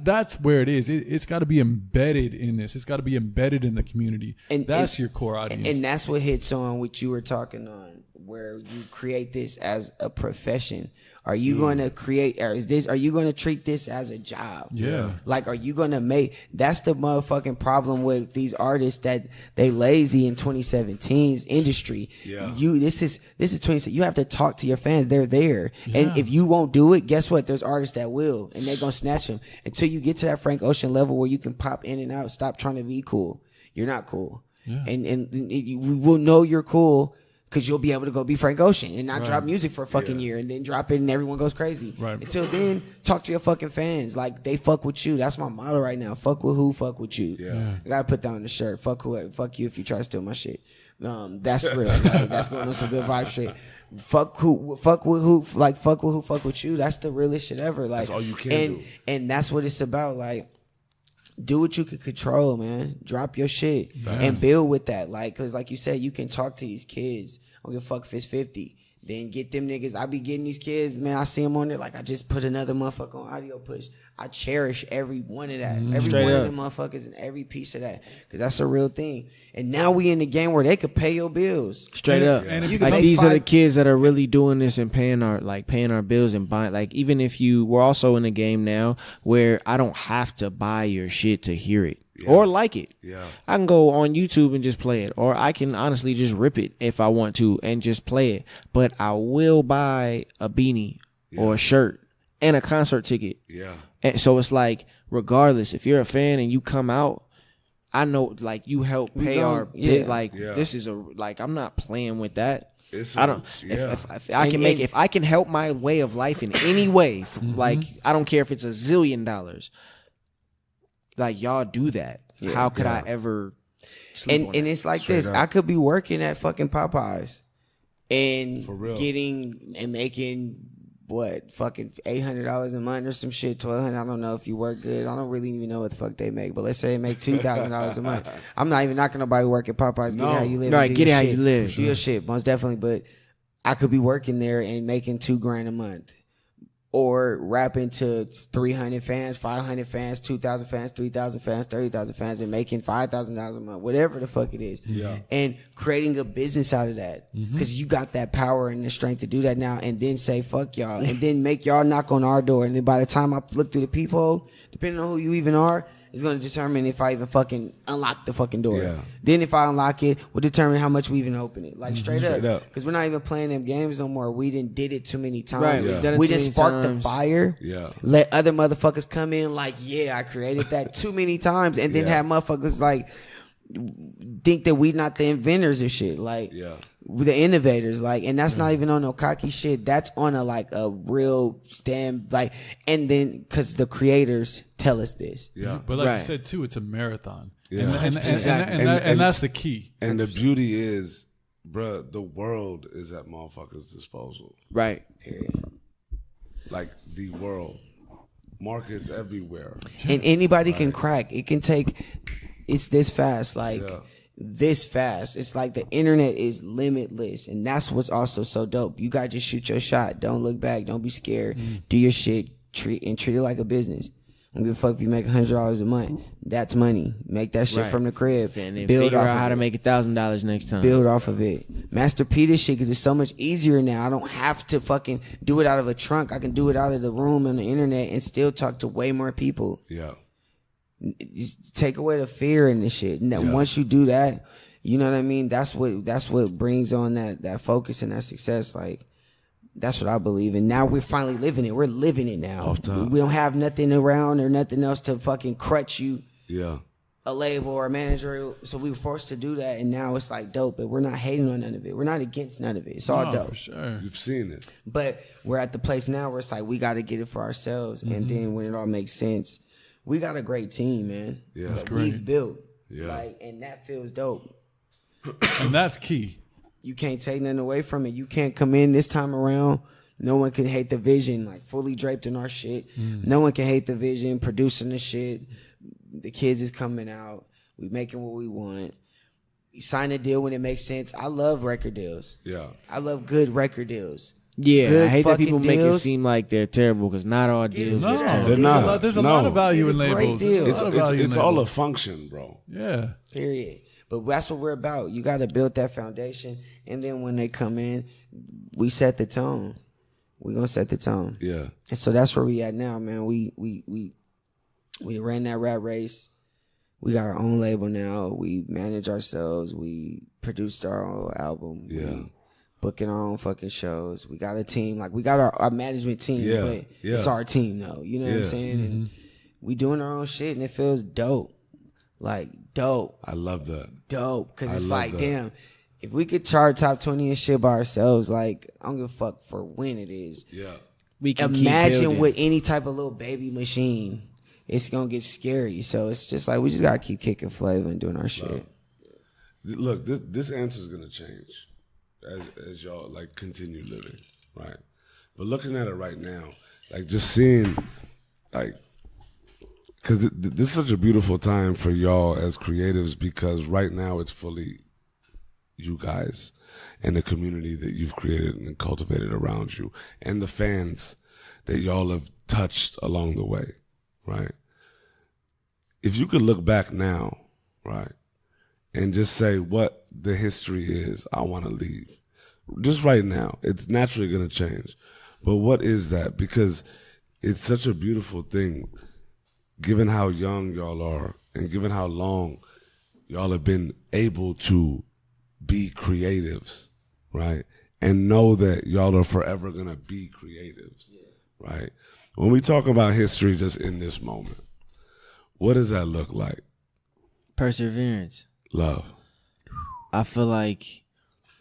that's where it is. It's got to be embedded in this. It's got to be embedded in the community. That's your core audience. And that's what hits on what you were talking on, where you create this as a profession. Are you going to create, or are you going to treat this as a job? Yeah. Like, are you going to that's the motherfucking problem with these artists that they lazy in 2017's industry. Yeah. This is 20, you have to talk to your fans. They're there. And if you won't do it, guess what? There's artists that will, and they're going to snatch them until you get to that Frank Ocean level where you can pop in and out. Stop trying to be cool. You're not cool. Yeah. And we will know you're cool, because you'll be able to go be Frank Ocean and not drop music for a fucking year and then drop it and everyone goes crazy. Right. Until then, talk to your fucking fans. Like, they fuck with you. That's my motto right now. Fuck with who, fuck with you. Yeah. I gotta put that on the shirt. Fuck whoever. Fuck you if you try to steal my shit. That's real. Like, that's going on some good vibe shit. Fuck with who, fuck with you. That's the realest shit ever. Like, That's all you can do. And that's what it's about. Like, do what you can control, man. Drop your shit and build with that. Like, cause like you said, you can talk to these kids. I don't give a fuck if it's 50. Then get them niggas. I be getting these kids, man. I see them on there like I just put another motherfucker on audio push. I cherish every one of that, every Straight one up. of them motherfuckers, and every piece of that, because that's a real thing. And now we in the game where they could pay your bills. Straight up. And if You you can Like make these are the 5 kids that are really doing this and paying our bills and buying. Like even if we're also in a game now where I don't have to buy your shit to hear it or like it. Yeah. I can go on YouTube and just play it, or I can honestly just rip it if I want to and just play it. But I will buy a beanie or a shirt and a concert ticket. Yeah. And so it's like, regardless, if you're a fan and you come out, I know like you help pay our bit. Like this is I'm not playing with that. I don't. If I can if I can help my way of life in any way, like I don't care if it's $1 zillion. Like y'all do that. How could I ever? Sleep on And that? it's like Straight this. up. I could be working at fucking Popeyes and For real. getting and making what fucking $800 a month or some shit, $1,200. I don't know if you work good. I don't really even know what the fuck they make, but let's say they make $2,000 a month. I'm not even knocking nobody work at Popeyes. Get it how you live. Right, and do get it your how shit. you live. Do your shit, most definitely. But I could be working there and making $2,000 a month. Or rapping to 300 fans, 500 fans, 2,000 fans, 3,000 fans, 30,000 fans, and making $5,000 a month, whatever the fuck it is. Yeah. And creating a business out of that. Because you got that power and the strength to do that now, and then say, fuck y'all. And then make y'all knock on our door. And then by the time I look through the peephole, depending on who you even are, it's going to determine if I even fucking unlock the fucking door. Yeah. Then if I unlock it, will determine how much we even open it. Like straight Straight up. up. Because we're not even playing them games no more. We did it too many times. Right, we've done it We too didn't many spark the times. fire. Yeah. Let other motherfuckers come in like, yeah, I created that too many times. And then Yeah. have motherfuckers like think that we not the inventors of shit. Like Yeah. we're the innovators. Like, and that's not even on no cocky shit. That's on a like a real stand like, and then because the creators tell us this. Yeah. But like Right. you said too, it's a marathon. Yeah. And Exactly. and that's the key. And the beauty is, bruh, the world is at motherfuckers' disposal. Right. Like the world. Markets everywhere. And anybody can crack. It can take. It's this fast, like Yeah. this fast. It's like the internet is limitless, and that's what's also so dope. You gotta just shoot your shot. Don't look back. Don't be scared. Do your shit. Treat it like a business. I don't give a fuck if you make $100 a month. That's money. Make that shit Right. from the crib. And then build figure off out of how to it. make $1,000 next time. Build off of it. Master P this shit because it's so much easier now. I don't have to fucking do it out of a trunk. I can do it out of the room on the internet and still talk to way more people. Yeah. Just take away the fear in this shit. And then once you do that, you know what I mean? That's what brings on that focus and that success. Like, that's what I believe. And now we're finally living it. We're living it now. Off top. We don't have nothing around or nothing else to fucking crutch you, Yeah. a label or a manager. So we were forced to do that. And now it's like dope. But we're not hating on none of it. We're not against none of it. It's all No, dope. for sure. You've seen it. But we're at the place now where it's like we got to get it for ourselves. And then when it all makes sense, we got a great team, man. Yeah. That That's we've built. Yeah. Like, and that feels dope. And that's key. You can't take nothing away from it. You can't come in this time around. No one can hate the vision, like fully draped in our shit. No one can hate the vision, producing the shit. The kids is coming out. We making what we want. We sign a deal when it makes sense. I love record deals. Yeah. I love good record deals. Yeah, Good I hate that fucking people make it deals. seem like they're terrible because not all deals No, are terrible. They're not. There's a No. lot of value in They're great labels. There's a deals. lot of value in It's all a labels. function, bro. Yeah. Period. But that's what we're about. You got to build that foundation, and then when they come in, we set the tone. We're gonna set the tone. Yeah. And so that's where we at now, man. We ran that rat race. We got our own label now. We manage ourselves. We produced our own album. Yeah. We booking our own fucking shows. We got a team. Like, we got our management team, Yeah. but Yeah. it's our team though. You know what I'm Yeah. saying? And we doing our own shit, and it feels dope. Like, dope. I love that. Dope. Cause I it's love like, that. damn, if we could chart top 20 and shit by ourselves, like, I don't give a fuck for when it is. Yeah. We can keep Imagine building. with any type of little baby machine, it's gonna get scary. So it's just like we just gotta keep kicking flavor and doing our shit. Look, this answer is gonna change as y'all like continue living, right? But looking at it right now, like just seeing, like, because this is such a beautiful time for y'all as creatives because right now it's fully you guys and the community that you've created and cultivated around you and the fans that y'all have touched along the way, right? If you could look back now, right, and just say what the history is I want to leave, just right now, it's naturally going to change. But what is that? Because it's such a beautiful thing, given how young y'all are and given how long y'all have been able to be creatives, right? And know that y'all are forever going to be creatives, right? When we talk about history just in this moment, what does that look like? Perseverance. Love. I feel like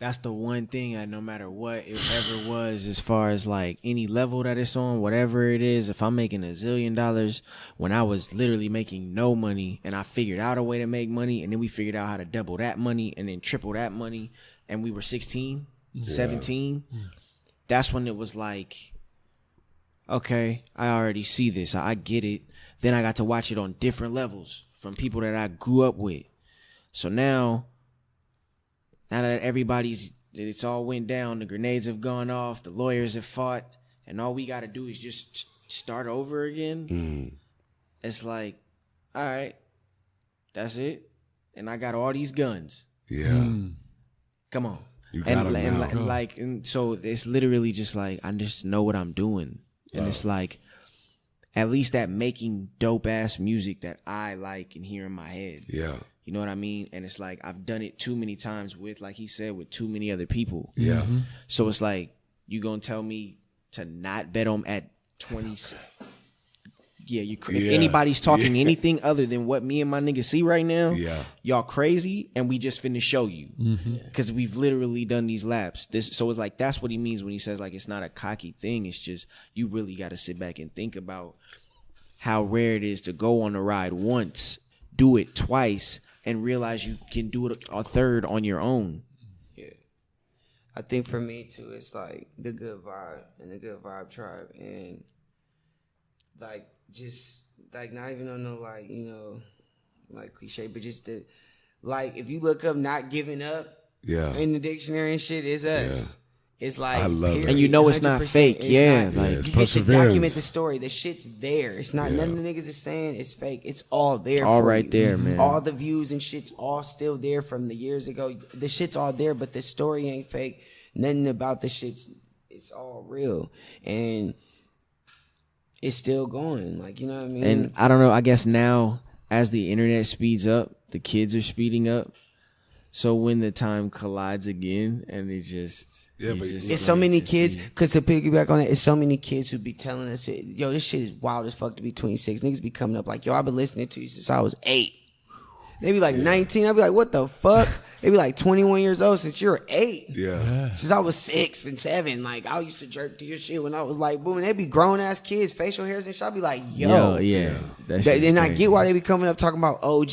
that's the one thing that no matter what it ever was, as far as like any level that it's on, whatever it is, if I'm making $1 zillion when I was literally making no money and I figured out a way to make money and then we figured out how to double that money and then triple that money and we were 16, 17, that's when it was like, okay, I already see this. I get it. Then I got to watch it on different levels from people that I grew up with. So now that it's all went down, the grenades have gone off, the lawyers have fought, and all we got to do is just start over again. It's like, all right, that's it. And I got all these guns. Yeah. Come on. You got them and so it's literally just like, I just know what I'm doing. And it's like, at least that making dope ass music that I like and hear in my head. Yeah. You know what I mean? And it's like, I've done it too many times with, like he said, with too many other people. Yeah. So it's like, you gonna tell me to not bet on at 20? Yeah, if anybody's talking anything other than what me and my niggas see right now, y'all crazy, and we just finna show you. Because we've literally done these laps. So it's like, that's what he means when he says like, it's not a cocky thing. It's just, you really got to sit back and think about how rare it is to go on a ride once, do it twice, and realize you can do it a third on your own. Yeah. I think for me too, it's like the good vibe and the good vibe tribe, and like just like not even on no like, you know, like cliche, but just the like, if you look up not giving up in the dictionary and shit, it's us. It's like, I love it. And you know it's not fake. It's Like it's you get to perseverance. document the story. The shit's there. It's not none of the niggas is saying it's fake. It's all there. all for right you. there, man. All the views and shit's all still there from the years ago. The shit's all there, but the story ain't fake. Nothing about the shit's, it's all real. And it's still going. Like, you know what I mean? And I don't know, I guess now as the internet speeds up, the kids are speeding up. So when the time collides again, and it just, it's so many kids, because to piggyback on it, it's so many kids who be telling us, yo, this shit is wild as fuck to be 26. Niggas be coming up like, yo, I've been listening to you since I was 8. They be like 19. I'd be like, what the fuck? They be like 21 years old since you're 8. Since I was 6 and 7. Like, I used to jerk to your shit when I was like, boom. And they be grown ass kids, facial hairs and shit. I'd be like, yo. And I get why they be coming up talking about OG.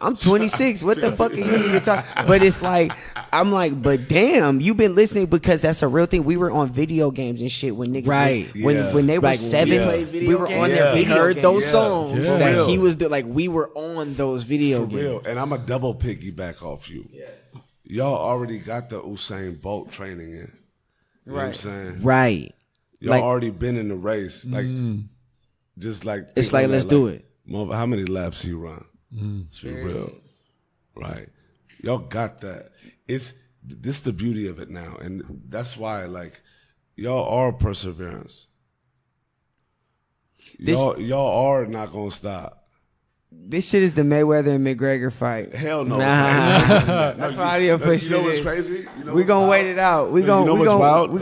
I'm 26. What the fuck are you even talking? But it's like, I'm like, but damn, you been listening, because that's a real thing. We were on video games and shit when niggas was, when they were like, 7. We were on their video heard games. those songs that he was like, we were on those video games. Real. And I'm a double piggyback off you. Y'all already got the Usain Bolt training in. You know what I'm saying? Right. Y'all like, already been in the race. Like, just like, it's like, let's do it. How many laps he run? Let's be real, right? Y'all got that. This the beauty of it now, and that's why like y'all are perseverance. Y'all are not gonna stop. This shit is the Mayweather and McGregor fight. Hell no. That's why I didn't push it. You know what's crazy? You know we gonna wait it out. We gonna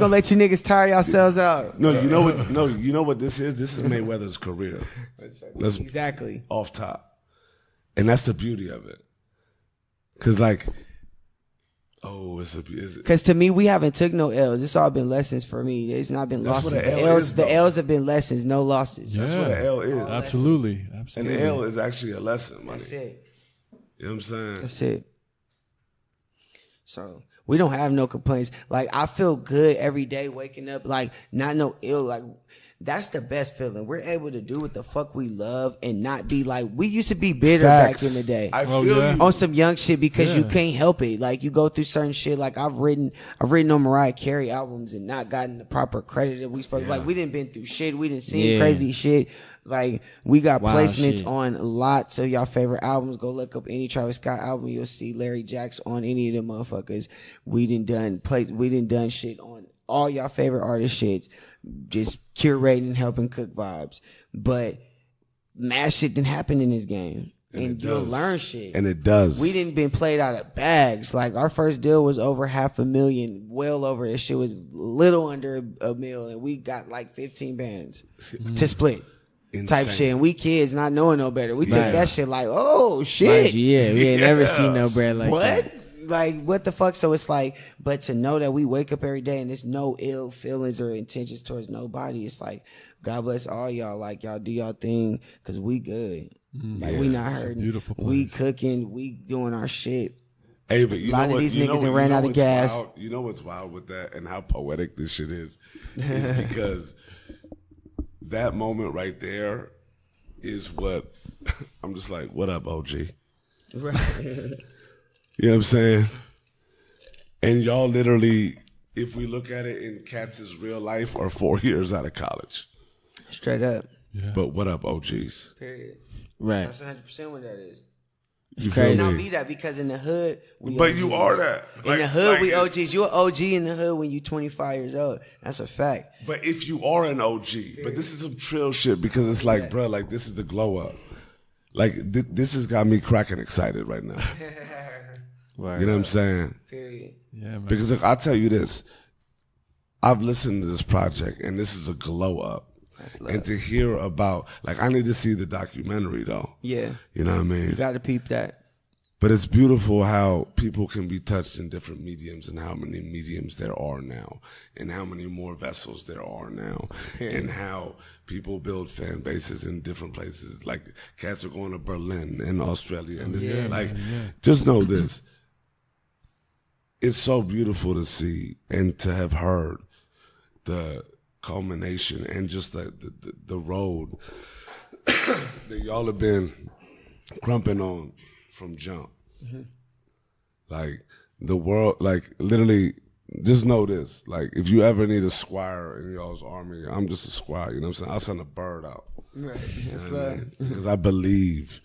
let you niggas tire yourselves out. No, you know what? No, you know what this is? This is Mayweather's career. Exactly. Off top. And that's the beauty of it. Cause like, because to me, we haven't took no L's. It's all been lessons for me. It's not been losses. The L's have been lessons, no losses. That's what an L is. Absolutely. And an L is actually a lesson, money. That's it. You know what I'm saying? That's it. So we don't have no complaints. Like, I feel good every day waking up. Like, not no ill. Like, That's the best feeling. We're able to do what the fuck we love and not be like, we used to be bitter back in the day. I feel yeah. you. On some young shit because you Yeah. can't help it. Like you go through certain shit. Like I've written on Mariah Carey albums and not gotten the proper credit that we supposed. Like we didn't been through shit. We didn't see crazy shit. Like we got Wild placements shit. on lots of y'all favorite albums. Go look up any Travis Scott album. You'll see Larry Jacks on any of them motherfuckers. We done done shit on all y'all favorite artist shits. Just curating, helping cook vibes. But mad shit didn't happen in this game. And you'll learn shit. And it does. We didn't been played out of bags. Like our first deal was over $500,000, well over. This shit was little under a mil, and we got like 15 bands to split. Insane. Type shit, and we kids not knowing no better. We took Man. that shit like, oh shit, Mind you, yeah, we ain't never seen no bread like what? that. Like what the fuck? So it's like, but to know that we wake up every day and there's no ill feelings or intentions towards nobody. It's like, God bless all y'all. Like y'all do y'all thing because we good. Like we not It's a hurting. beautiful We place. cooking. We doing our shit. Hey, but you A lot know of what, these you know niggas what- done you ran know out of what's gas. wild? You know what's wild with that and how poetic this shit is because that moment right there is what I'm just like, what up, OG? You know what I'm saying? And y'all literally, if we look at it in Katz's real life, are 4 years out of college. Straight up. But what up, OGs? Period. Right. That's 100% what that is. You crazy. feel Not me? be that because in the hood, we But OGs. you are that. In the hood, we OGs. You're an OG in the hood when you're 25 years old. That's a fact. But if you are an OG, but this is some trill shit because it's like, bro, like this is the glow up. Like this has got me cracking excited right now. Right. You know what I'm saying? Period. Yeah, man. Because look, I'll tell you this. I've listened to this project and this is a glow up. That's love. And to hear about, like, I need to see the documentary though. Yeah. You know what I mean? You got to peep that. But it's beautiful how people can be touched in different mediums and how many mediums there are now and how many more vessels there are now and how people build fan bases in different places. Like cats are going to Berlin and Australia. And just know this. It's so beautiful to see and to have heard the culmination and just the road that y'all have been crumping on from jump. Like the world, like literally, just know this. Like if you ever need a squire in y'all's army, I'm just a squire. You know what I'm saying? I'll send a bird out. Right. That's You know what I love. mean? Because I believe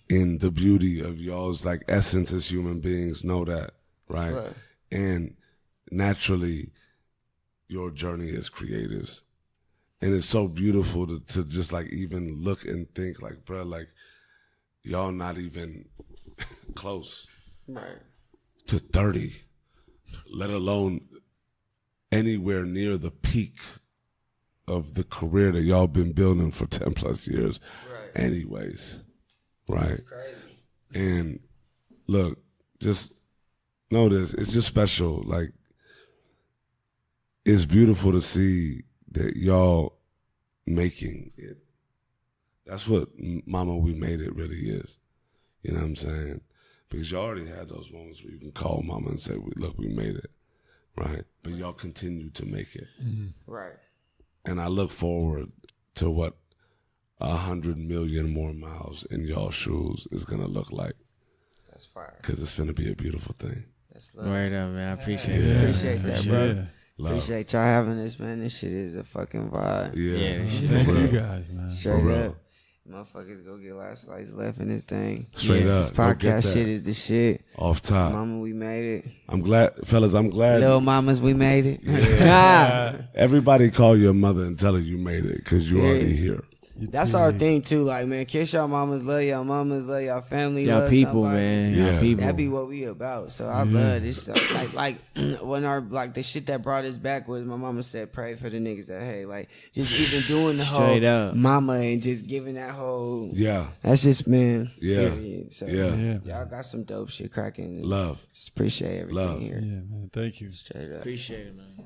in the beauty of y'all's like essence as human beings. Know that, right? love. And naturally, your journey as creatives. And it's so beautiful to just like even look and think like, bro, like y'all not even close Right. to 30, let alone anywhere near the peak of the career that y'all been building for 10 plus years. Right. Anyways, right? Crazy. And look, just know this, it's just special. Like, it's beautiful to see that y'all making it. That's what Mama We Made It really is. You know what I'm saying? Because you already had those moments where you can call Mama and say, look, we made it, right? But y'all continue to make it. Right. And I look forward to what 100 million more miles in y'all shoes is going to look like. That's fire. Because it's going to be a beautiful thing. That's love. Right up, man. I appreciate Yeah, it. Appreciate that, bro. Yeah. Love. Appreciate y'all having this, man. This shit is a fucking vibe. Yeah. Yeah, Thanks For to you real. guys, man. Straight real. up. Motherfuckers go get last slice left in this thing. Straight Yeah, up. This Go get podcast that. shit is the shit. Off top. Mama, we made it. I'm glad, fellas, I'm glad. Little mamas, we made it. Everybody call your mother and tell her you made it because you're Yeah. already here. That's our thing too. Like, man, kiss y'all mamas, love y'all mamas, love y'all family, Y'all love people, somebody. man. Yeah. Y'all people. That be what we about. So I love this stuff. Like when our like the shit that brought us back was my mama said, pray for the niggas that hey, like just even doing the Straight whole up. mama and just giving that whole Yeah. that's just man. Yeah. Period. So Yeah. Yeah. y'all got some dope shit cracking. Love. Just appreciate everything Love. here. Yeah, man. Thank you. Straight up. Appreciate it, man.